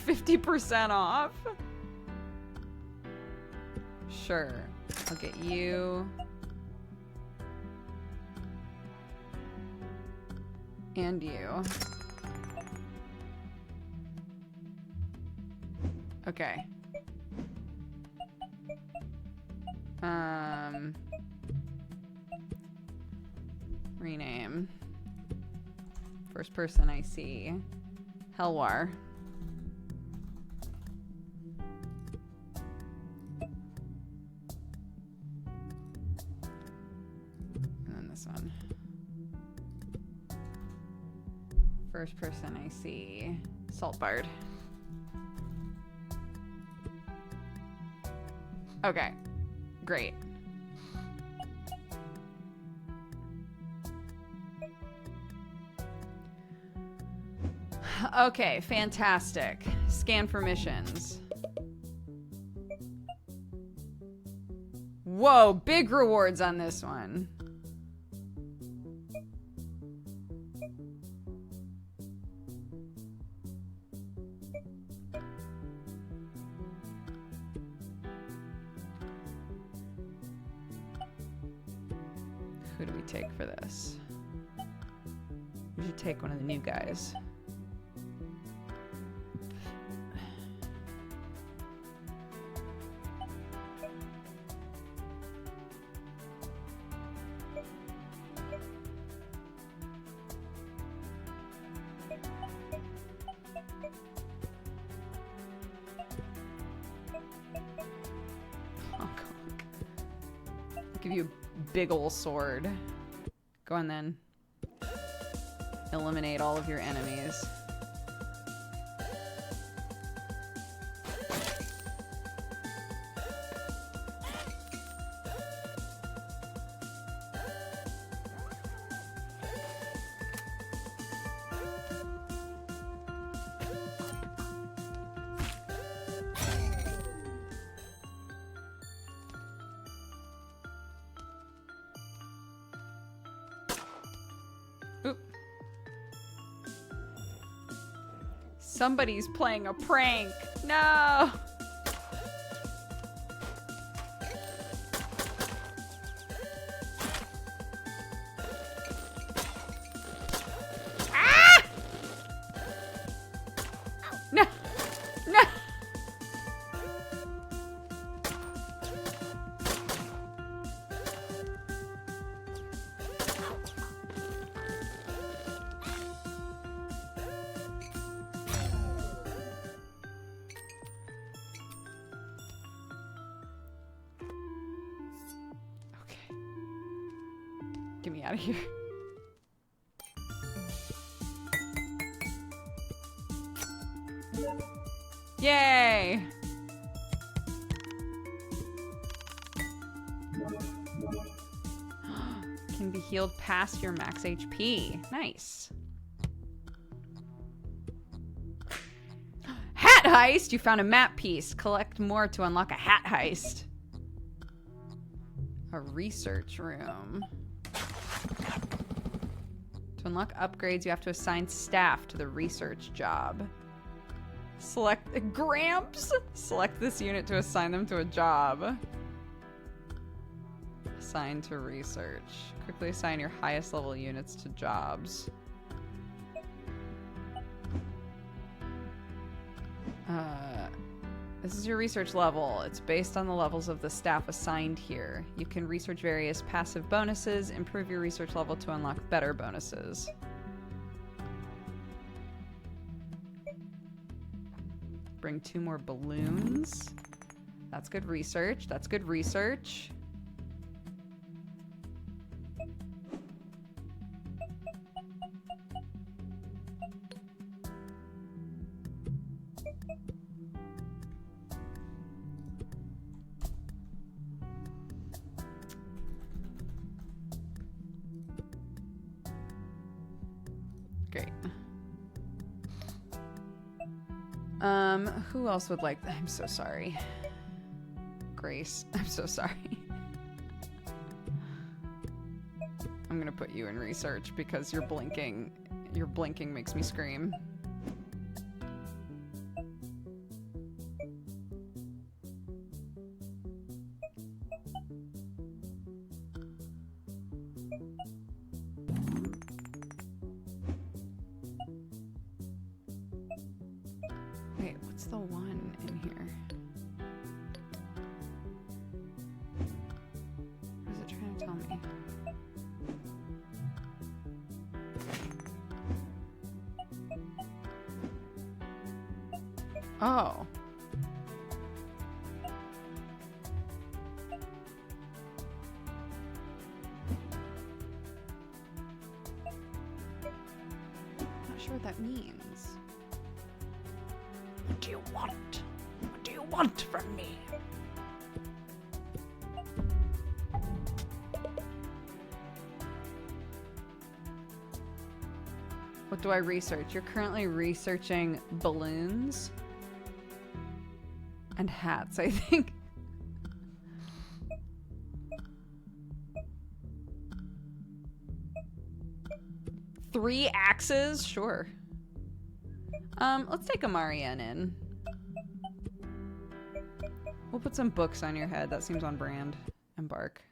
$50% off? Sure. I'll get you. And you. Okay. Rename. First person I see. Helwar. And then this one. First person I see. Saltbard. Okay, great. Okay, fantastic. Scan for missions. Whoa, big rewards on this one. Who do we take for this? We should take one of the new guys. give you a big ol' sword. Go on then. Eliminate all of your enemies. Oop. Somebody's playing a prank. No. Ah! No. No. Get me out of here. Yay! Can be healed past your max HP. Nice. Hat heist! You found a map piece. Collect more to unlock a hat heist. A research room. To unlock upgrades, you have to assign staff to the research job. Select Gramps! Select this unit to assign them to a job. Assign to research. Quickly assign your highest level units to jobs. This is your research level. It's based on the levels of the staff assigned here. You can research various passive bonuses, improve your research level to unlock better bonuses. Bring 2 more balloons. That's good research. That's good research. Great. Who else would like that? I'm so sorry. Grace, I'm so sorry. I'm gonna put you in research because your blinking makes me scream. Wait, what's the one in here? What is it trying to tell me? Oh. Not sure what that means. What do you want? What do you want from me? What do I research? You're currently researching balloons and hats, I think. Three axes? Sure. Let's take a Marianne in. We'll put some books on your head. That seems on brand. Embark.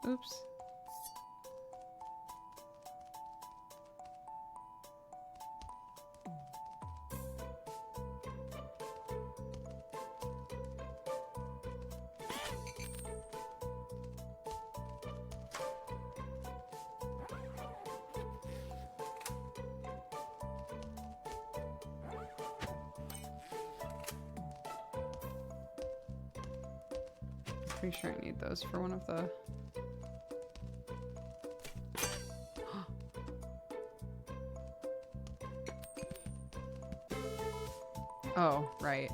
Oops. Pretty sure I need those for one of the... Oh, right.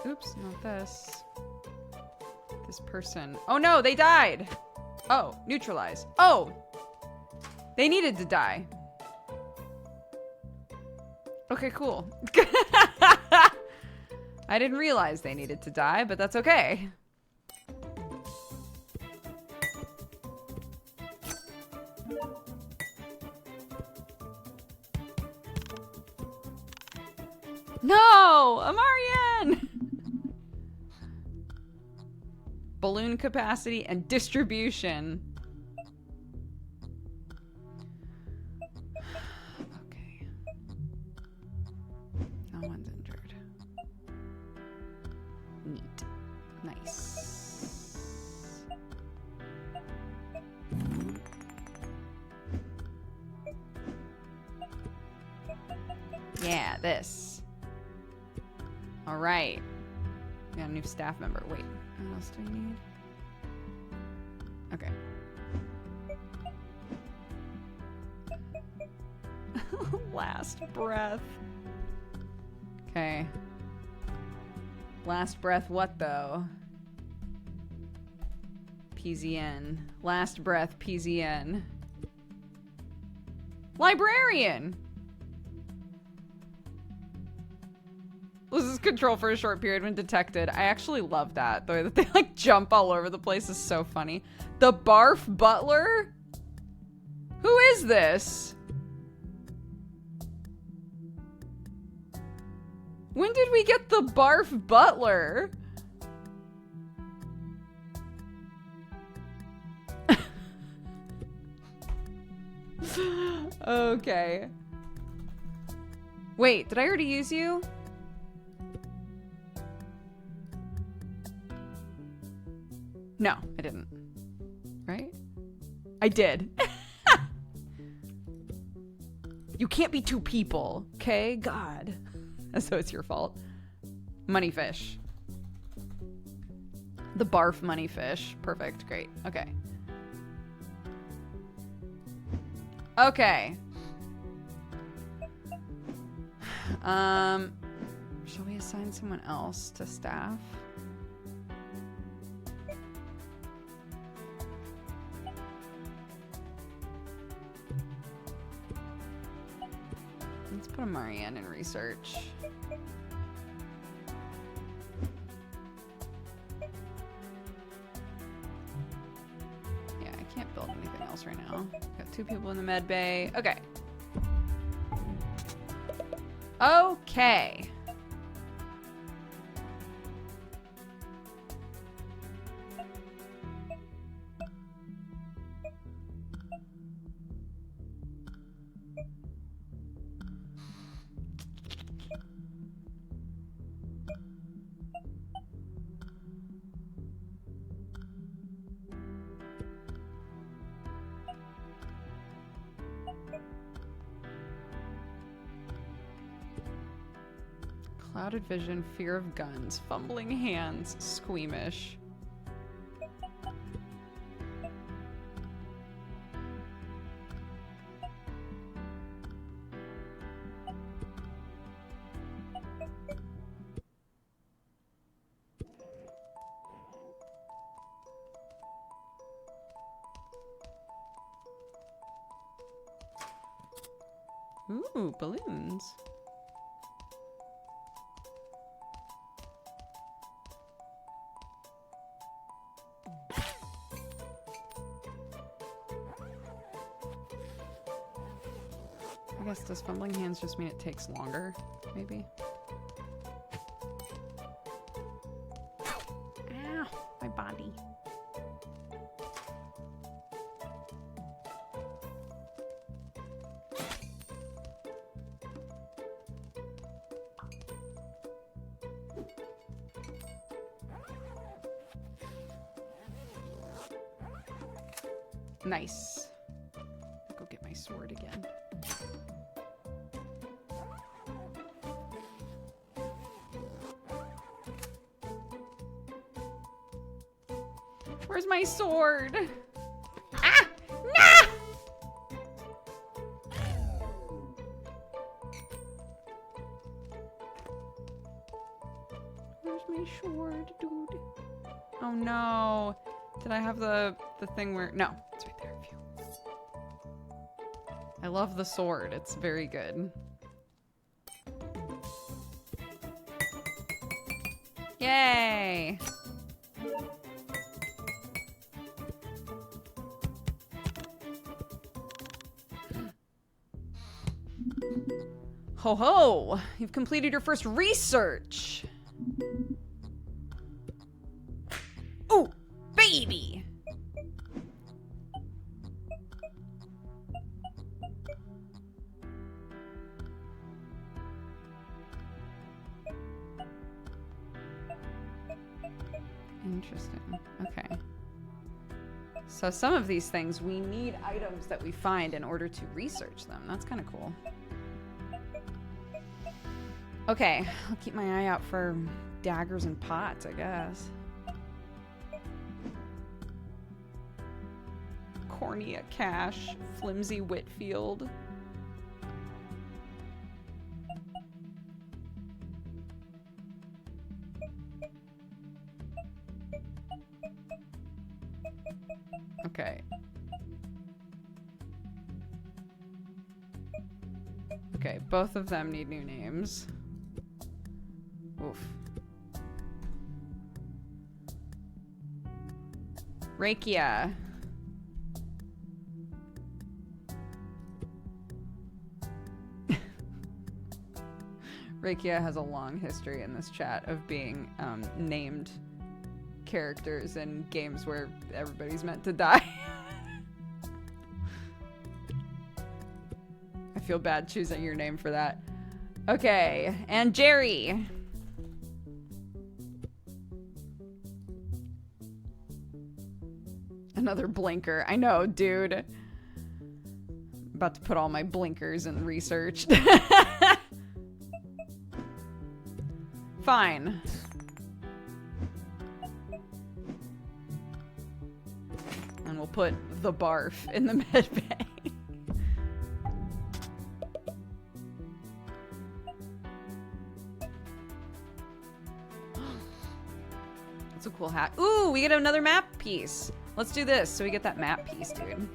Oops, not this. This person. Oh no, they died! Oh, neutralize. Oh! They needed to die. Okay, cool. I didn't realize they needed to die, but that's okay. No! Amarian! Balloon capacity and distribution. Okay. No one's injured. Neat. Nice. Yeah, this. All right. We got a new staff member. Wait, what else do we need? Okay. Last breath. Okay. Last breath what though? PZN. Last breath PZN. Librarian! Loses control for a short period when detected. I actually love that. The way that they like jump all over the place is so funny. The Barf Butler? Who is this? When did we get the Barf Butler? Okay. Wait, did I already use you? No, I didn't. Right? I did. You can't be two people, okay? God. So it's your fault. Money fish. The barf money fish. Perfect. Great. Okay. Okay. Shall we assign someone else to staff? Let's put a Marianne in research. Yeah, I can't build anything else right now. Got 2 people in the med bay. Okay. Okay. Clouded vision, fear of guns, fumbling hands, squeamish. Ooh, balloons. I guess does fumbling hands just mean it takes longer, maybe? Ow, my body. Nice. Go get my sword again. Where's my sword? Ah! Nah! Where's my sword, dude? Oh no. Did I have the thing where... No, it's right there. Phew. I love the sword. It's very good. Yay! Ho ho! You've completed your first research! Ooh! Baby! Interesting. Okay. So some of these things, we need items that we find in order to research them. That's kind of cool. Okay, I'll keep my eye out for daggers and pots, I guess. Cornea Cash, Flimsy Whitfield. Okay. Okay, both of them need new names. Oof. Rakia. Rakia has a long history in this chat of being named characters in games where everybody's meant to die. I feel bad choosing your name for that. Okay, and Jerry. Another blinker. I know, dude. About to put all my blinkers in research. Fine. And we'll put the barf in the med bay. That's a cool hat. Ooh, we get another map piece. Let's do this so we get that map piece, dude.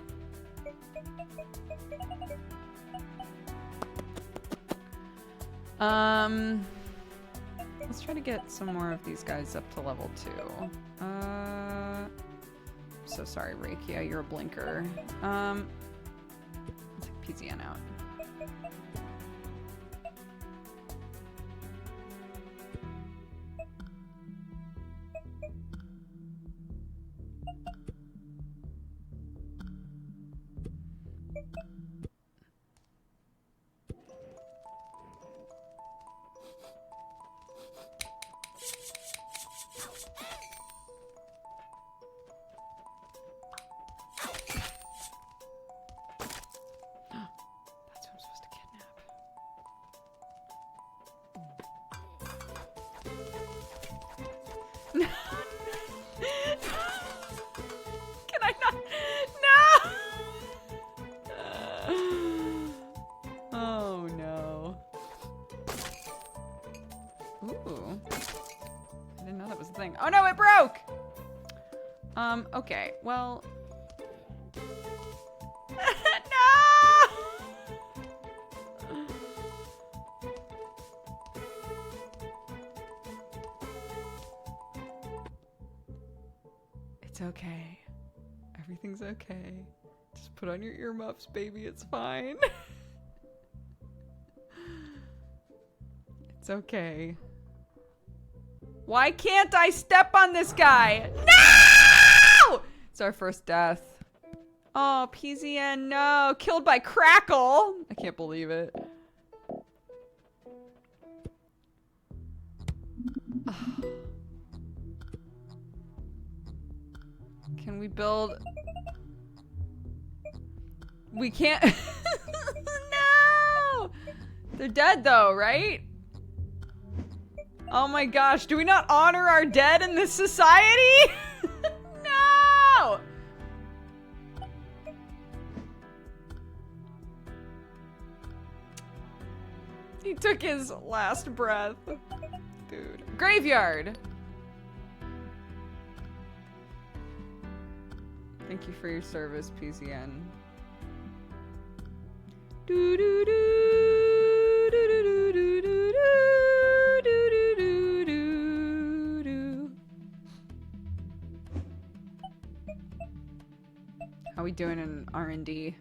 Let's try to get some more of these guys up to level 2. So sorry, Rakia, you're a blinker. Let's take PZN out. Can I not? No! Oh no. Ooh. I didn't know that was a thing. Oh no, it broke! Okay, well. It's okay. Everything's okay. Just put on your earmuffs, baby. It's fine. It's okay. Why can't I step on this guy? No! It's our first death. Oh, PZN, no. Killed by Crackle. I can't believe it. Can we build... We can't... No! They're dead though, right? Oh my gosh, do we not honor our dead in this society? No! He took his last breath. Dude. Graveyard! Thank you for your service, PCN. Do do do do do do do do do do do do. How we doing in R&D?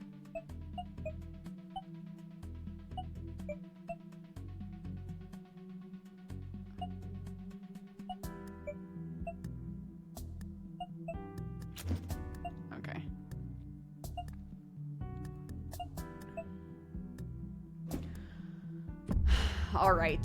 Okay. All right.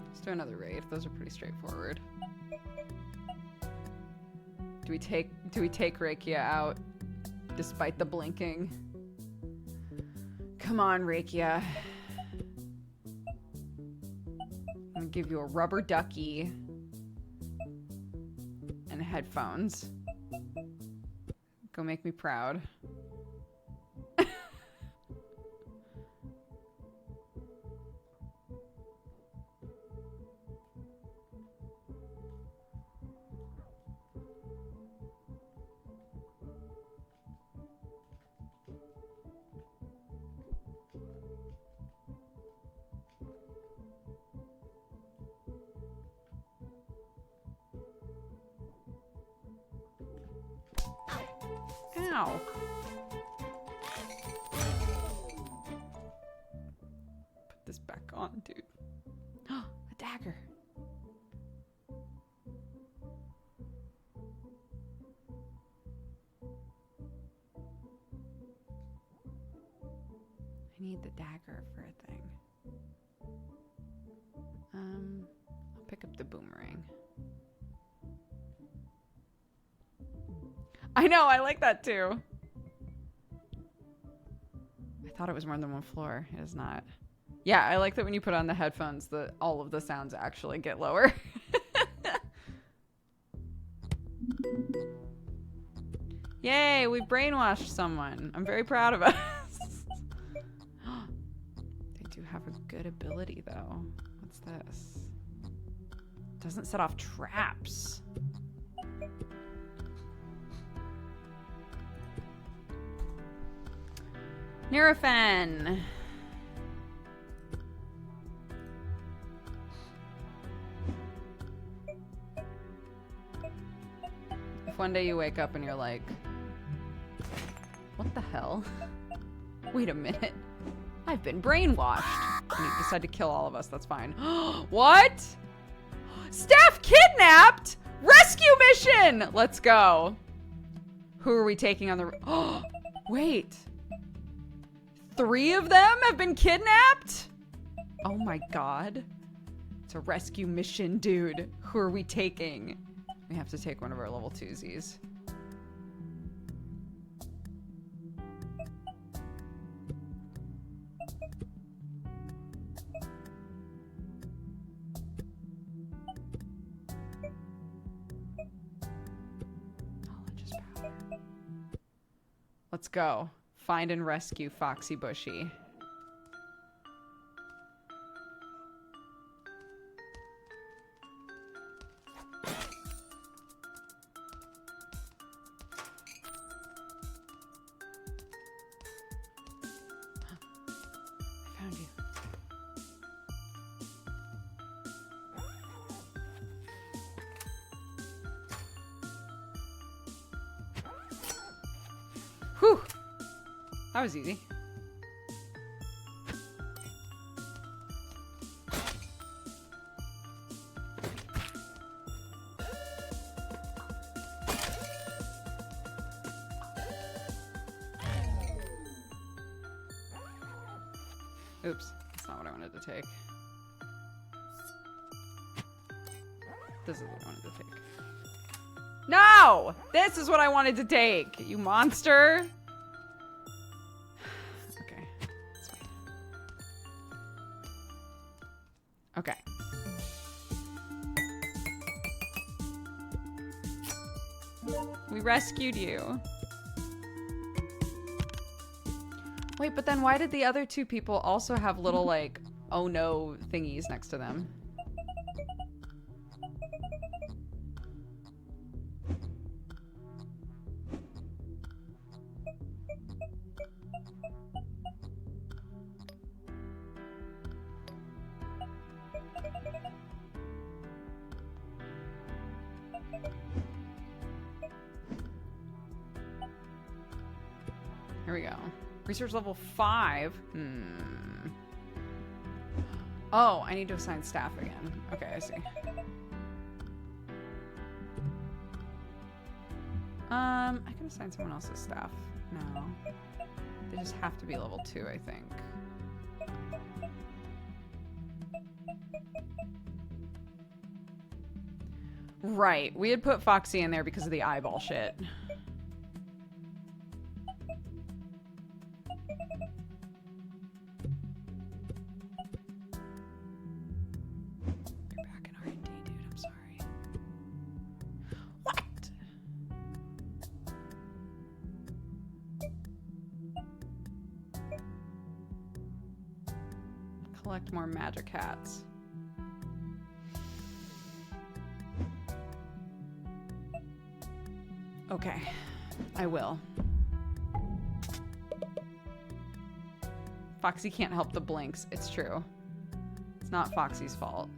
Let's do another raid. Those are pretty straightforward. Do we take Rakia out despite the blinking? Come on, Rakia. I'm gonna give you a rubber ducky and headphones. Go make me proud. Ow. Put this back on, dude. A dagger. I need the dagger for a thing. I'll pick up the boomerang. I know, I like that too. I thought it was more than one floor. It is not. Yeah, I like that when you put on the headphones, all of the sounds actually get lower. Yay, we brainwashed someone. I'm very proud of us. They do have a good ability though. What's this? Doesn't set off traps. Nurofen. If one day you wake up and you're like, what the hell? Wait a minute. I've been brainwashed. And you decide to kill all of us, that's fine. What? Staff kidnapped? Rescue mission! Let's go. Who are we taking on the... Wait. 3 of them have been kidnapped? Oh my god. It's a rescue mission, dude. Who are we taking? We have to take one of our level 2s. Knowledge is power. Let's go. Find and rescue Foxy Bushy. I found you. Whew. That was easy. Oops, that's not what I wanted to take. This is what I wanted to take. No! This is what I wanted to take, you monster! Okay. We rescued you. Wait, but then why did the other two people also have little, like, oh no thingies next to them? Here we go. Research level 5. Oh, I need to assign staff again. Okay, I see. I can assign someone else's staff. No. They just have to be level 2, I think. Right. We had put Foxy in there because of the eyeball shit. You're back in R&D, dude. I'm sorry. What? Collect more magic hats. Okay, I will. Foxy can't help the blinks. It's true. It's not Foxy's fault.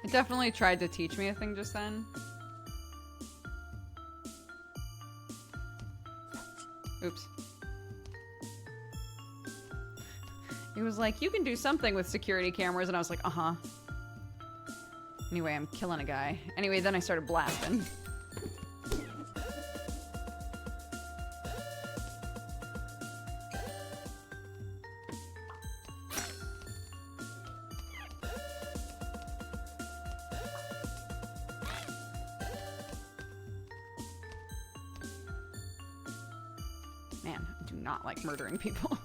It definitely tried to teach me a thing just then. Oops. It was like, you can do something with security cameras, and I was like, uh-huh. Anyway, I'm killing a guy. Anyway, then I started blasting. Man, I do not like murdering people.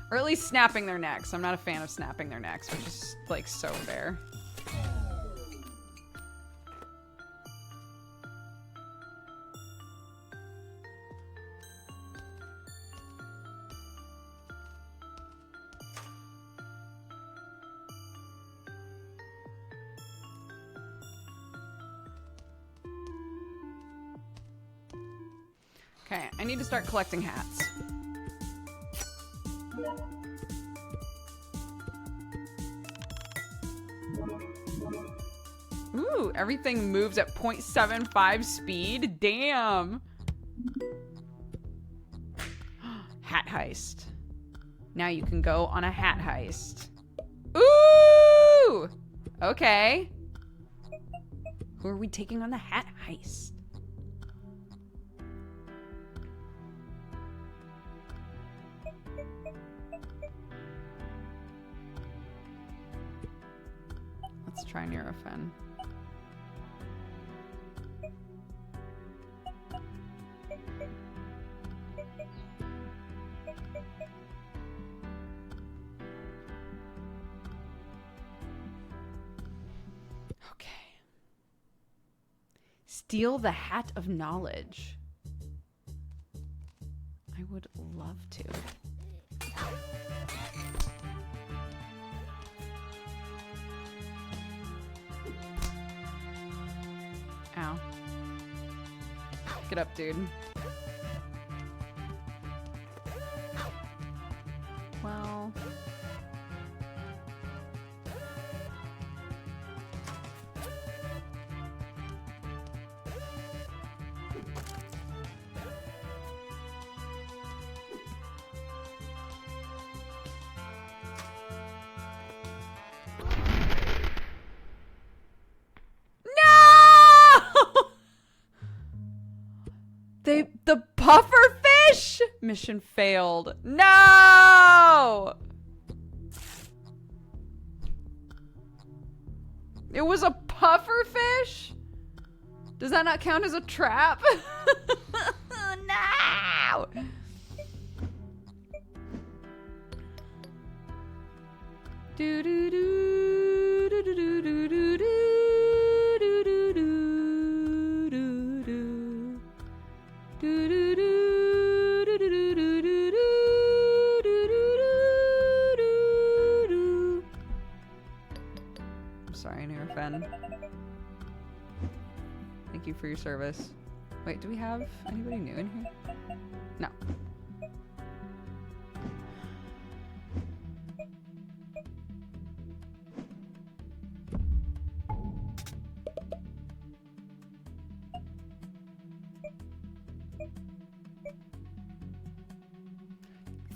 Or at least snapping their necks. I'm not a fan of snapping their necks, which is, like, so fair. Okay, I need to start collecting hats. Ooh, everything moves at 0.75 speed? Damn! Hat heist. Now you can go on a hat heist. Ooh! Okay. Who are we taking on the hat heist? Let's try Neurofen. Okay. Steal the Hat of Knowledge. I would love to. Ow. Get up, dude. Well... The puffer fish! Mission failed. No! It was a puffer fish? Does that not count as a trap? No! Do do do do do do do do do do do do do do do. I'm sorry, Nurofen. Thank you for your service. Wait, do we have anybody new in here? No.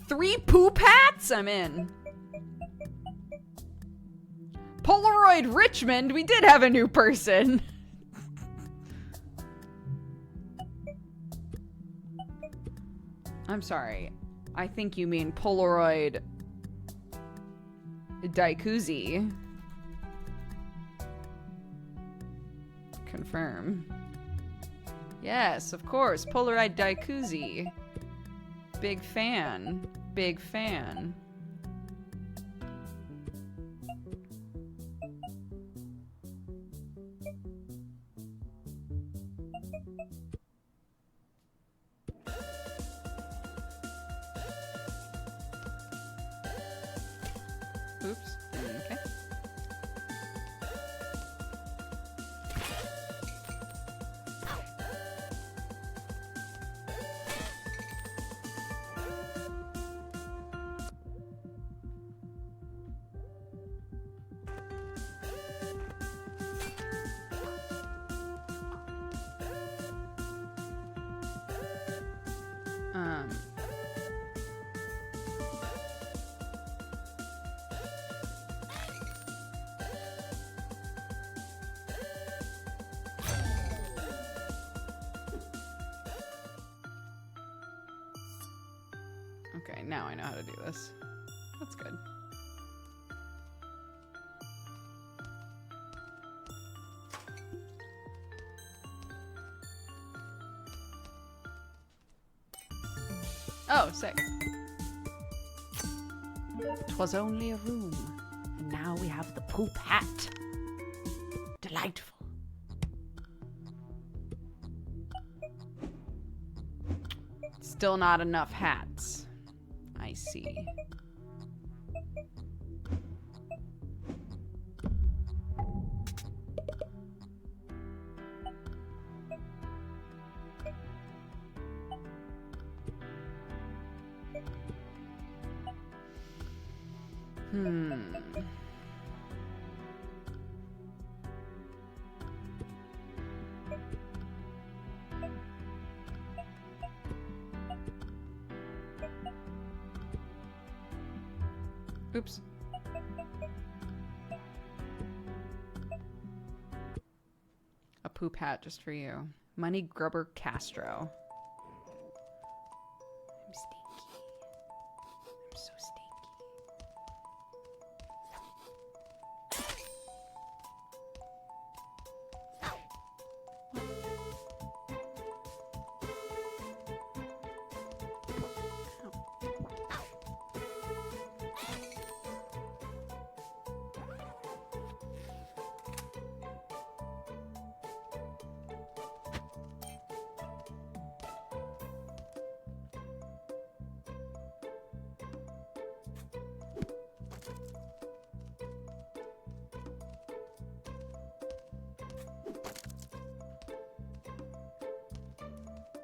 Three poop hats? I'm in. Polaroid Richmond, we did have a new person. I'm sorry. I think you mean Polaroid Daikuzi. Confirm. Yes, of course. Polaroid Daikuzi. Big fan. Big fan. Oops. Okay. Okay, now I know how to do this. That's good. Oh, sick. 'Twas only a room, and now we have the poop hat. Delightful. Still not enough hats. I see. Oops. A poop hat just for you. Money Grubber Castro. I'm stinky. I'm so stinky.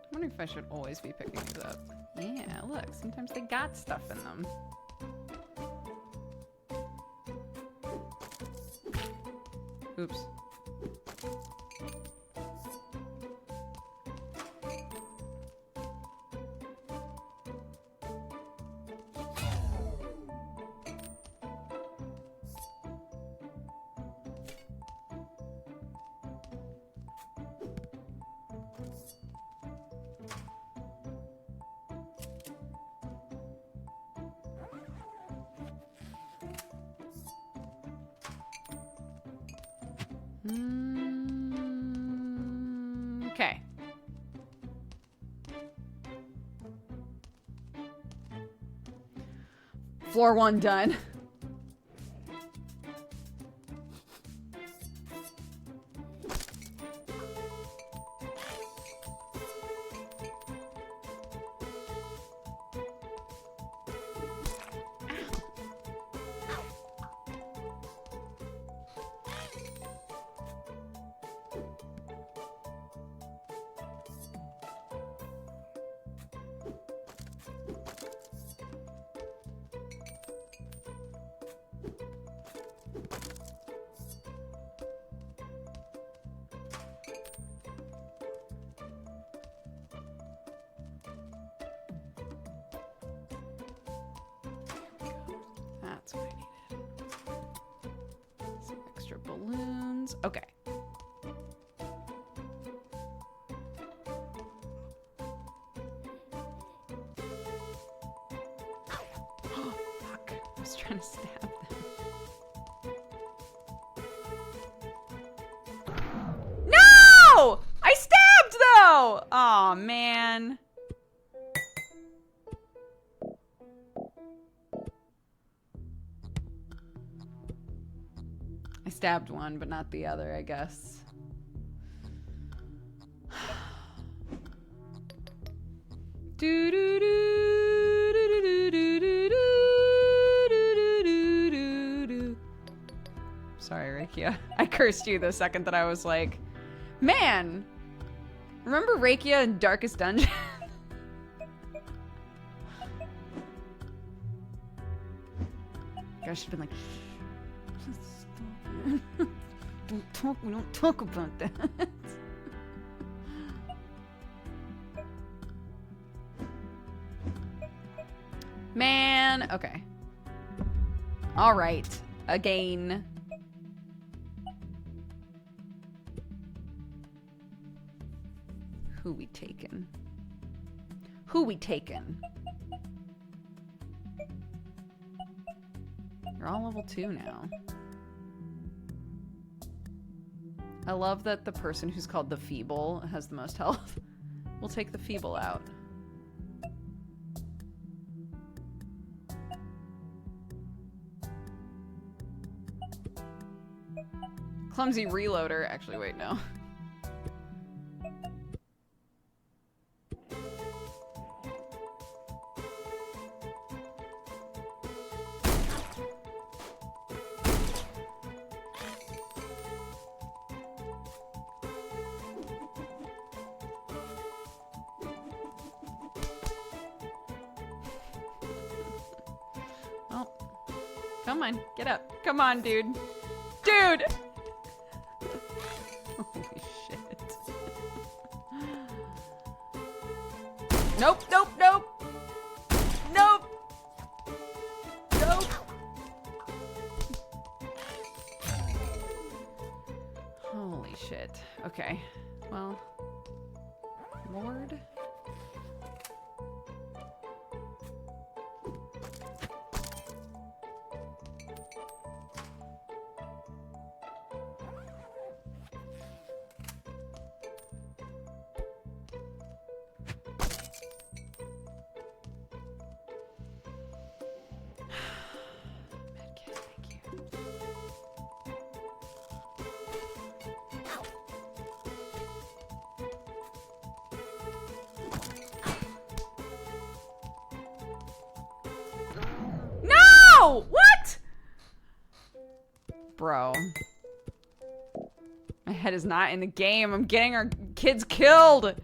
I wonder if I should always be picking these up. Yeah, look, sometimes they got stuff in them. Oops. Okay. Floor 1 done. That's what I needed. Some extra balloons. Okay. Fuck. I was trying to stab them. No! I stabbed though! Aw, man. I stabbed one, but not the other, I guess. Do do do do do do do do do do do. Sorry, Rakia. I cursed you the second that I was like, man, remember Rakia in Darkest Dungeon? I should have been like, shh. Stop it. We don't talk about that. Man, okay. All right, again. Who we taking? Who we taking? You're all level 2 now. I love that the person who's called the Feeble has the most health. We'll take the Feeble out. Clumsy Reloader. Actually, wait, no. Come on, get up. Come on, dude. Dude! Holy shit. Nope, nope, nope! Nope! Nope! Holy shit. Okay. Well. Lord? What? Bro. My head is not in the game. I'm getting our kids killed.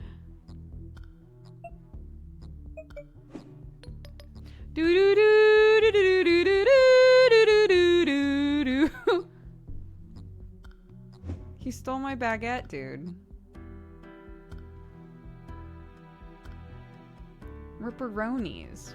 Do do do do do do do do do do do. He stole my baguette, dude. Ripperonis.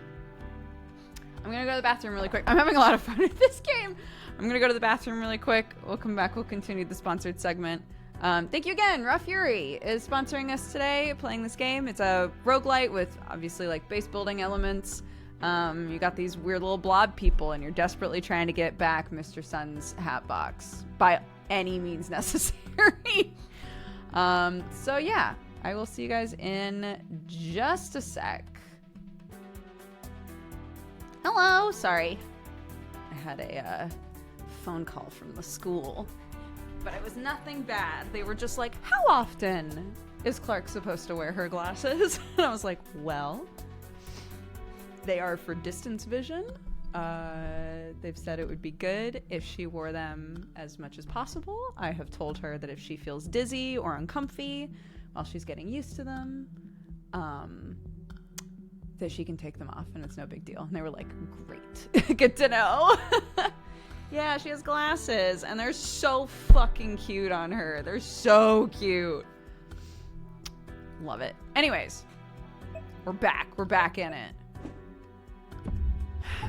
I'm gonna go to the bathroom really quick. I'm having a lot of fun with this game. I'm gonna go to the bathroom really quick. We'll come back. We'll continue the sponsored segment. Thank you again. Raw Fury is sponsoring us today, playing this game. It's a roguelite with obviously like base building elements. You got these weird little blob people and you're desperately trying to get back Mr. Sun's Hatbox by any means necessary. So yeah, I will see you guys in just a sec. Hello, sorry. I had a phone call from the school, but it was nothing bad. They were just like, how often is Clark supposed to wear her glasses? And I was like, well, they are for distance vision. They've said it would be good if she wore them as much as possible. I have told her that if she feels dizzy or uncomfy while she's getting used to them, that she can take them off and it's no big deal. And they were like, great. Good to know. Yeah, she has glasses and they're so fucking cute on her. They're so cute. Love it. Anyways, we're back. We're back in it.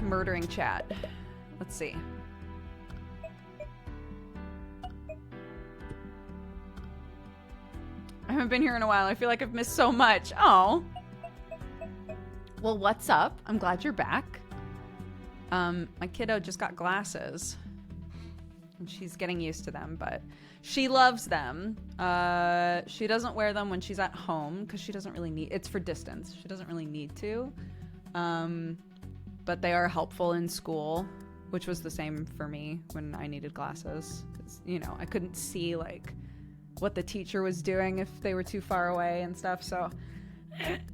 Murdering chat. Let's see. I haven't been here in a while. I feel like I've missed so much. Oh. Well, what's up? I'm glad you're back. My kiddo just got glasses. And she's getting used to them, but she loves them. She doesn't wear them when she's at home because she doesn't really need... It's for distance. She doesn't really need to. But they are helpful in school, which was the same for me when I needed glasses. 'Cause, you know, I couldn't see, like, what the teacher was doing if they were too far away and stuff, so...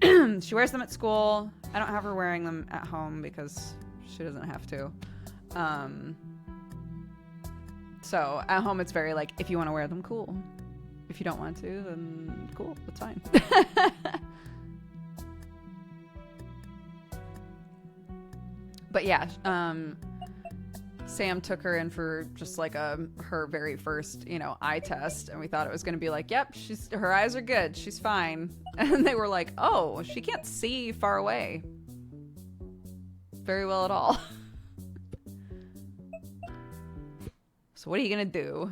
She wears them at school. I don't have her wearing them at home because she doesn't have to. So at home it's very like, if you want to wear them, cool. If you don't want to, then cool, that's fine. But yeah, Sam took her in for just like her very first, you know, eye test, and we thought it was going to be like, yep, her eyes are good, she's fine. And they were like, oh, she can't see far away very well at all. So what are you going to do?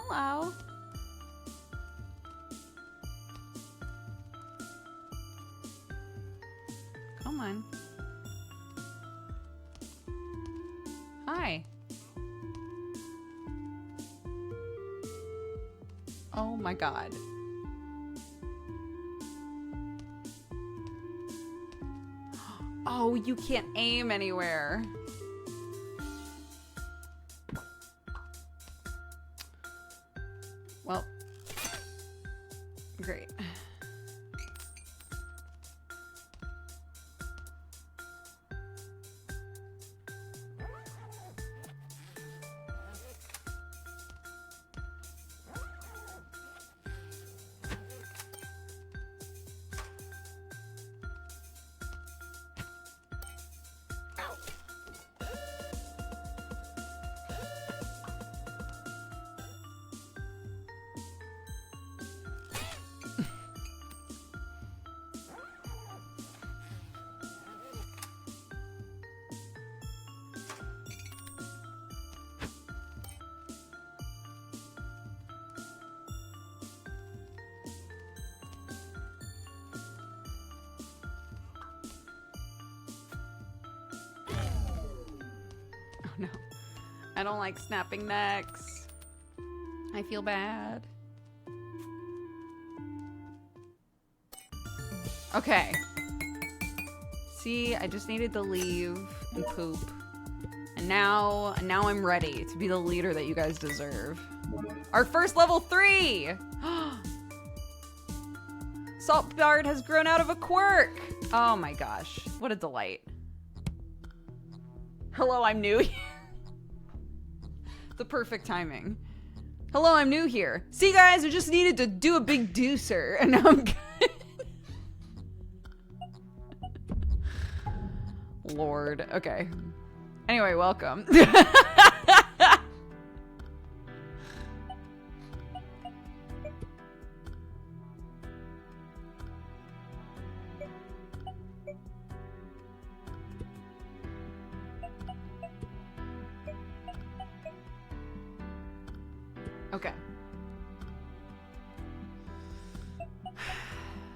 Hello. Come on. Hi. Oh my God. Oh, you can't aim anywhere. Well, great. No. I don't like snapping necks. I feel bad. Okay. See, I just needed to leave and poop. And now I'm ready to be the leader that you guys deserve. Our first level 3! Saltbard has grown out of a quirk! Oh my gosh. What a delight. Hello, I'm new. The perfect timing. Hello, I'm new here. See, guys, I just needed to do a big deucer, and now I'm good. Lord. Okay. Anyway, welcome. Okay.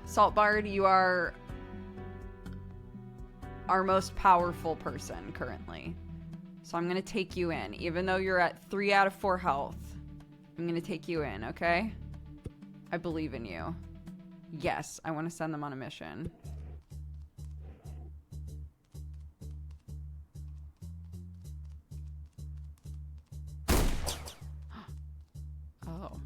Saltbard, you are our most powerful person currently. So I'm gonna take you in. Even though you're at 3 out of 4 health, I'm gonna take you in, okay? I believe in you. Yes, I want to send them on a mission. Oh.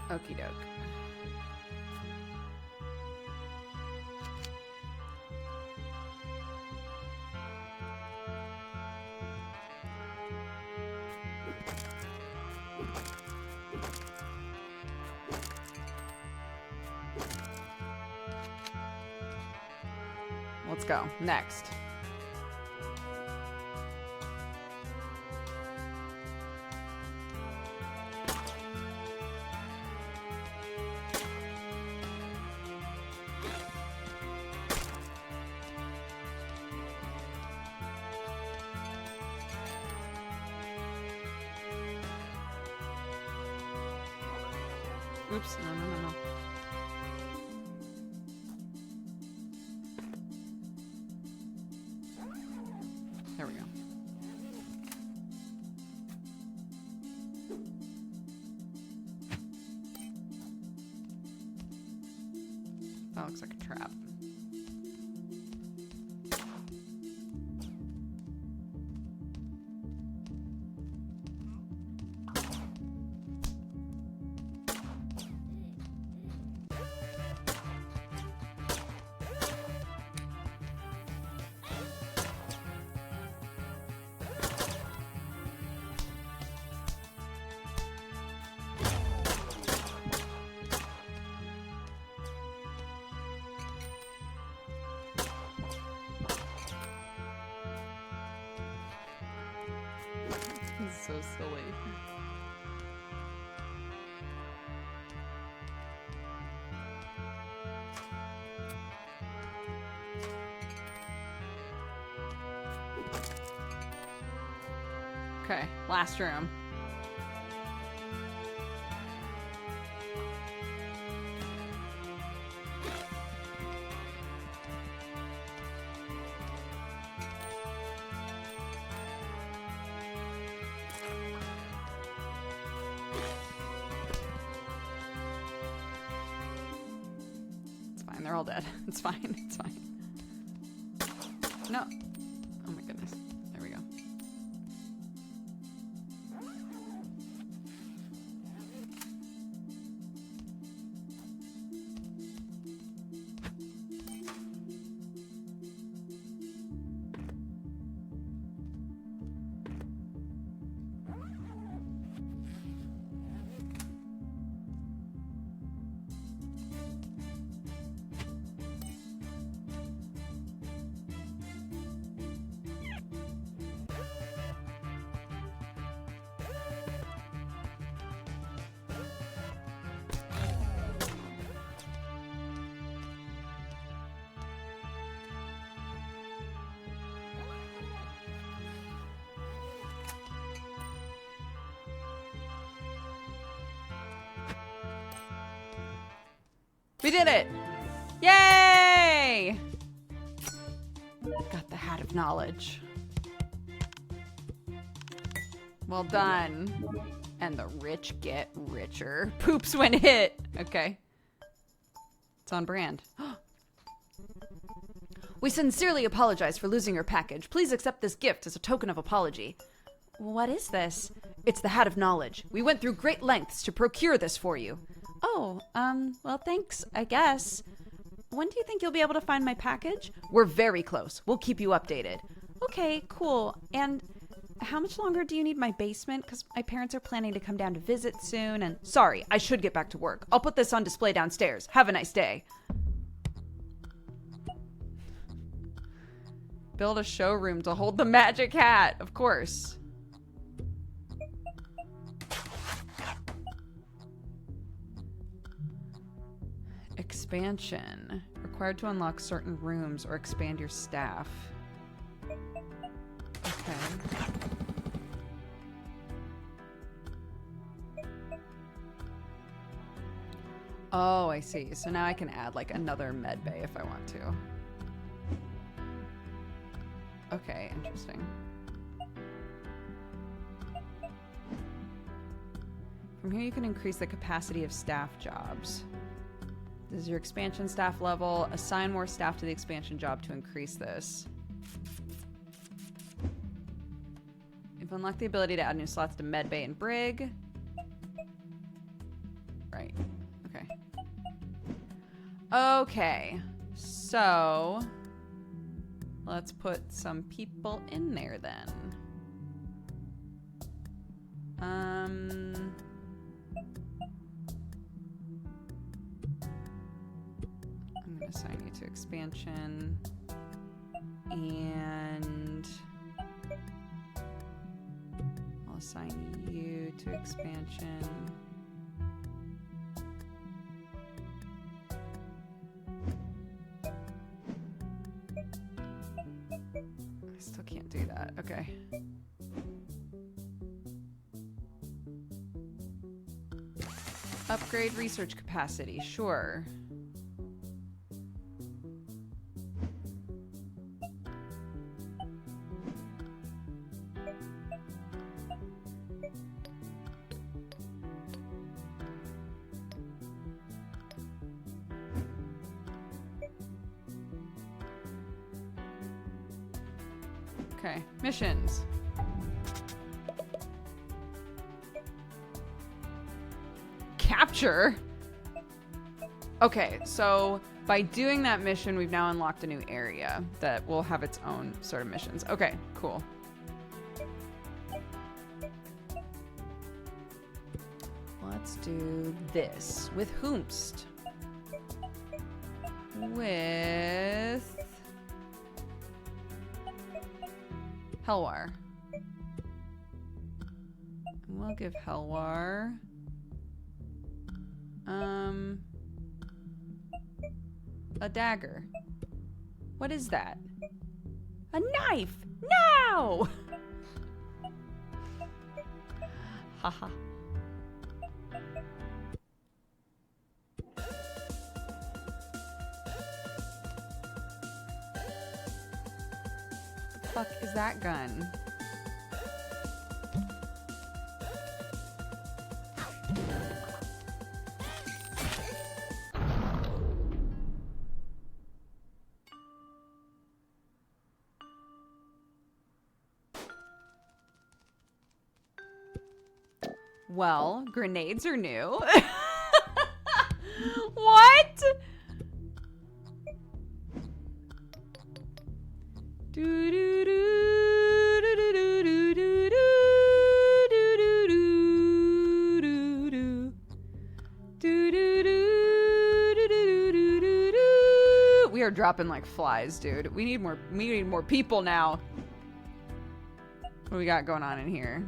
Okie doke. Let's go. Next. Oops, no. There we go. That looks like a trap. So silly. Okay, last room. They're all dead. It's fine. It's fine. No. Oh my goodness. There we go. We did it! Yay! Got the Hat of Knowledge. Well done. And the rich get richer. Poops when hit. Okay. It's on brand. We sincerely apologize for losing your package. Please accept this gift as a token of apology. What is this? It's the Hat of Knowledge. We went through great lengths to procure this for you. Oh, well, thanks, I guess. When do you think you'll be able to find my package? We're very close. We'll keep you updated. Okay, cool. And how much longer do you need my basement? Because my parents are planning to come down to visit soon, and sorry, I should get back to work. I'll put this on display downstairs. Have a nice day. Build a showroom to hold the magic hat, of course. Expansion. Required to unlock certain rooms or expand your staff. Okay. Oh, I see. So now I can add like another med bay if I want to. Okay, interesting. From here you can increase the capacity of staff jobs. This is your expansion staff level. Assign more staff to the expansion job to increase this. You've unlocked the ability to add new slots to medbay and brig. Right. Okay. Okay. So let's put some people in there then. I'm gonna assign you to expansion and I'll assign you to expansion. I still can't do that. Okay. Upgrade research capacity, sure. Okay, missions. Capture? Okay, so by doing that mission, we've now unlocked a new area that will have its own sort of missions. Okay, cool. Let's do this. With whomst? With Helwar. We'll give Helwar a dagger. What is that? A knife! No! Haha. The fuck is that gun? Well, grenades are new. What? We are dropping like flies, dude. We need more people now. What do we got going on in here?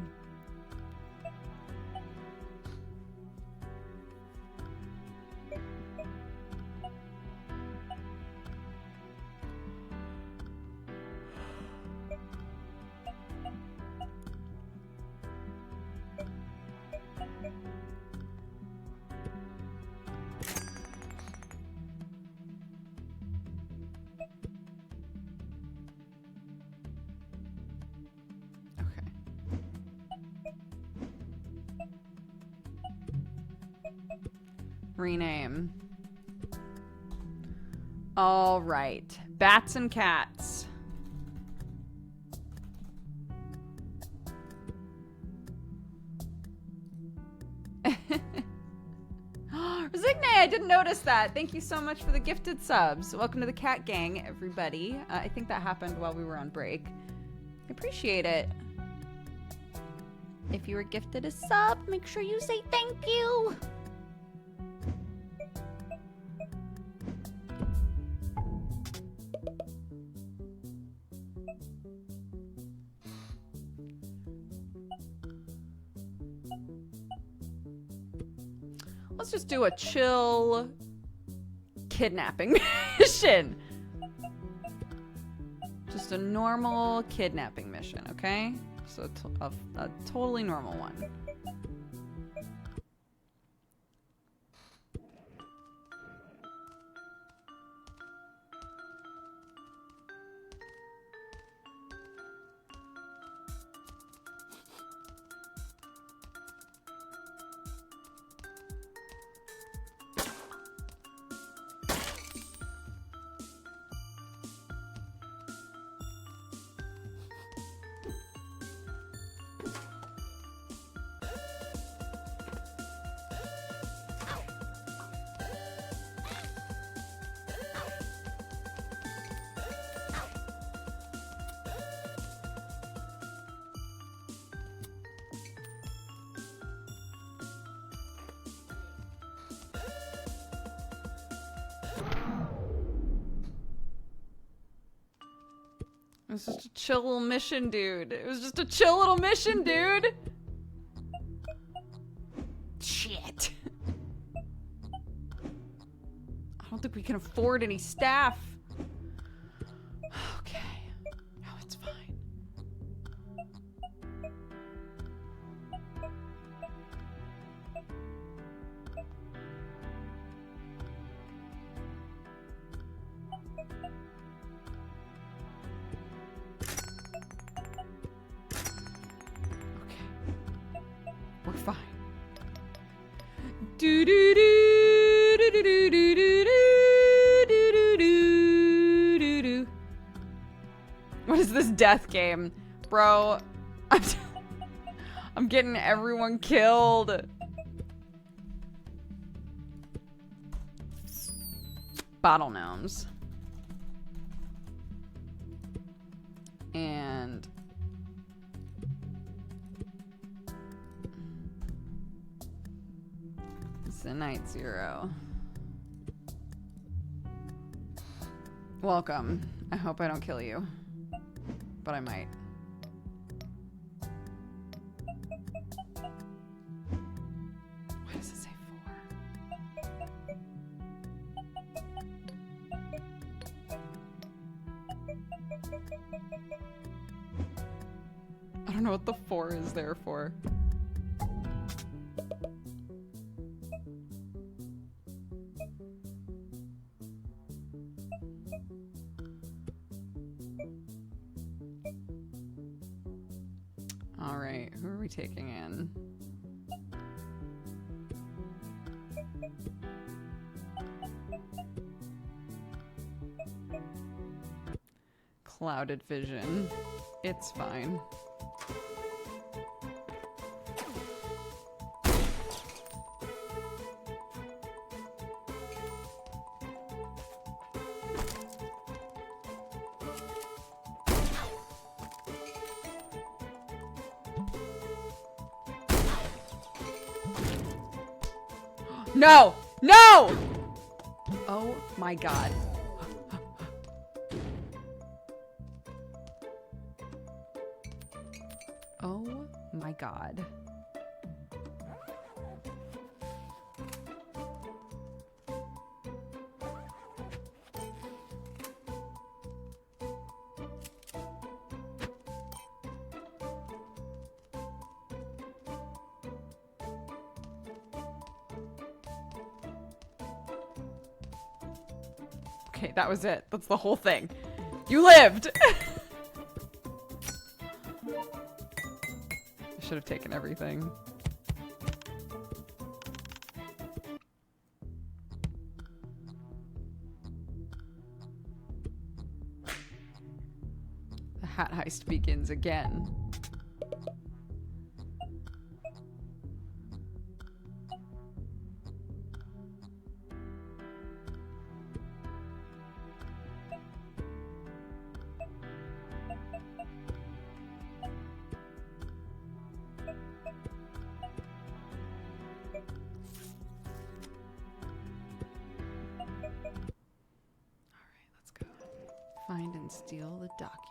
Rename. All right. Bats and cats. Resigne, I didn't notice that. Thank you so much for the gifted subs. Welcome to the cat gang, everybody. I think that happened while we were on break. I appreciate it. If you were gifted a sub, make sure you say thank you. Let's just do a chill kidnapping mission. Just a normal kidnapping mission, okay? So a totally normal one. It was just a chill little mission, dude. It was just a chill little mission, dude. Shit. I don't think we can afford any staff. Okay. No, it's fine. We're fine. Do do do do do do do do do do do do. What is this death game, bro? I'm getting everyone killed. Bottle gnomes. And it's a night zero. Welcome. I hope I don't kill you, but I might. Why does it say 4? I don't know what the 4 is there for. All right, who are we taking in? Clouded vision. It's fine. No! No! Oh my god. Oh my god. Okay, that was it. That's the whole thing. You lived! I should have taken everything. hat heist begins again. Find and steal the documents.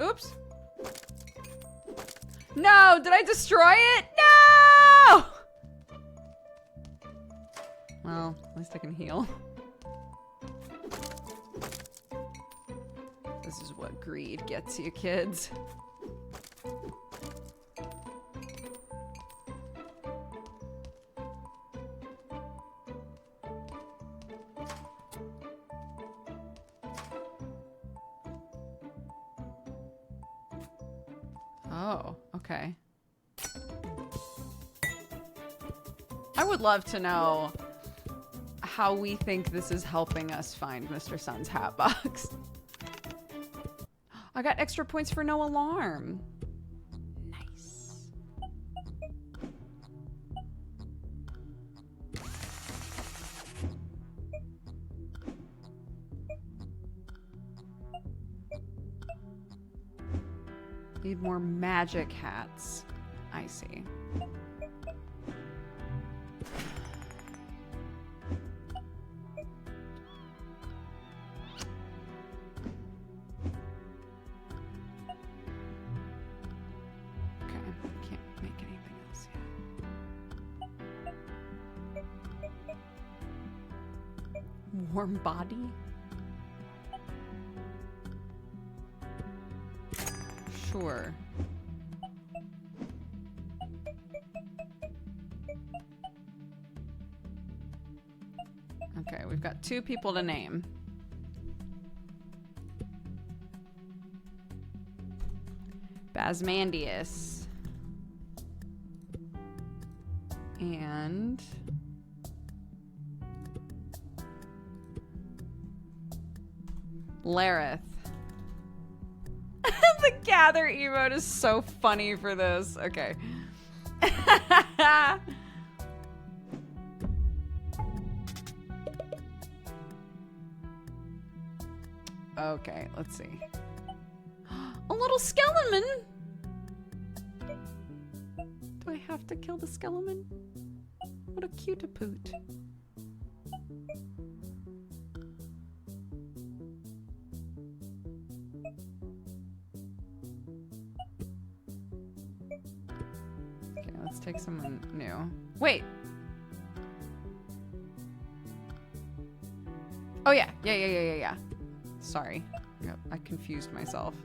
Oops. No, did I destroy it? No! Well, at least I can heal. This is what greed gets you, kids. Oh, okay. I would love to know how we think this is helping us find Mr. Sun's Hatbox. I got extra points for no alarm. Nice. Need more magic hats. I see. Okay, can't make anything else yet. Warm body? Sure. Okay, we've got 2 people to name. Basmandius. And... Lareth. The gather emote is so funny for this. Okay. Okay, let's see. A little skeleton. Do I have to kill the skeleton? What a cute-a-poot. Okay, let's take someone new. Wait. Oh yeah, yeah. Sorry. Yep, I confused myself.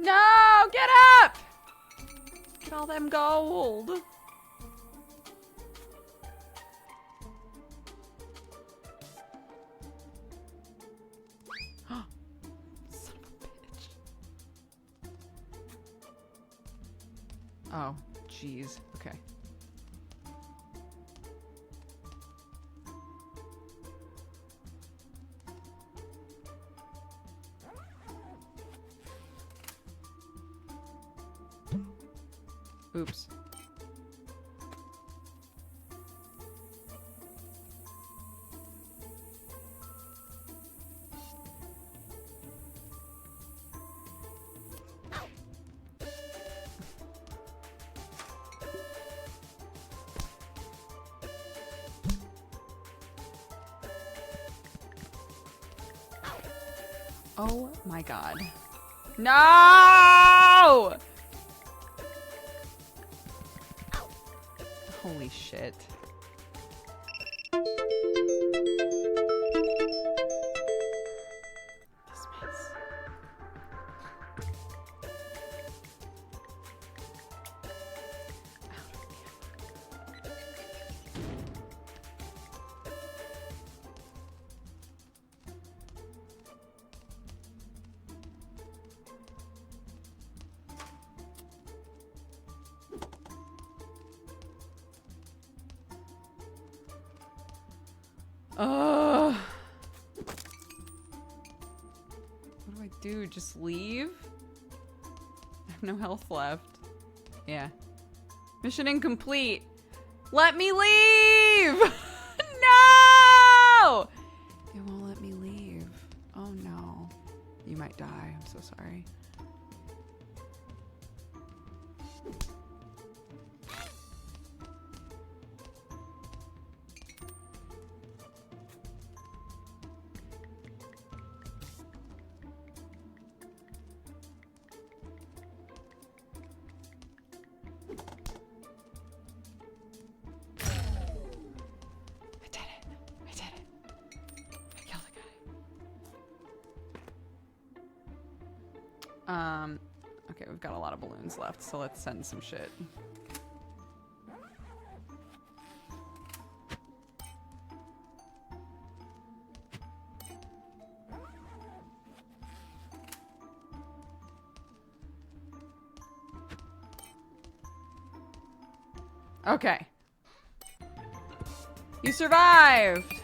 No! Get up! Get all them gold. Son of a bitch. Oh, jeez. Okay. Oops. Oh my god. No! Holy shit. Dismiss. What do I do? Just leave? I have no health left. Yeah. Mission incomplete. Let me leave! No! It won't let me leave. Oh no. You might die. I'm so sorry. Okay, we've got a lot of balloons left, so let's send some shit. Okay. You survived!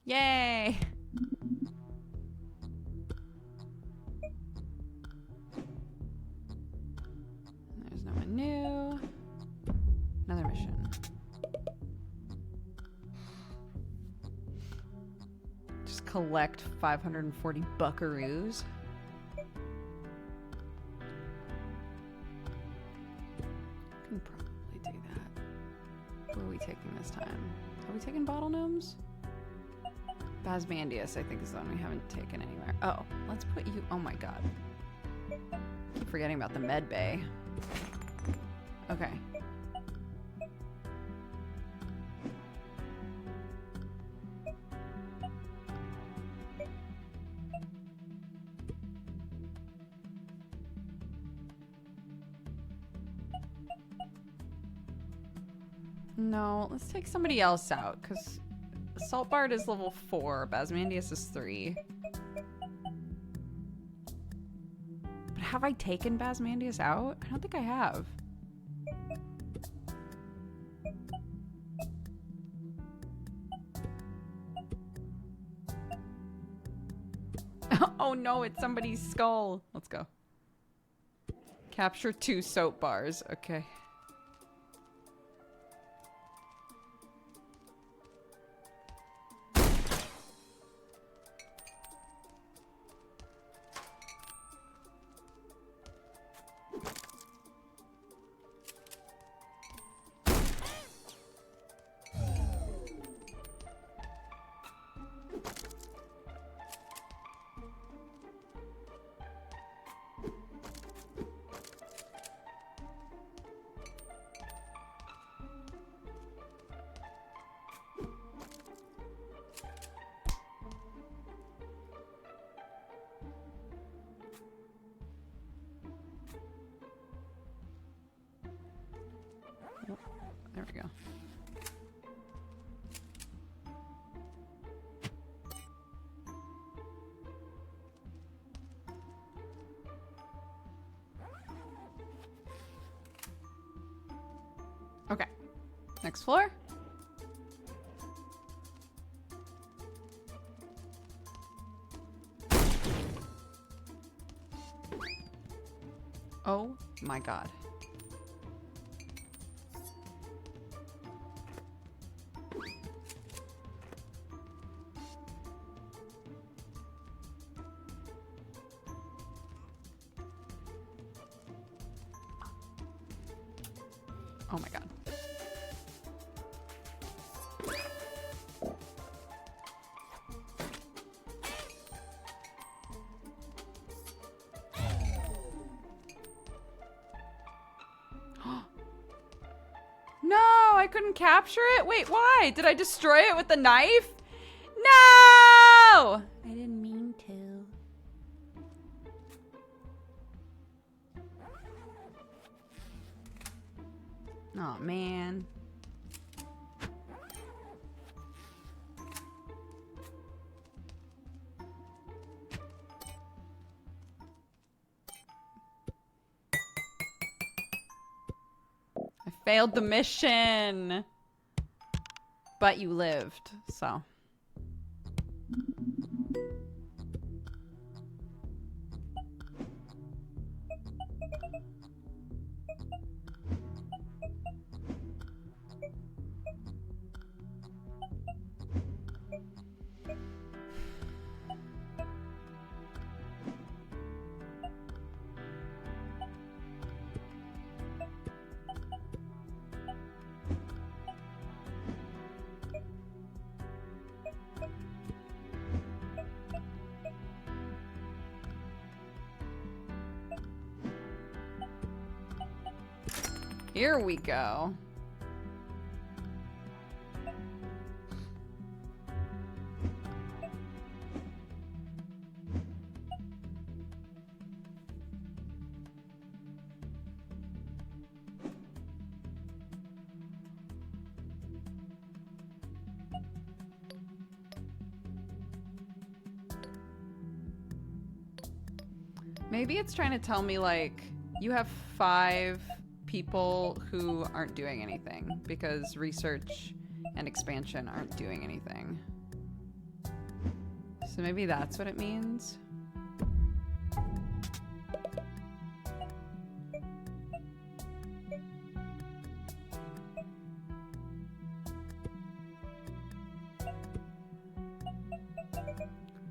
Yay! There's no one new. Another mission. Just collect 540 buckaroos. Can probably do that. What are we taking this time? Are we taking bottle gnomes? Basmandius, I think, is the one we haven't taken anywhere. Oh, let's put you... Oh my god. Keep forgetting about the med bay. Okay. No, let's take somebody else out, because Saltbard is level 4, Basmandius is 3. But have I taken Basmandius out? I don't think I have. Oh no, it's somebody's skull. Let's go. Capture 2 soap bars. Okay. There we go. Okay. Next floor. Oh my god. Oh my god. I couldn't capture it? Wait, why? Did I destroy it with the knife? No! I didn't mean to. Oh, man. I failed the mission. But you lived, so. Here we go. Maybe it's trying to tell me, like, you have 5 people who aren't doing anything because research and expansion aren't doing anything. So maybe that's what it means.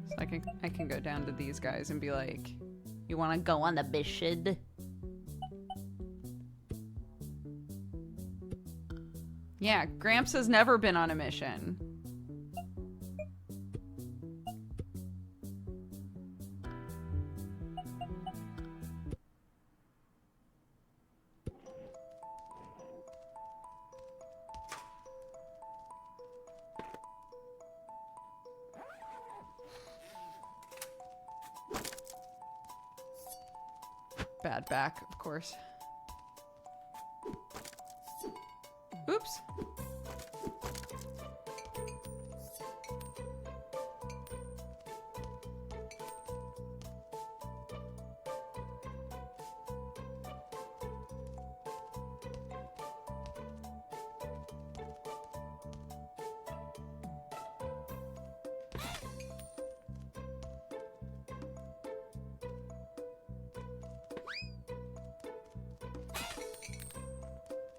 So I can go down to these guys and be like, you want to go on the mission? Yeah, Gramps has never been on a mission. Bad back, of course. Oops.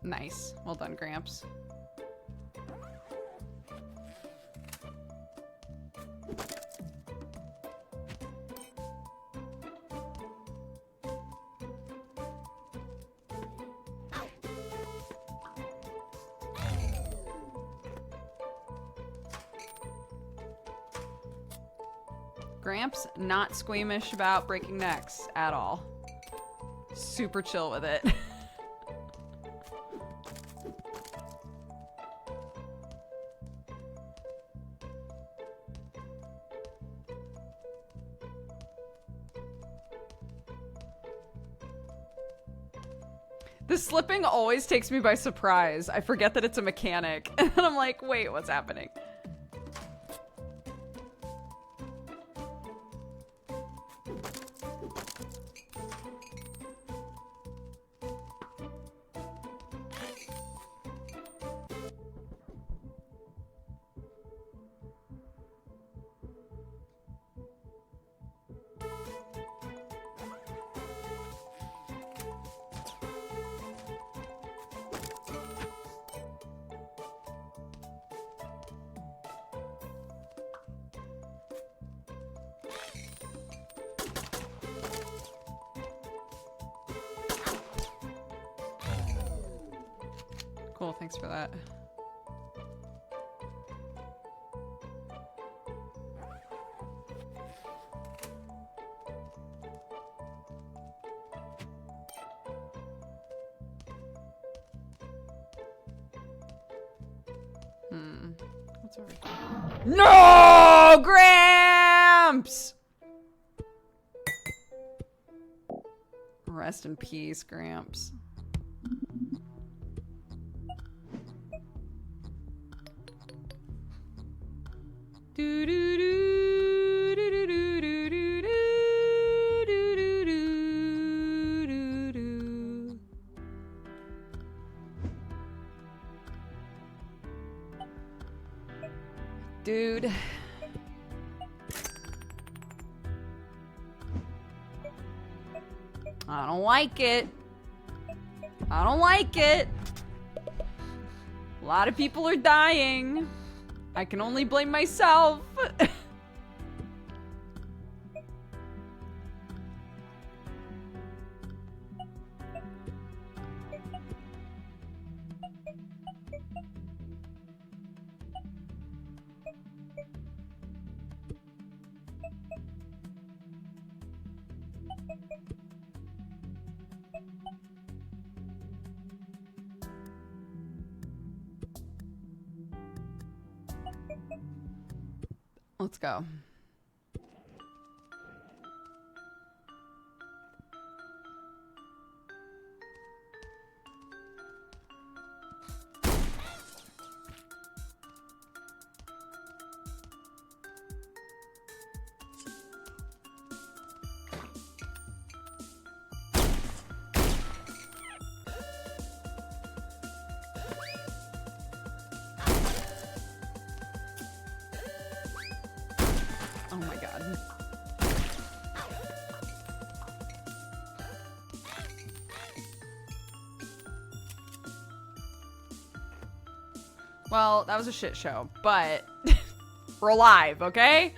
Nice. Well done, Gramps. Gramps, not squeamish about breaking necks at all. Super chill with it. The slipping always takes me by surprise. I forget that it's a mechanic. And I'm like, wait, what's happening? Cool, thanks for that. What's over here? No, Gramps! Rest in peace, Gramps. Do do do do do do do do do do do do. Dude. I don't like it. I don't like it. A lot of people are dying. I can only blame myself. Let's go. Oh my god. Well, that was a shit show, but we're alive, okay?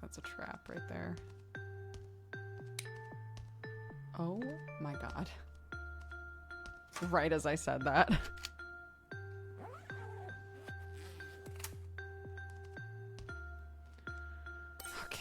That's a trap right there. Oh my god. Right as I said that. Okay.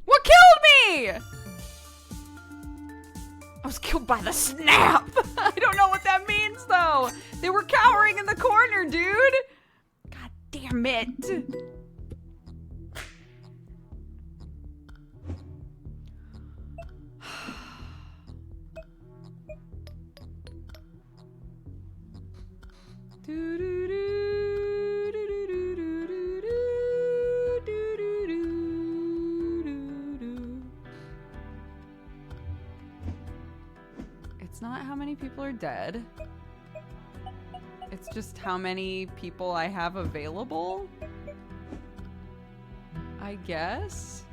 What killed me? I was killed by the snap. I don't know what that means though. They were cowering in the corner, dude. God damn it. It's not how many people are dead. It's just how many people I have available, I guess.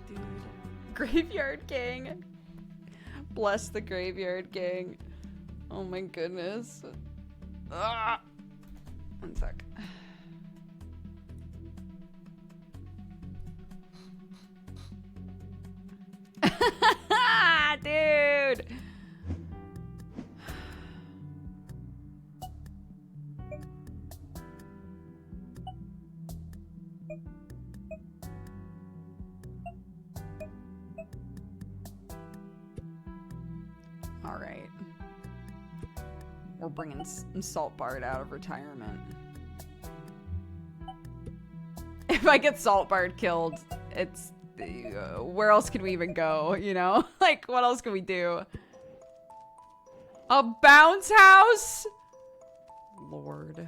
Dude. Graveyard Gang. Bless the Graveyard Gang. Oh my goodness. Ah. One sec. Dude. All right. We're bringing Saltbard out of retirement. If I get Saltbard killed, it's... where else can we even go, you know? Like, what else can we do? A bounce house? Lord.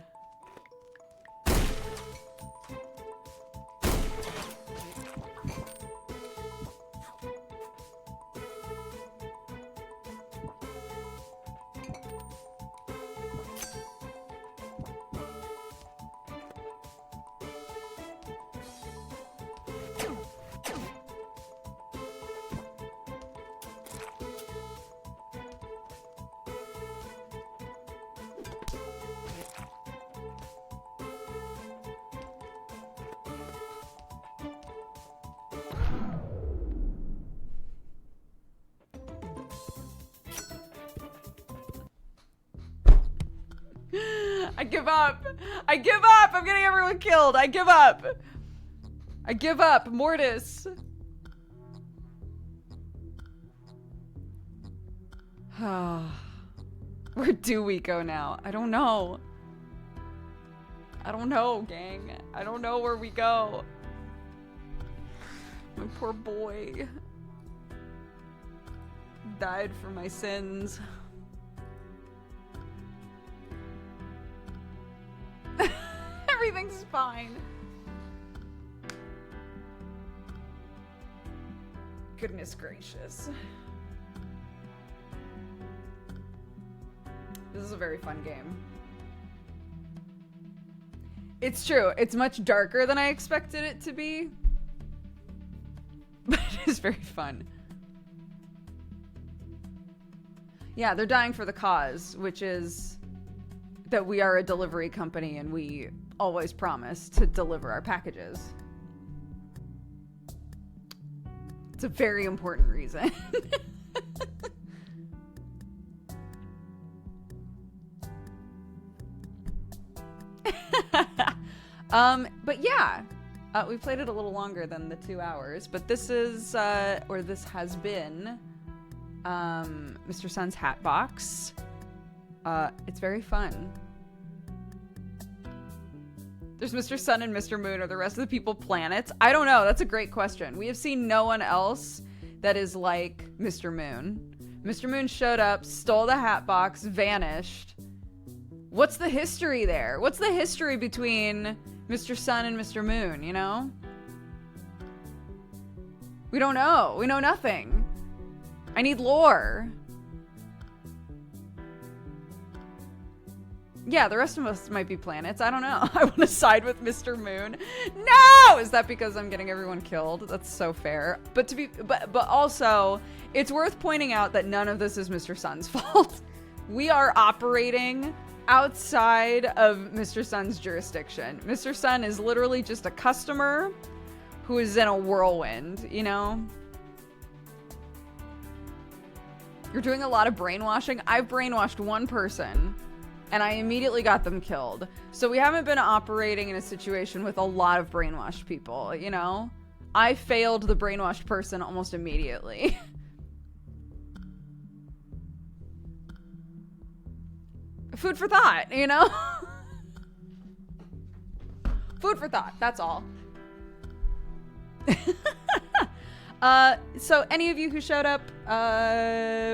I give up. I give up. I'm getting everyone killed. I give up. I give up. Mortis. Where do we go now? I don't know. I don't know, gang. I don't know where we go. My poor boy. Died for my sins. Everything's fine. Goodness gracious. This is a very fun game. It's true. It's much darker than I expected it to be. But it is very fun. Yeah, they're dying for the cause, which is that we are a delivery company and we always promise to deliver our packages. It's a very important reason. But yeah, we played it a little longer than the 2 hours, but this is, or this has been, Mr. Sun's Hatbox. It's very fun. There's Mr. Sun and Mr. Moon. Are the rest of the people planets? I don't know. That's a great question. We have seen no one else that is like Mr. Moon. Mr. Moon showed up, stole the Hatbox, vanished. What's the history there? What's the history between Mr. Sun and Mr. Moon, you know? We don't know. We know nothing. I need lore. Yeah, the rest of us might be planets. I don't know. I want to side with Mr. Moon. No! Is that because I'm getting everyone killed? That's so fair. But also, it's worth pointing out that none of this is Mr. Sun's fault. We are operating outside of Mr. Sun's jurisdiction. Mr. Sun is literally just a customer who is in a whirlwind, you know? You're doing a lot of brainwashing. I've brainwashed one person and I immediately got them killed. So we haven't been operating in a situation with a lot of brainwashed people, you know? I failed the brainwashed person almost immediately. Food for thought, you know? Food for thought, that's all. So any of you who showed up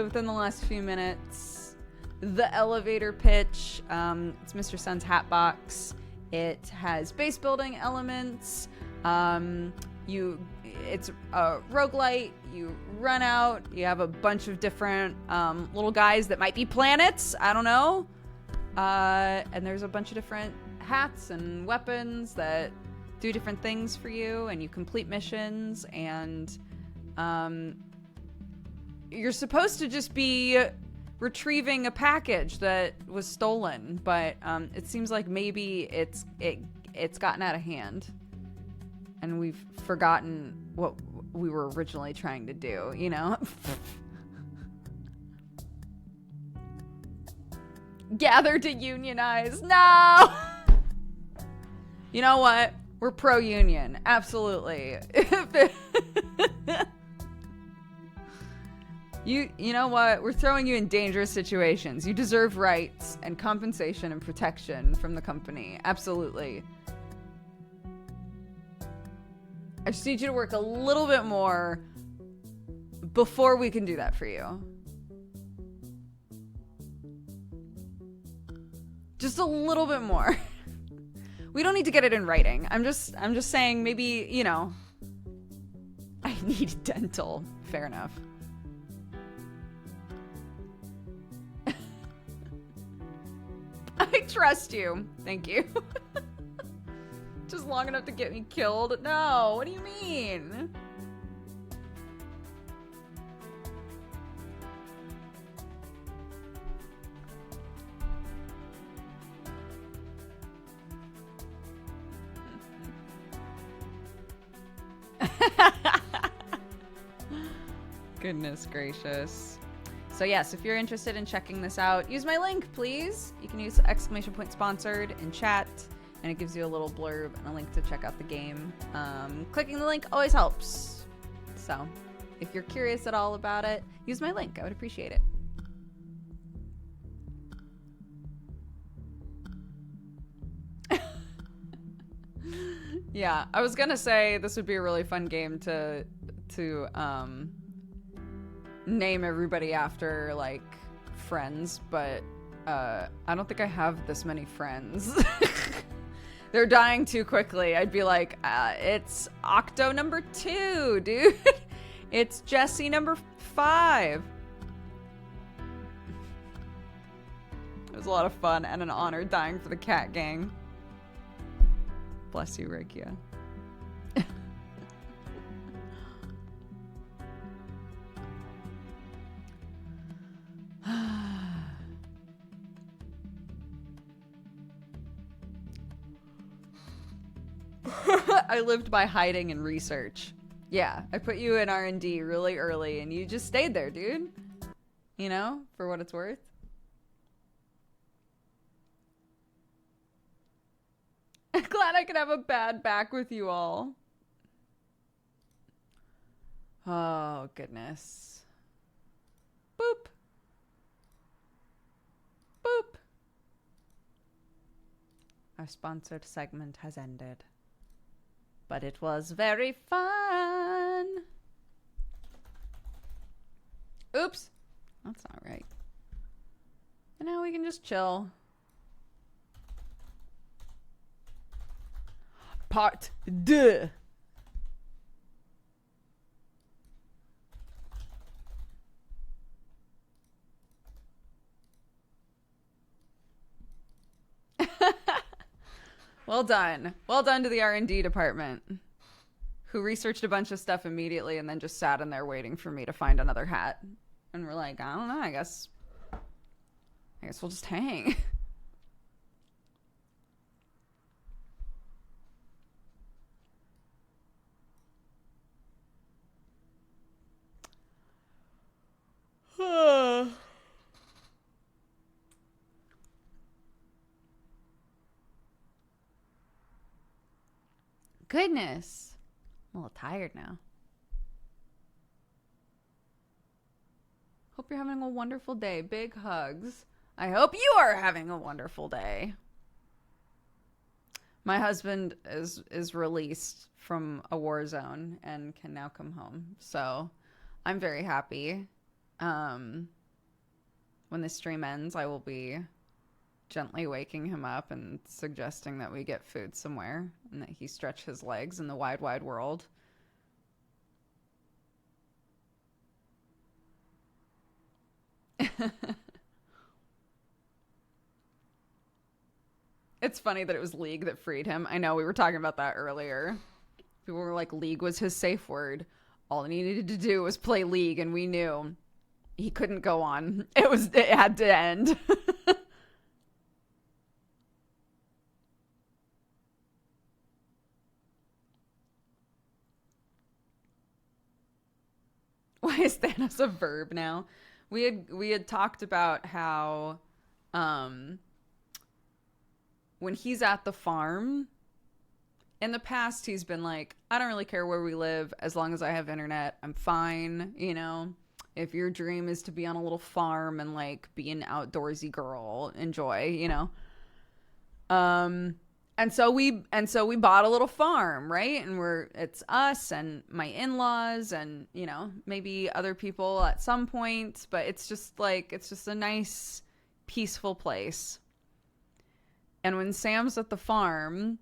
within the last few minutes, the elevator pitch, it's Mr. Sun's Hatbox. It has base building elements. It's a roguelite. You run out. You have a bunch of different little guys that might be planets. I don't know. And there's a bunch of different hats and weapons that do different things for you, and you complete missions, and you're supposed to just be retrieving a package that was stolen, but it seems like maybe it's gotten out of hand, and we've forgotten what we were originally trying to do, you know? Gather to unionize. No! You know what? We're pro-union. Absolutely. You know what? We're throwing you in dangerous situations. You deserve rights and compensation and protection from the company. Absolutely. I just need you to work a little bit more before we can do that for you. Just a little bit more. We don't need to get it in writing. I'm just saying maybe, you know, I need dental. Fair enough. I trust you. Thank you. Just long enough to get me killed? No, what do you mean? Goodness gracious. So yes, if you're interested in checking this out, use my link, please. You can use !sponsored in chat, and it gives you a little blurb and a link to check out the game. Clicking the link always helps. So if you're curious at all about it, use my link. I would appreciate it. Yeah, I was gonna say this would be a really fun game to name everybody after, like, friends, but I don't think I have this many friends. They're dying too quickly. I'd be like, it's Octo number 2, dude. It's Jesse number 5. It was a lot of fun and an honor dying for the cat gang. Bless you, Rikia. I lived by hiding and research. Yeah, I put you in R&D really early and you just stayed there, dude. You know, for what it's worth. I'm glad I could have a bad back with you all. Oh, goodness. Boop. Boop. Our sponsored segment has ended. But it was very fun. Oops. That's not right. And now we can just chill. Part 2. Well done. Well done to the R&D department, who researched a bunch of stuff immediately and then just sat in there waiting for me to find another hat. And we're like, I don't know, I guess we'll just hang. Goodness. I'm a little tired now. Hope you're having a wonderful day. Big hugs. I hope you are having a wonderful day. My husband is released from a war zone and can now come home. So I'm very happy. When this stream ends, I will be gently waking him up and suggesting that we get food somewhere and that he stretch his legs in the wide, wide world. It's funny that it was League that freed him. I know, we were talking about that earlier. People were like, League was his safe word. All he needed to do was play League, and we knew he couldn't go on. It had to end. Why is Thanos a verb now? We had talked about how when he's at the farm, in the past he's been like, I don't really care where we live as long as I have internet. I'm fine, you know. If your dream is to be on a little farm and like be an outdoorsy girl, enjoy, you know. And so we bought a little farm, right? And it's us and my in-laws and, you know, maybe other people at some point, but it's just a nice, peaceful place. And when Sam's at the farm,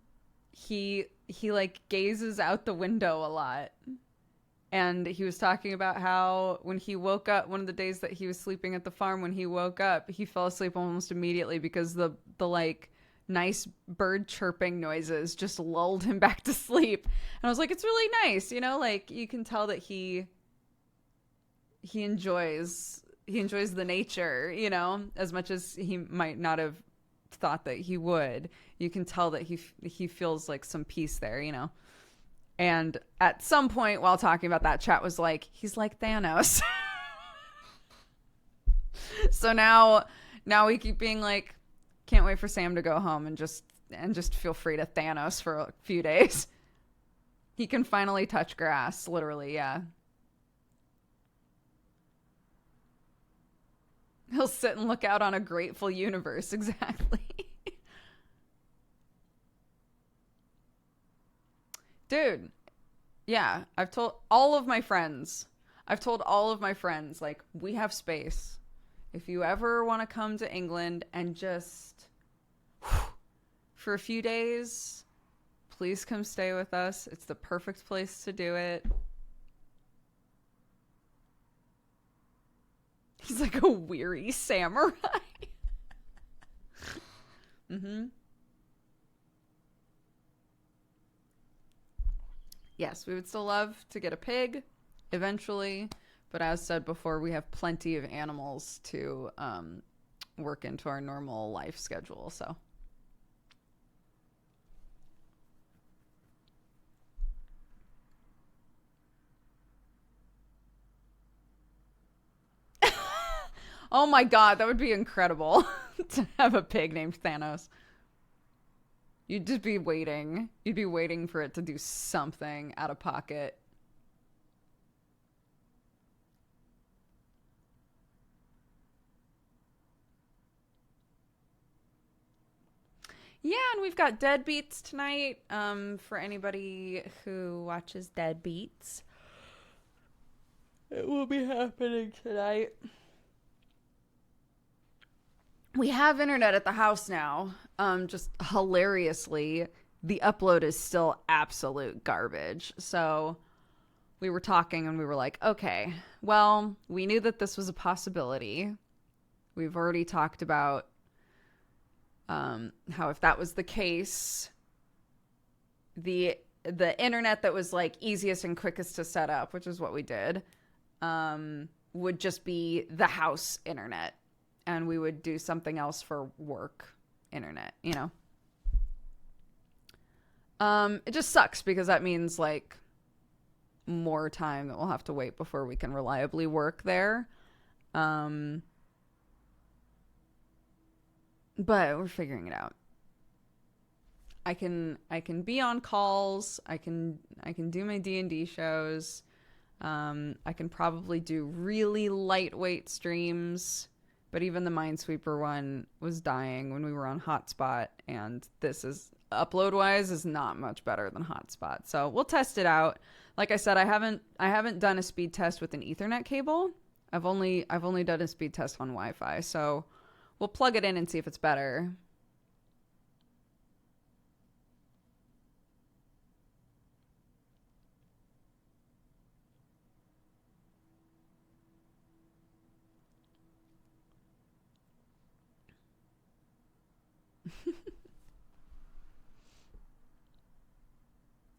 he like gazes out the window a lot. And he was talking about how when he woke up, one of the days that he was sleeping at the farm, when he woke up, he fell asleep almost immediately because the like nice bird chirping noises just lulled him back to sleep. And I was like, it's really nice, you know, like you can tell that he enjoys the nature, you know, as much as he might not have thought that he would. You can tell that he feels like some peace there, you know. And at some point while talking about that, chat was like, he's like Thanos. So now we keep being like, can't wait for Sam to go home and just feel free to Thanos for a few days. He can finally touch grass, literally, yeah. He'll sit and look out on a grateful universe, exactly. Dude, yeah, I've told all of my friends, like, we have space. If you ever want to come to England and just, for a few days, please come stay with us. It's the perfect place to do it. He's like a weary samurai. Mm-hmm. Yes, we would still love to get a pig eventually, but as said before, we have plenty of animals to work into our normal life schedule, so. Oh my god, that would be incredible to have a pig named Thanos. You'd just be waiting. You'd be waiting for it to do something out of pocket. Yeah, and we've got Deadbeats tonight. For anybody who watches Deadbeats, it will be happening tonight. We have internet at the house now. Just hilariously, the upload is still absolute garbage. So we were talking and we were like, okay, well, we knew that this was a possibility. We've already talked about how if that was the case, the internet that was like easiest and quickest to set up, which is what we did, would just be the house internet. And we would do something else for work internet, you know? It just sucks because that means like more time that we'll have to wait before we can reliably work there. But we're figuring it out. I can be on calls. I can do my D&D shows. I can probably do really lightweight streams. But even the Minesweeper one was dying when we were on Hotspot, and this is, upload-wise, is not much better than Hotspot. So we'll test it out. Like I said, I haven't done a speed test with an Ethernet cable. I've only done a speed test on Wi-Fi. So we'll plug it in and see if it's better.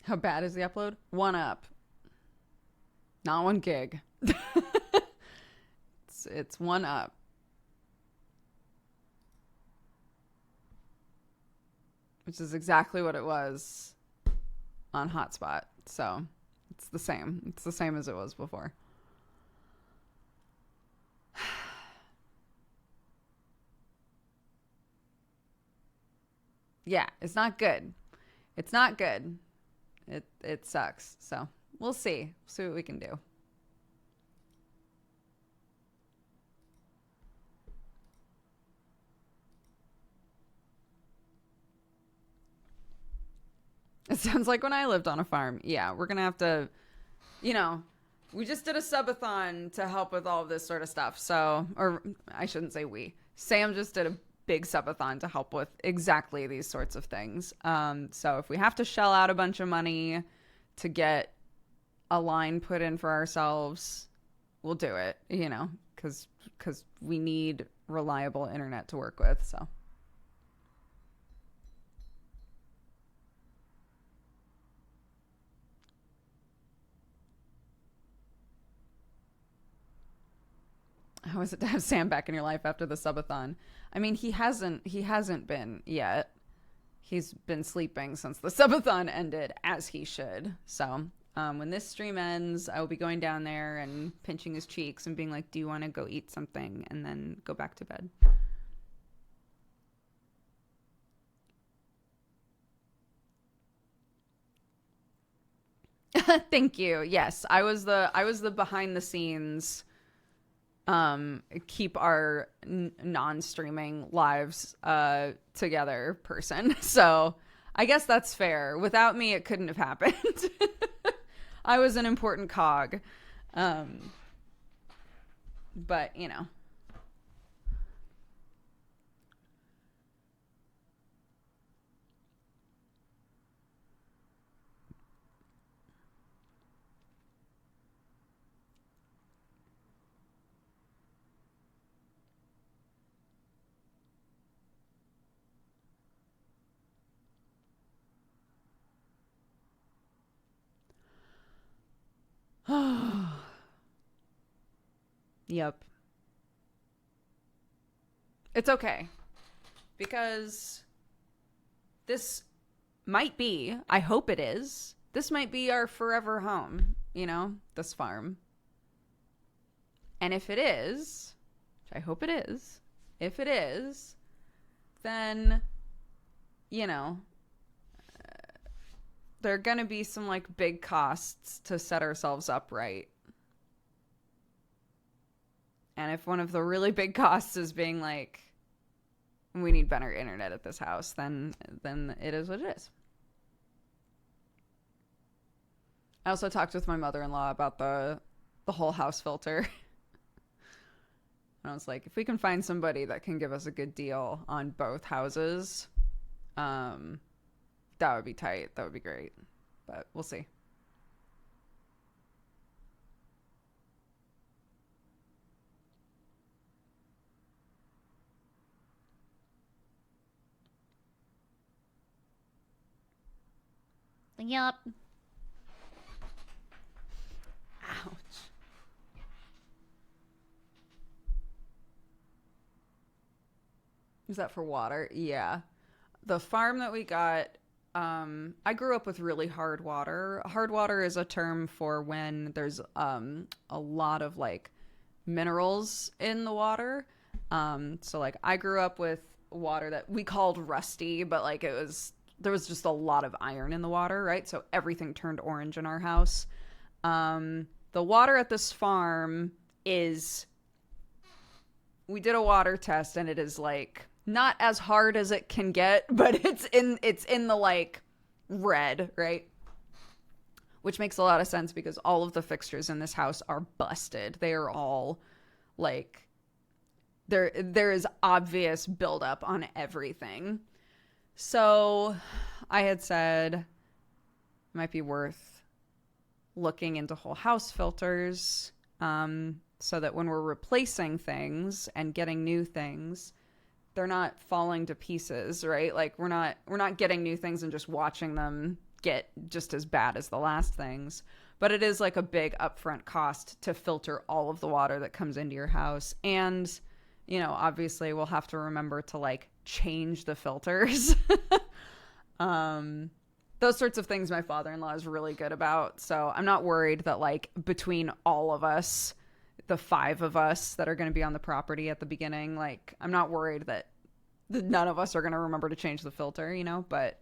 How bad is the upload? 1 up. Not 1 gig. It's 1 up. Which is exactly what it was on Hotspot. So it's the same. It's the same as it was before. Yeah, it's not good. It's not good. It sucks. So we'll see. We'll see what we can do. It sounds like when I lived on a farm. Yeah, we're going to have to, you know, we just did a subathon to help with all of this sort of stuff. So, or I shouldn't say we. Sam just did big subathon to help with exactly these sorts of things. So if we have to shell out a bunch of money to get a line put in for ourselves, we'll do it, you know, because we need reliable internet to work with. So how is it to have Sam back in your life after the subathon? I mean, he hasn't been yet. He's been sleeping since the subathon ended, as he should. So when this stream ends, I will be going down there and pinching his cheeks and being like, do you want to go eat something? And then go back to bed. Thank you. Yes, I was the behind the scenes keep our non-streaming lives together person. So I guess that's fair. Without me, it couldn't have happened. I was an important cog. But, you know. Yep. It's okay. Because this might be, I hope it is, this might be our forever home, you know, this farm. And if it is, which I hope it is, if it is, then, you know, there are going to be some like big costs to set ourselves up right. And if one of the really big costs is being like, we need better internet at this house, then it is what it is. I also talked with my mother-in-law about the whole house filter. And I was like, if we can find somebody that can give us a good deal on both houses, that would be tight. That would be great. But we'll see. Yup. Ouch. Is that for water? Yeah. The farm that we got, I grew up with really hard water. Hard water is a term for when there's a lot of like minerals in the water. So like I grew up with water that we called rusty, but like there was just a lot of iron in the water, right? So everything turned orange in our house. The water at this farm is, we did a water test and it is like not as hard as it can get, but it's in the like red, right? Which makes a lot of sense because all of the fixtures in this house are busted. They are all like, there is obvious buildup on everything. So I had said it might be worth looking into whole house filters, so that when we're replacing things and getting new things, they're not falling to pieces, right? Like we're not getting new things and just watching them get just as bad as the last things. But it is like a big upfront cost to filter all of the water that comes into your house. And, you know, obviously we'll have to remember to like change the filters. Those sorts of things my father-in-law is really good about. So I'm not worried that like between all of us, the 5 of us that are going to be on the property at the beginning, like I'm not worried that none of us are going to remember to change the filter, you know, but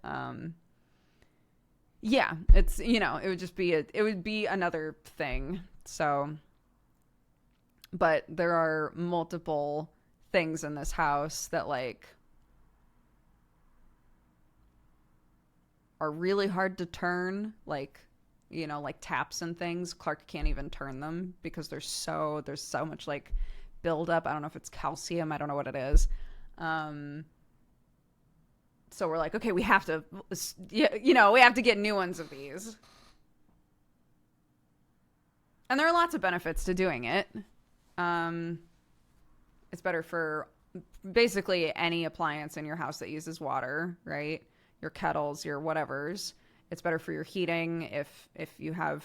yeah, it's, you know, it would be another thing. So, but there are multiple things in this house that like are really hard to turn, like, you know, like taps and things. Clark can't even turn them because there's so much like buildup. I don't know if it's calcium. I don't know what it is. So we're like, okay, we have to, we have to get new ones of these. And there are lots of benefits to doing it. It's better for basically any appliance in your house that uses water, right? Your kettles, your whatevers. It's better for your heating if you have,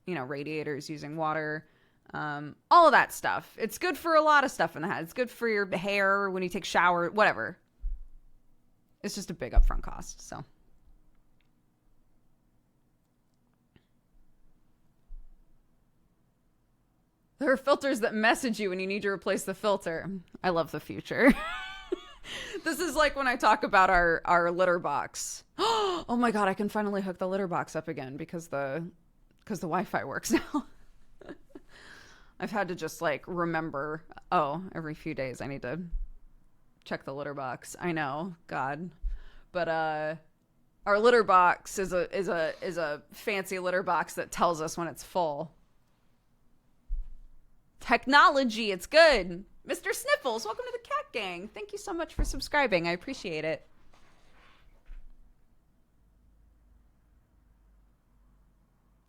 radiators using water. All of that stuff. It's good for a lot of stuff in the house. It's good for your hair when you take shower, whatever. It's just a big upfront cost, so. There are filters that message you when you need to replace the filter. I love the future. This is like when I talk about our litter box. Oh my god, I can finally hook the litter box up again because the Wi-Fi works now. I've had to just like remember, every few days I need to check the litter box. I know, God. But our litter box is a fancy litter box that tells us when it's full. Technology, it's good. Mr. Sniffles, welcome to the Cat Gang. Thank you so much for subscribing. I appreciate it.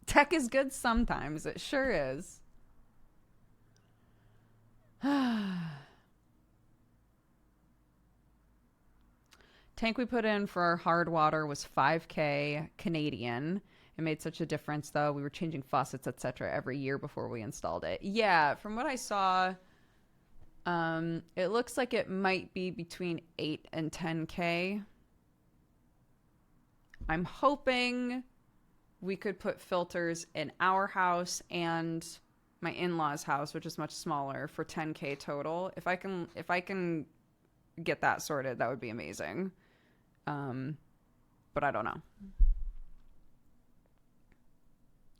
Tech is good sometimes. It sure is. Tank we put in for our hard water was 5K Canadian. It made such a difference, though. We were changing faucets, etc. every year before we installed it. Yeah, from what I saw, it looks like it might be between 8 and 10K. I'm hoping we could put filters in our house and my in-laws' house, which is much smaller, for 10K total. If I can get that sorted, that would be amazing. But I don't know.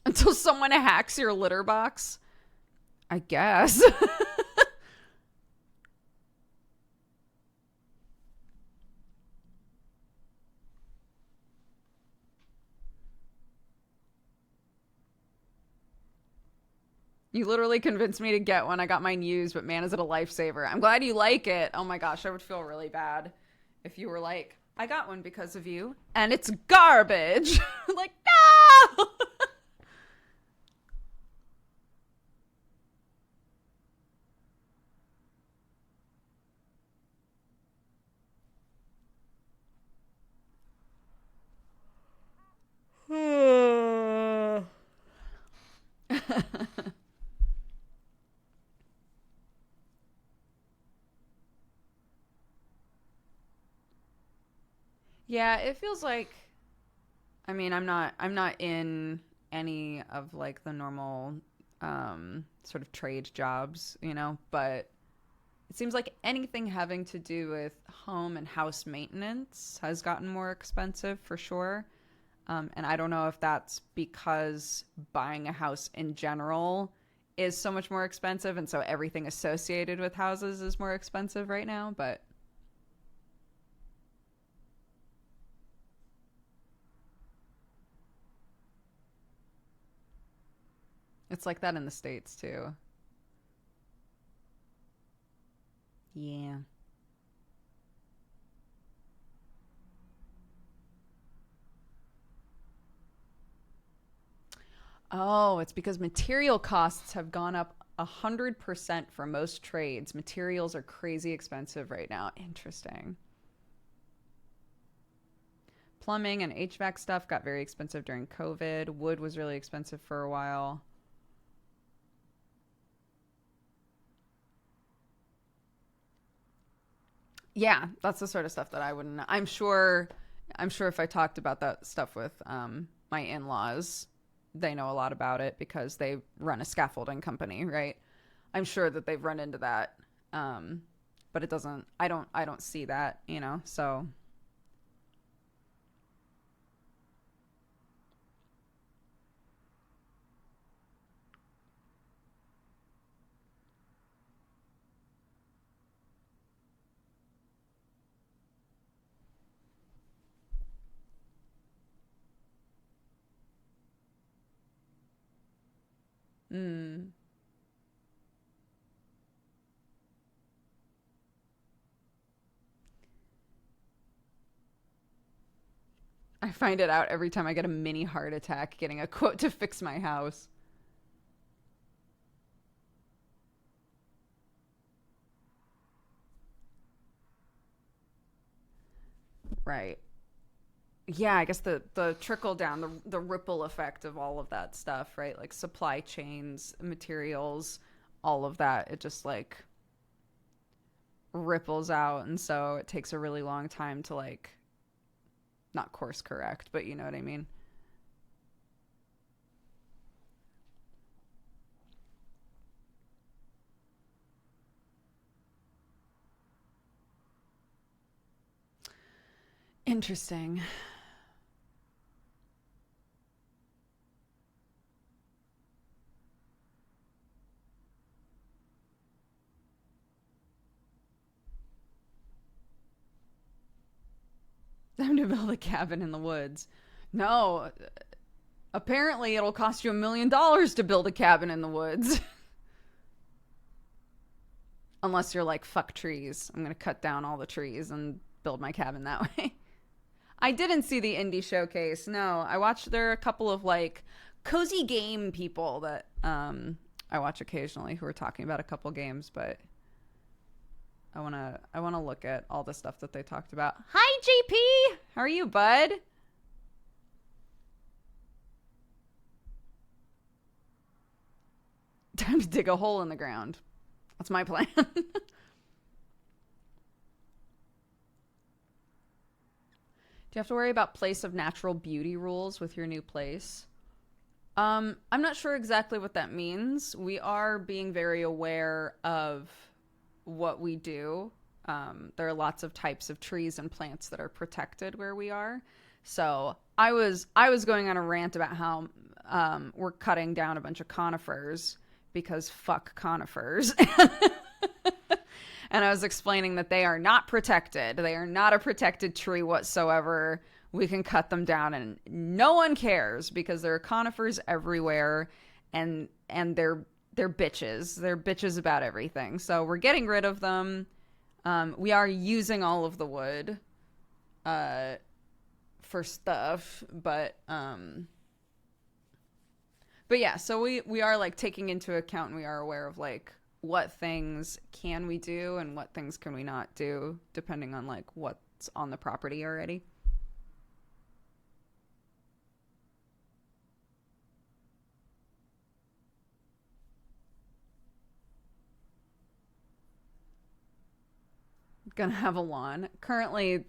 Until someone hacks your litter box, I guess. You literally convinced me to get one. I got mine used, but man, is it a lifesaver. I'm glad you like it. Oh my gosh, I would feel really bad if you were like, I got one because of you, and it's garbage. Like, no! Yeah, it feels like, I mean, I'm not in any of like the normal sort of trade jobs, but it seems like anything having to do with home and house maintenance has gotten more expensive for sure. And I don't know if that's because buying a house in general is so much more expensive, and so everything associated with houses is more expensive right now, but it's like that in the States too. Yeah. Oh, it's because material costs have gone up 100% for most trades. Materials are crazy expensive right now. Interesting. Plumbing and HVAC stuff got very expensive during COVID. Wood was really expensive for a while. Yeah, that's the sort of stuff that I wouldn't know. I'm sure if I talked about that stuff with my in-laws, they know a lot about it because they run a scaffolding company, right? I'm sure that they've run into that. But it doesn't, I don't see that, so. Mm. I find it out every time I get a mini heart attack getting a quote to fix my house. Right. Yeah, I guess the trickle down, the ripple effect of all of that stuff, right? Like supply chains, materials, all of that. It just like ripples out, and so it takes a really long time to like not course correct, but you know what I mean. Interesting. Time to build a cabin in the woods. No, apparently it'll cost you $1 million to build a cabin in the woods. Unless you're like, fuck trees. I'm going to cut down all the trees and build my cabin that way. I didn't see the indie showcase. No, I watched, there are a couple of like cozy game people that I watch occasionally who are talking about a couple games, but I want to look at all the stuff that they talked about. Hi JP. How are you, bud? Time to dig a hole in the ground. That's my plan. Do you have to worry about place of natural beauty rules with your new place? I'm not sure exactly what that means. We are being very aware of what we do. There are lots of types of trees and plants that are protected where we are. So I was going on a rant about how we're cutting down a bunch of conifers because fuck conifers. And I was explaining that they are not protected. They are not a protected tree whatsoever. We can cut them down and no one cares because there are conifers everywhere, and they're bitches. They're bitches about everything. So we're getting rid of them. We are using all of the wood for stuff, but yeah, so we are like taking into account, and we are aware of like what things can we do and what things can we not do depending on like what's on the property already. Gonna have a lawn. Currently,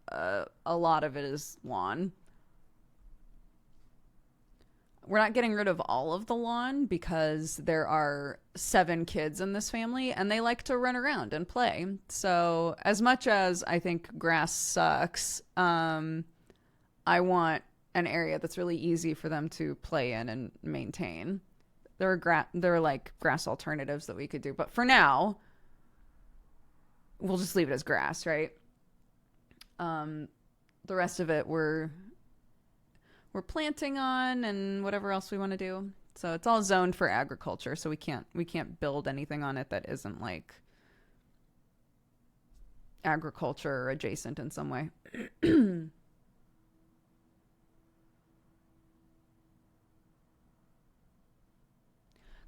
a lot of it is lawn. We're not getting rid of all of the lawn because there are 7 kids in this family and they like to run around and play. So as much as I think grass sucks, I want an area that's really easy for them to play in and maintain. There are like grass alternatives that we could do, but for now, we'll just leave it as grass, right? The rest of it we're planting on and whatever else we want to do. So it's all zoned for agriculture, so we can't build anything on it that isn't like agriculture or adjacent in some way.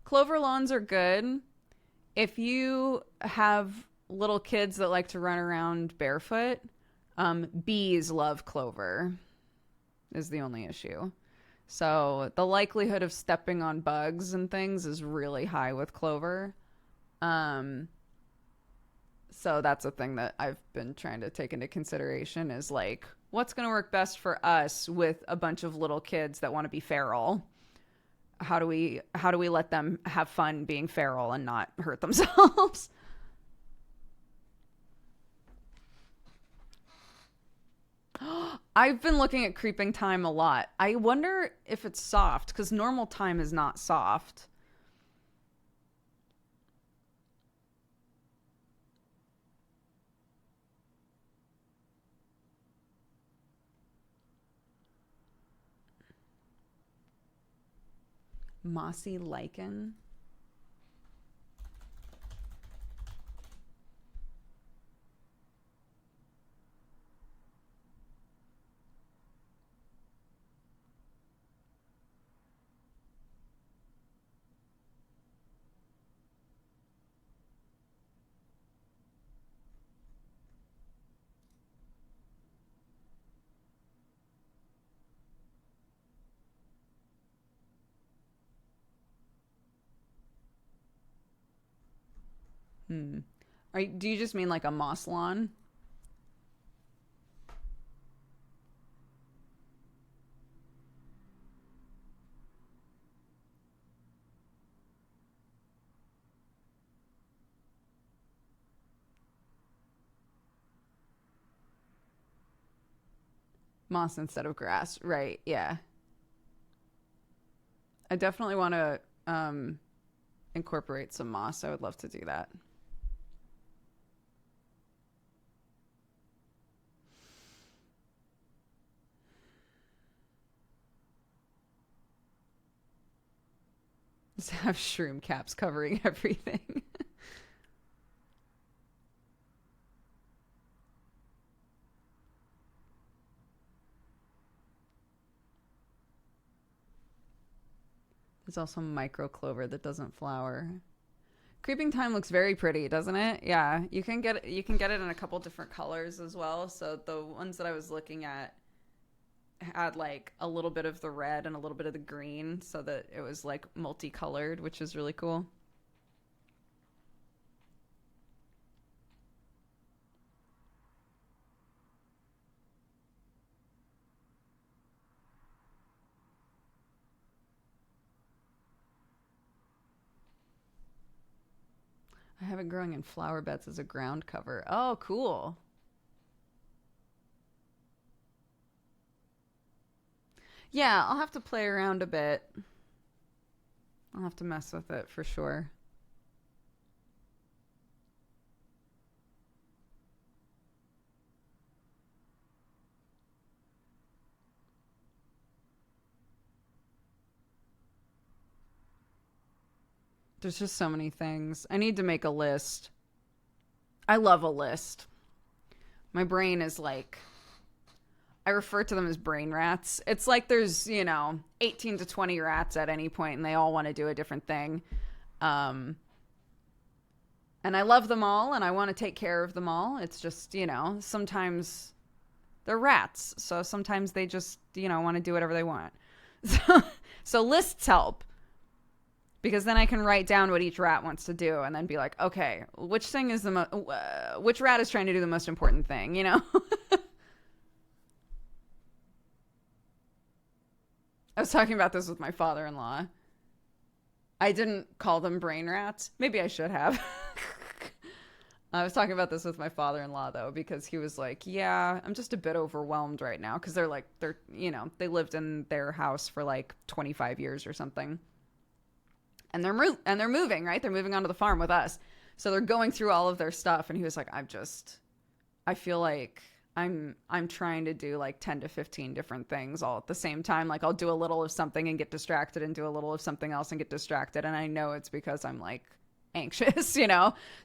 Clover lawns are good. If you have little kids that like to run around barefoot, bees love clover is the only issue. So the likelihood of stepping on bugs and things is really high with clover. So that's a thing that I've been trying to take into consideration is like, what's going to work best for us with a bunch of little kids that want to be feral? How do we let them have fun being feral and not hurt themselves? I've been looking at creeping time a lot. I wonder if it's soft, because normal time is not soft. Mossy lichen. Do you just mean like a moss lawn? Moss instead of grass, right? Yeah. I definitely want to incorporate some moss. I would love to do that. Just have shroom caps covering everything. There's also micro clover that doesn't flower. Creeping Thyme looks very pretty, doesn't it? Yeah, you can get it in a couple different colors as well. So the ones that I was looking at had like a little bit of the red and a little bit of the green, so that it was like multicolored, which is really cool. I have it growing in flower beds as a ground cover. Oh, cool. Yeah, I'll have to play around a bit. I'll have to mess with it for sure. There's just so many things. I need to make a list. I love a list. My brain is like, I refer to them as brain rats. It's like there's, 18 to 20 rats at any point and they all want to do a different thing. And I love them all and I want to take care of them all. It's just, sometimes they're rats. So sometimes they just, want to do whatever they want. So lists help. Because then I can write down what each rat wants to do and then be like, okay, which thing is which rat is trying to do the most important thing, I was talking about this with my father-in-law. I didn't call them brain rats. Maybe I should have. I was talking about this with my father-in-law though, because he was like, yeah, I'm just a bit overwhelmed right now. Cause they're they lived in their house for like 25 years or something. And they're moving, right? They're moving onto the farm with us. So they're going through all of their stuff. And he was like, I feel like I'm trying to do like 10 to 15 different things all at the same time. Like I'll do a little of something and get distracted and do a little of something else and get distracted. And I know it's because I'm like anxious,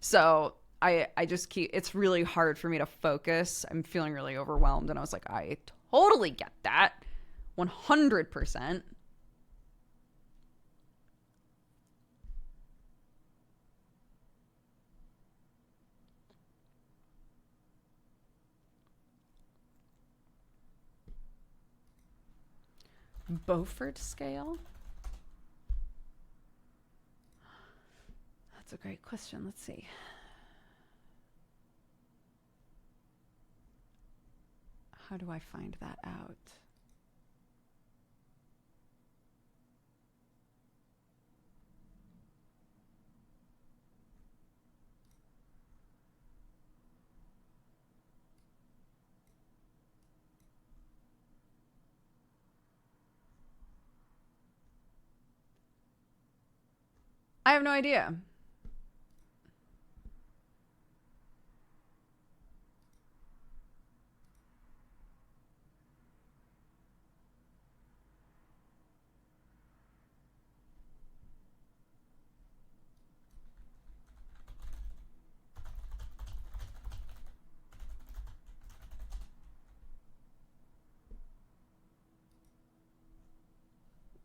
So I just it's really hard for me to focus. I'm feeling really overwhelmed. And I was like, I totally get that. 100%. Beaufort scale? That's a great question. Let's see. How do I find that out? I have no idea.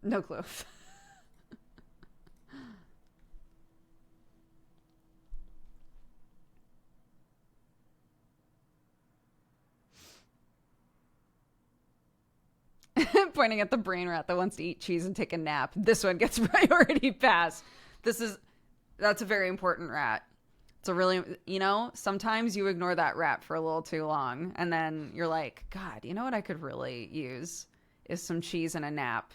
No clue. Pointing at the brain rat that wants to eat cheese and take a nap. This one gets priority pass. That's a very important rat. It's a really, you know, sometimes you ignore that rat for a little too long, and then you're like, God, you know what I could really use is some cheese and a nap.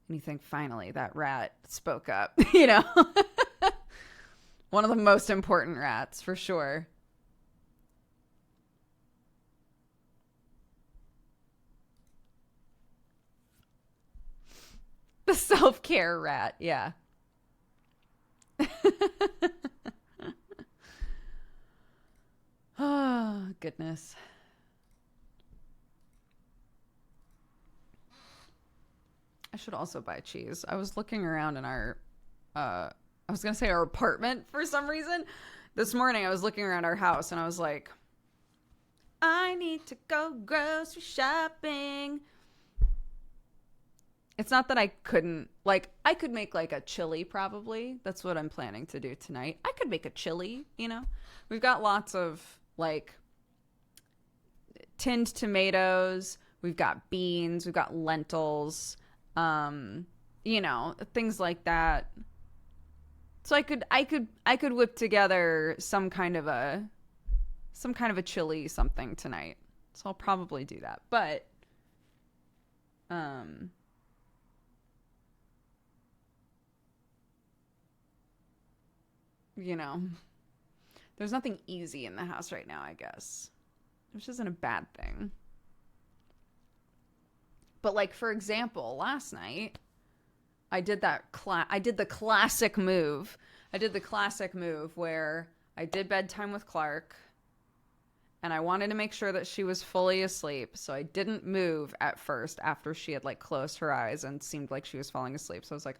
And you think, finally, that rat spoke up, you know? One of the most important rats, for sure. The self-care rat, yeah. Oh, goodness. I should also buy cheese. I was looking around in our, I was going to say our apartment for some reason. This morning I was looking around our house and I was like, I need to go grocery shopping. It's not that I couldn't, like, I could make like a chili probably. That's what I'm planning to do tonight. I could make a chili, you know? We've got lots of like tinned tomatoes. We've got beans. We've got lentils. You know, things like that. So I could whip together some kind of a chili something tonight. So I'll probably do that. But you know, there's nothing easy in the house right now, I guess. Which isn't a bad thing. But like, for example, last night I did the classic move. I did the classic move where I did bedtime with Clark and I wanted to make sure that she was fully asleep. So I didn't move at first after she had like closed her eyes and seemed like she was falling asleep. So I was like,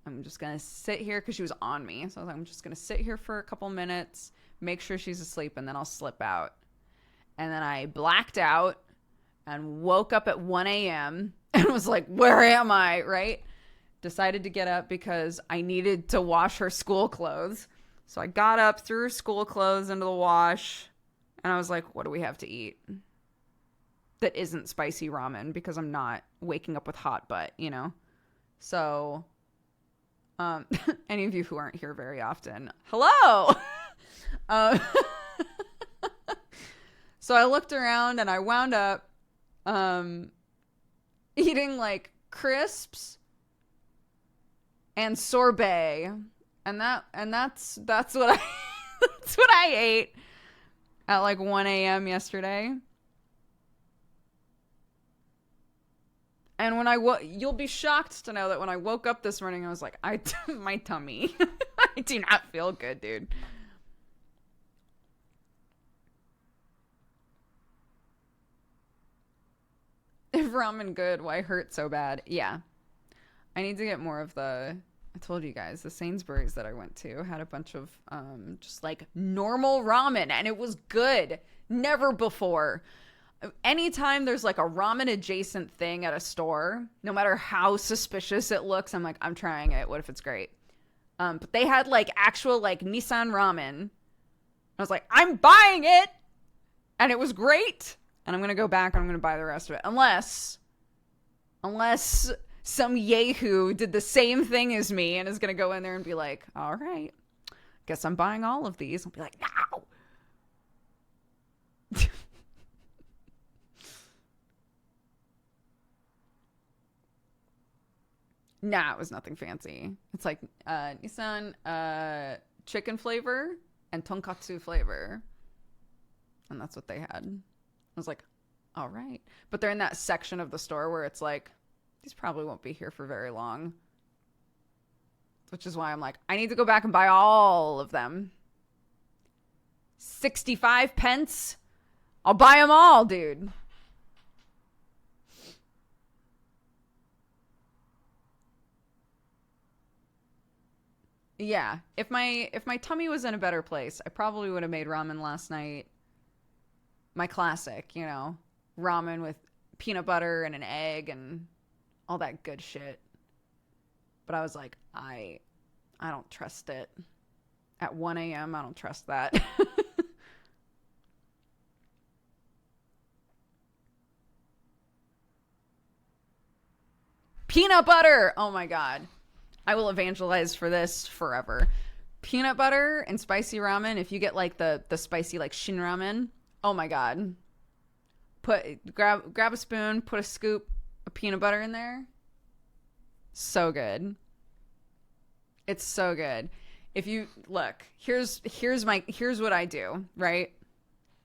I'm just going to sit here because she was on me. So I was like, I'm just going to sit here for a couple minutes, make sure she's asleep, and then I'll slip out. And then I blacked out and woke up at 1 a.m. and was like, where am I, right? Decided to get up because I needed to wash her school clothes. So I got up, threw her school clothes into the wash, and I was like, what do we have to eat that isn't spicy ramen? Because I'm not waking up with hot butt, you know? So... any of you who aren't here very often, hello. So I looked around and I wound up eating like crisps and sorbet, and that's what I that's what I ate at like 1 a.m. yesterday. And when you'll be shocked to know that when I woke up this morning, I was like, my tummy, I do not feel good, dude. If ramen good, why hurt so bad? Yeah. I need to get more of I told you guys, the Sainsbury's that I went to had a bunch of just like normal ramen, and it was good. Never before. Anytime there's like a ramen adjacent thing at a store, no matter how suspicious it looks, I'm like, I'm trying it. What if it's great? But they had like actual like Nissan ramen. I was like, I'm buying it. And it was great. And I'm going to go back and I'm going to buy the rest of it. Unless some yahoo did the same thing as me and is going to go in there and be like, all right, guess I'm buying all of these. I'll be like, no. Nah, it was nothing fancy. It's like Nissan chicken flavor and tonkatsu flavor. And that's what they had. I was like, all right. But they're in that section of the store where it's like, these probably won't be here for very long. Which is why I'm like, I need to go back and buy all of them. 65 pence? I'll buy them all, dude. Yeah, if my tummy was in a better place, I probably would have made ramen last night. My classic, you know, ramen with peanut butter and an egg and all that good shit. But I was like, I don't trust it. At 1 a.m., I don't trust that. Peanut butter! Oh my god. I will evangelize for this forever. peanut butter and spicy ramen. If you get like the spicy like shin ramen, oh my god. Grab a spoon, put a scoop of peanut butter in there. So good. It's so good. If you look, here's what I do, right?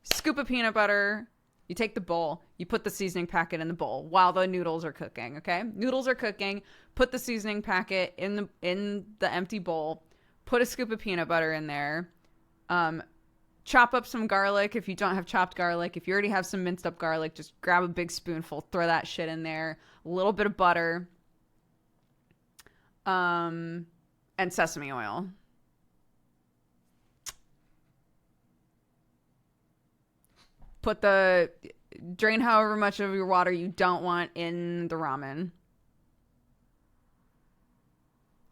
Scoop of peanut butter, you take the bowl, you put the seasoning packet in the bowl while the noodles are cooking, okay? Noodles are cooking, put the seasoning packet in the empty bowl, put a scoop of peanut butter in there. Chop up some garlic if you don't have chopped garlic. If you already have some minced up garlic, just grab a big spoonful, throw that shit in there. A little bit of butter. And sesame oil. Drain however much of your water you don't want in the ramen.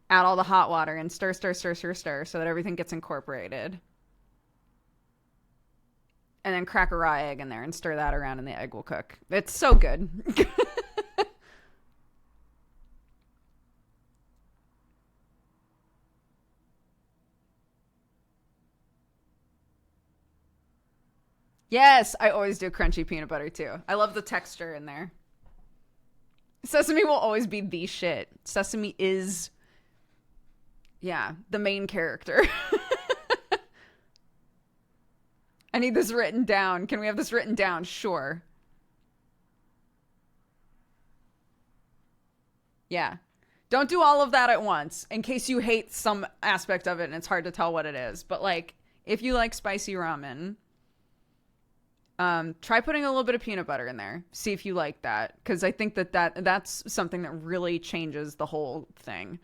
Add all the hot water and stir so that everything gets incorporated. And then crack a raw egg in there and stir that around and the egg will cook. It's so good. Yes, I always do crunchy peanut butter too. I love the texture in there. Sesame will always be the shit. Sesame is, yeah, the main character. I need this written down. Can we have this written down? Sure. Yeah. Don't do all of that at once in case you hate some aspect of it and it's hard to tell what it is. But like, if you like spicy ramen, try putting a little bit of peanut butter in there. See if you like that. Because I think that's something that really changes the whole thing.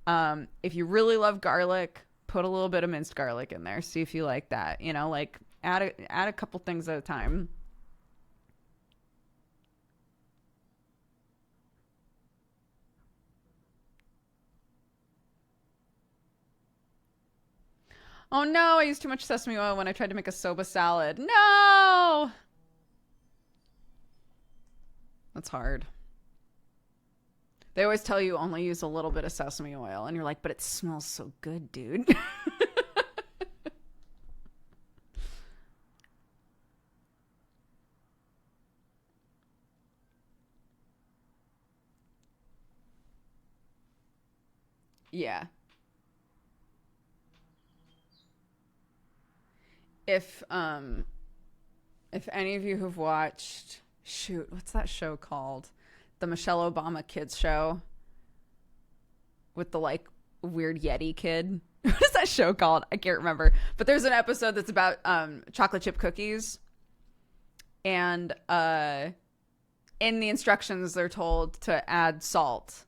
If you really love garlic, put a little bit of minced garlic in there. See if you like that. You know, like add a couple things at a time. Oh no, I used too much sesame oil when I tried to make a soba salad. No! That's hard. They always tell you only use a little bit of sesame oil, and you're like, but it smells so good, dude. Yeah. If any of you have watched, shoot, what's that show called? The Michelle Obama kids show with the like weird Yeti kid. What is that show called? I can't remember. But there's an episode that's about chocolate chip cookies. And in the instructions, they're told to add salt.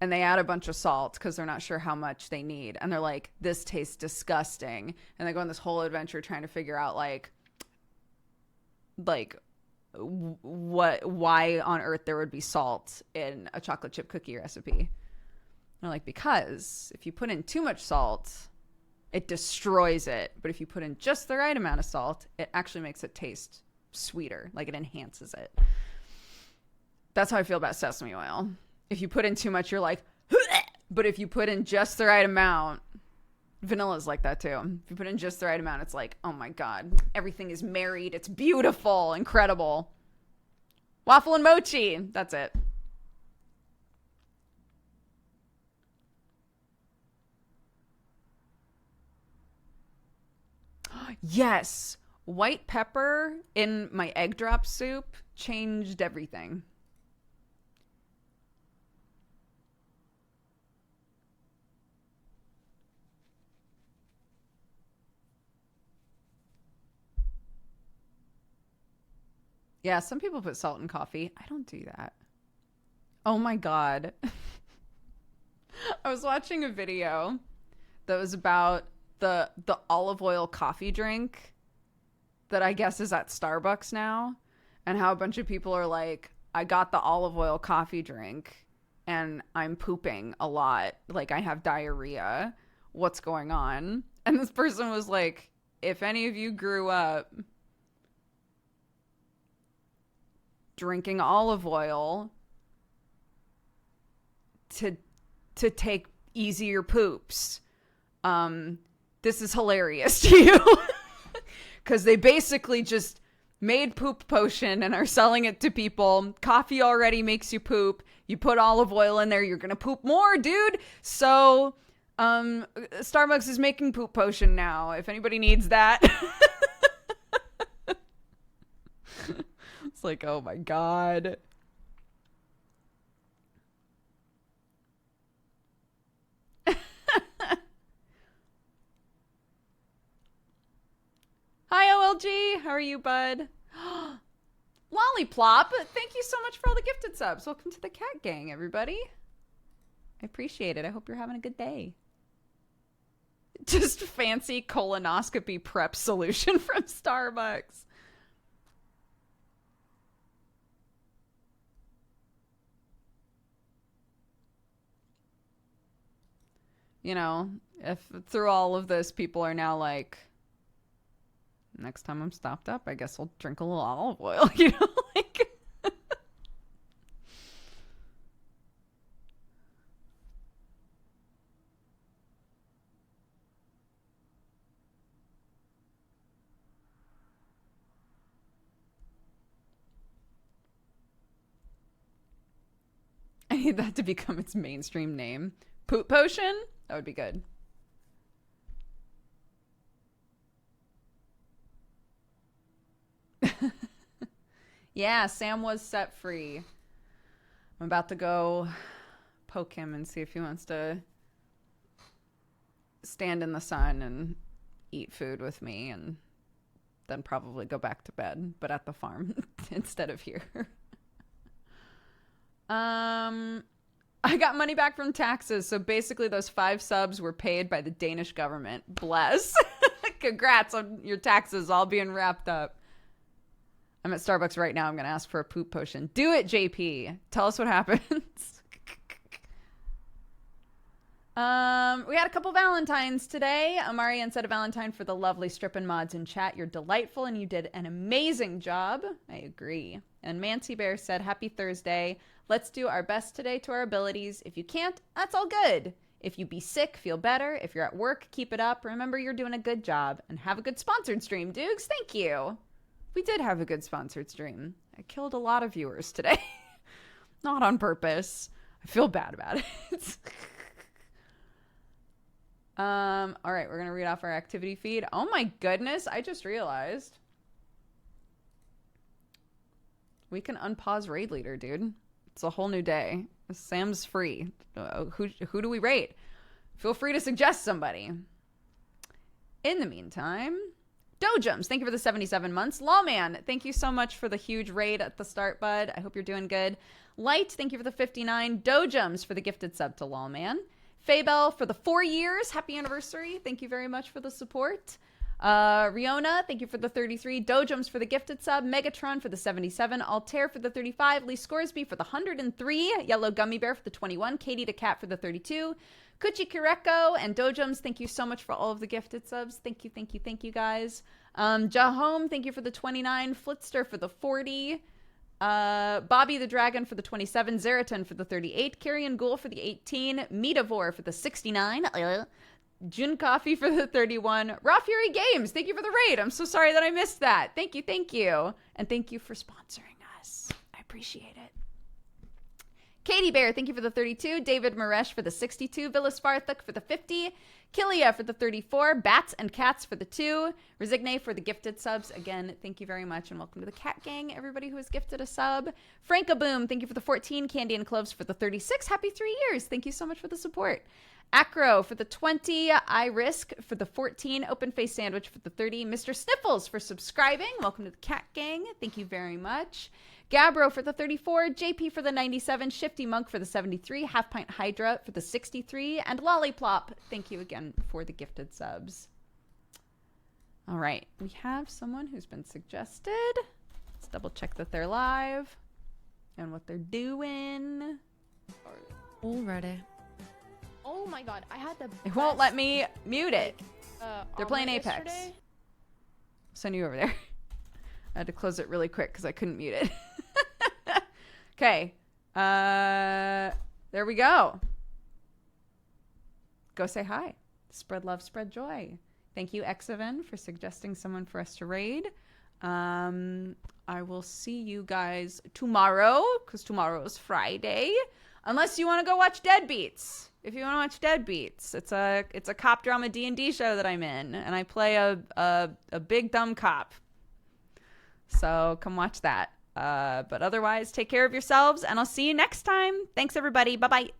And they add a bunch of salt because they're not sure how much they need. And they're like, this tastes disgusting. And they go on this whole adventure trying to figure out why on earth there would be salt in a chocolate chip cookie recipe. And they're like, because if you put in too much salt, it destroys it. But if you put in just the right amount of salt, it actually makes it taste sweeter. Like it enhances it. That's how I feel about sesame oil. If you put in too much, you're like, but if you put in just the right amount, vanilla's like that too. If you put in just the right amount, it's like, oh my God, everything is married. It's beautiful, incredible. Waffle and mochi. That's it. Yes. White pepper in my egg drop soup changed everything. Yeah, some people put salt in coffee. I don't do that. Oh my God. I was watching a video that was about the olive oil coffee drink that I guess is at Starbucks now, and how a bunch of people are like, I got the olive oil coffee drink and I'm pooping a lot. Like I have diarrhea. What's going on? And this person was like, if any of you grew up drinking olive oil to take easier poops, this is hilarious to you. Because they basically just made poop potion and are selling it to people. Coffee already makes you poop. You put olive oil in there, you're gonna poop more, dude. So, Starbucks is making poop potion now, if anybody needs that. It's like, oh my god. Hi, OLG. How are you, bud? Lollyplop, thank you so much for all the gifted subs. Welcome to the Cat Gang, everybody. I appreciate it. I hope you're having a good day. Just fancy colonoscopy prep solution from Starbucks. You know, if through all of this, people are now like, next time I'm stopped up, I guess I'll drink a little olive oil, you know, like. I need that to become its mainstream name. Poop potion? That would be good. Yeah, Sam was set free. I'm about to go poke him and see if he wants to stand in the sun and eat food with me, and then probably go back to bed, but at the farm instead of here. I got money back from taxes, so basically those 5 subs were paid by the Danish government. Bless. Congrats on your taxes all being wrapped up. I'm at Starbucks right now. I'm going to ask for a poop potion. Do it, JP. Tell us what happens. We had a couple Valentines today. Amari said a Valentine for the lovely strippin' mods in chat. You're delightful and you did an amazing job. I agree. And Mancy Bear said, happy Thursday. Let's do our best today to our abilities. If you can't, that's all good. If you be sick, feel better. If you're at work, keep it up. Remember, you're doing a good job. And have a good sponsored stream, Dukes. Thank you. We did have a good sponsored stream. I killed a lot of viewers today. Not on purpose. I feel bad about it. All right, we're going to read off our activity feed. Oh my goodness, I just realized. We can unpause Raid Leader, dude. It's a whole new day. Sam's free. Who do we rate? Feel free to suggest somebody. In the meantime, Dojums, thank you for the 77 months. Lawman, thank you so much for the huge raid at the start, bud. I hope you're doing good. Light, thank you for the 59. Dojums for the gifted sub to Lawman. Faybell for the 4 years. Happy anniversary. Thank you very much for the support. Riona, thank you for the 33. Dojums for the gifted sub. Megatron for the 77. Altair for the 35. Lee Scoresby for the 103. Yellow Gummy Bear for the 21. Katie the Cat for the 32. Kuchi Kireko and Dojums, thank you so much for all of the gifted subs. Thank you, guys. Jahome, thank you for the 29. Flitster for the 40. Bobby the Dragon for the 27. Zeraton for the 38. Carrion Ghoul for the 18. Metavore for the 69. Jun Coffee for the 31. Raw Fury Games, thank you for the raid. I'm so sorry that I missed that. Thank you. And thank you for sponsoring us. I appreciate it. Katie Bear, thank you for the 32. David Maresh for the 62. Villas Farthuk for the 50. Kilia for the 34. Bats and Cats for the 2. Resigne for the gifted subs. Again, thank you very much and welcome to the Cat Gang, everybody who has gifted a sub. Franka Boom, thank you for the 14. Candy and Cloves for the 36. Happy 3 years. Thank you so much for the support. Acro for the 20. I Risk for the 14. Open Face Sandwich for the 30. Mr. Sniffles for subscribing. Welcome to the Cat Gang. Thank you very much. Gabro for the 34, JP for the 97, Shifty Monk for the 73, Half Pint Hydra for the 63, and Lollyplop, thank you again for the gifted subs. All right, we have someone who's been suggested. Let's double check that they're live and what they're doing. Already. Oh my god, I had the It won't let me mute it. They're playing omelet Apex. yesterday. Send you over there. I had to close it really quick because I couldn't mute it. Okay. There we go. Go say hi. Spread love, spread joy. Thank you, Exaven, for suggesting someone for us to raid. I will see you guys tomorrow, because tomorrow is Friday. Unless you want to go watch Deadbeats. If you want to watch Deadbeats, it's a cop drama D&D show that I'm in, and I play a big dumb cop. So come watch that. But otherwise, take care of yourselves, and I'll see you next time. Thanks, everybody. Bye-bye.